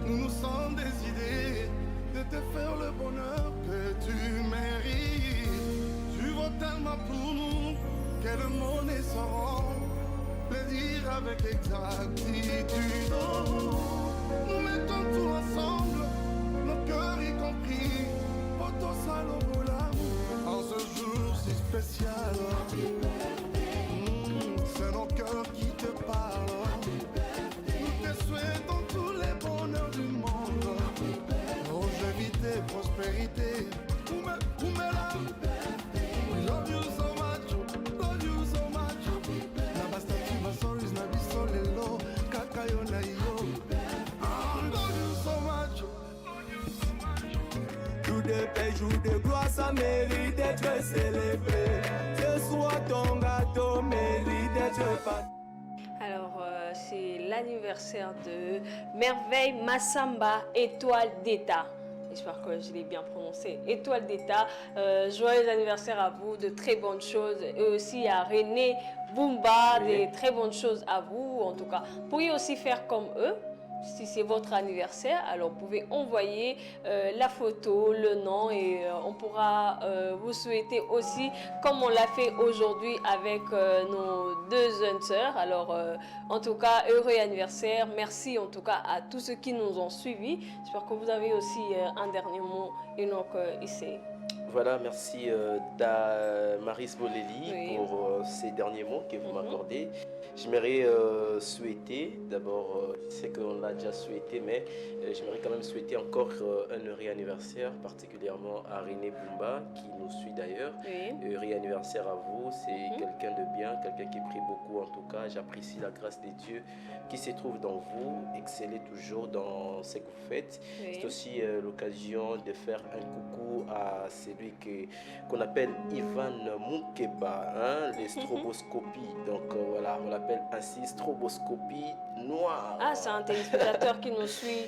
nous nous sommes décidés de te faire le bonheur que tu mérites. Tu vaux tellement pour nous, quel mot ne sauront le dire avec exactitude. Nous mettons tout ensemble, nos cœurs y compris, auto saloboula, en ce jour si spécial. C'est nos cœurs qui te parlent. Nous te souhaitons tous les bonheurs du monde, longévité, prospérité. Love you so much, love you so much. Na bastati basoris na bisolelo, kakayo na yo. Love you so much. Jour de paix, jour de gloire, ça mérite d'être célébré. Ce soir, ton gâteau mérite d'être partagé. Alors, c'est l'anniversaire de Merveille Massamba, étoile d'État. J'espère que je l'ai bien prononcé. Étoile d'État, joyeux anniversaire à vous, de très bonnes choses. Et aussi à René Bumba, des très bonnes choses à vous. En tout cas, vous pourriez aussi faire comme eux. Si c'est votre anniversaire, alors vous pouvez envoyer la photo, le nom et on pourra vous souhaiter aussi, comme on l'a fait aujourd'hui avec nos deux jeunes sœurs. Alors, en tout cas, heureux anniversaire. Merci en tout cas à tous ceux qui nous ont suivis. J'espère que vous avez aussi un dernier mot, Enoch Issei. Voilà, merci Maris Boleli pour ces derniers mots que vous m'accordez. J'aimerais souhaiter, d'abord, je sais qu'on l'a déjà souhaité, mais j'aimerais quand même souhaiter encore un heureux anniversaire, particulièrement à René Bumba, qui nous suit d'ailleurs. Heureux anniversaire à vous, c'est quelqu'un de bien, quelqu'un qui prie beaucoup en tout cas. J'apprécie la grâce de Dieu qui se trouve dans vous, excellez toujours dans ce que vous faites. C'est aussi l'occasion de faire un coucou à celui qu'on appelle Ivan Moukeba, hein, les stroboscopies. Donc voilà, on l'appelle ainsi stroboscopie noire. Ah, c'est un téléspectateur qui nous suit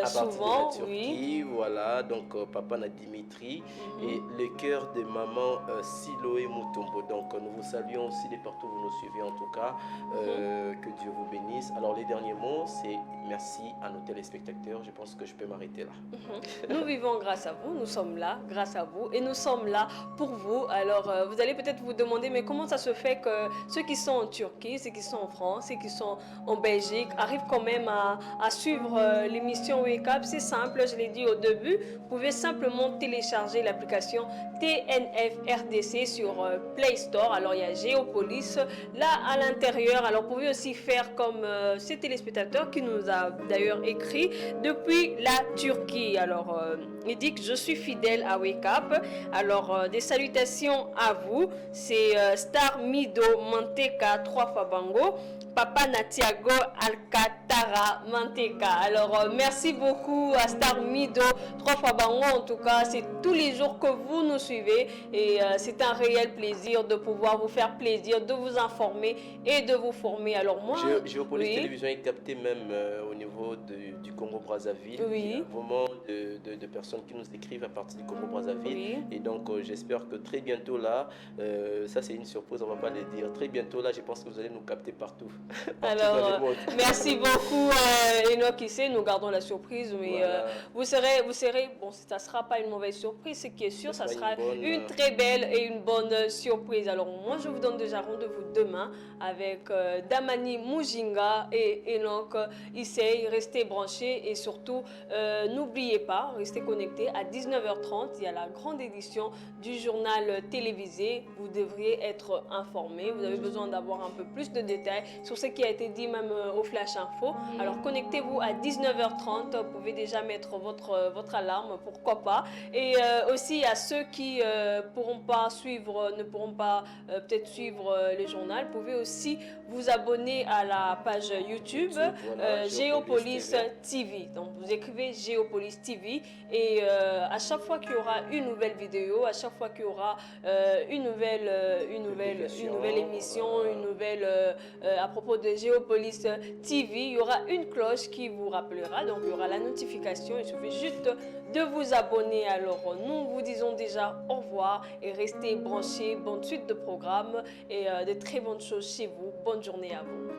souvent. De la Turquie, voilà, donc papa na Dimitri et le cœur de maman Siloé Mutombo. Donc nous vous saluons aussi de partout où vous nous suivez en tout cas. Que Dieu vous bénisse. Alors les derniers mots, c'est merci à nos téléspectateurs. Je pense que je peux m'arrêter là. Nous vivons grâce à vous, nous sommes là grâce à vous et nous sommes là pour vous. Alors vous allez peut-être vous demander, mais comment ça se fait que ceux qui sont en Turquie, ceux qui sont en France, ceux qui sont en Belgique arrivent quand même à suivre l'émission Wake Up? C'est simple, je l'ai dit au début, vous pouvez simplement télécharger l'application TNF RDC sur Play Store. Alors il y a Géopolis là à l'intérieur. Alors vous pouvez aussi faire comme ces téléspectateurs qui nous a d'ailleurs écrit depuis la Turquie. Alors il dit que je suis fidèle à Wake Up. Alors des salutations à vous. C'est Star Mido Manteka 3 fois Bango, Papa Natiago Alcatara Manteka. Alors merci beaucoup à Star Mido 3 fois Bango. En tout cas, c'est tous les jours que vous nous suivez et c'est un réel plaisir de pouvoir vous faire plaisir, de vous informer et de vous former. Alors moi, Géopolis Télévision est capté même au niveau du Congo-Brazzaville. Il y a vraiment de personnes qui nous écrivent à partir du Congo-Brazzaville. Et donc j'espère que très bientôt là, ça c'est une surprise, on ne va pas le dire. Très bientôt là, je pense que vous allez nous capter partout. Alors, merci beaucoup Enoch Issei, nous gardons la surprise, mais voilà. vous serez, bon, ça ne sera pas une mauvaise surprise, ce qui est sûr, ça sera une très belle et une bonne surprise. Alors moi, je vous donne déjà rendez-vous demain avec Damani Mujinga et Enoch Issei. Restez branchés et surtout, n'oubliez pas, restez connectés à 19h30, il y a la grande édition du journal télévisé. Vous devriez être informés, vous avez besoin d'avoir un peu plus de détails sur ce qui a été dit même au Flash Info. Alors connectez-vous à 19h30, vous pouvez déjà mettre votre alarme, pourquoi pas. Et aussi à ceux qui ne pourront pas peut-être suivre le journal, vous pouvez aussi vous abonner à la page YouTube Géopolis TV. Donc vous écrivez Géopolis TV et à chaque fois qu'il y aura une nouvelle vidéo, à chaque fois qu'il y aura une nouvelle émission, à propos de Géopolis TV, il y aura une cloche qui vous rappellera, donc il y aura la notification, il suffit juste de vous abonner. Alors nous vous disons déjà au revoir et restez branchés, bonne suite de programmes et de très bonnes choses chez vous. Bonne journée à vous.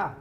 Ah,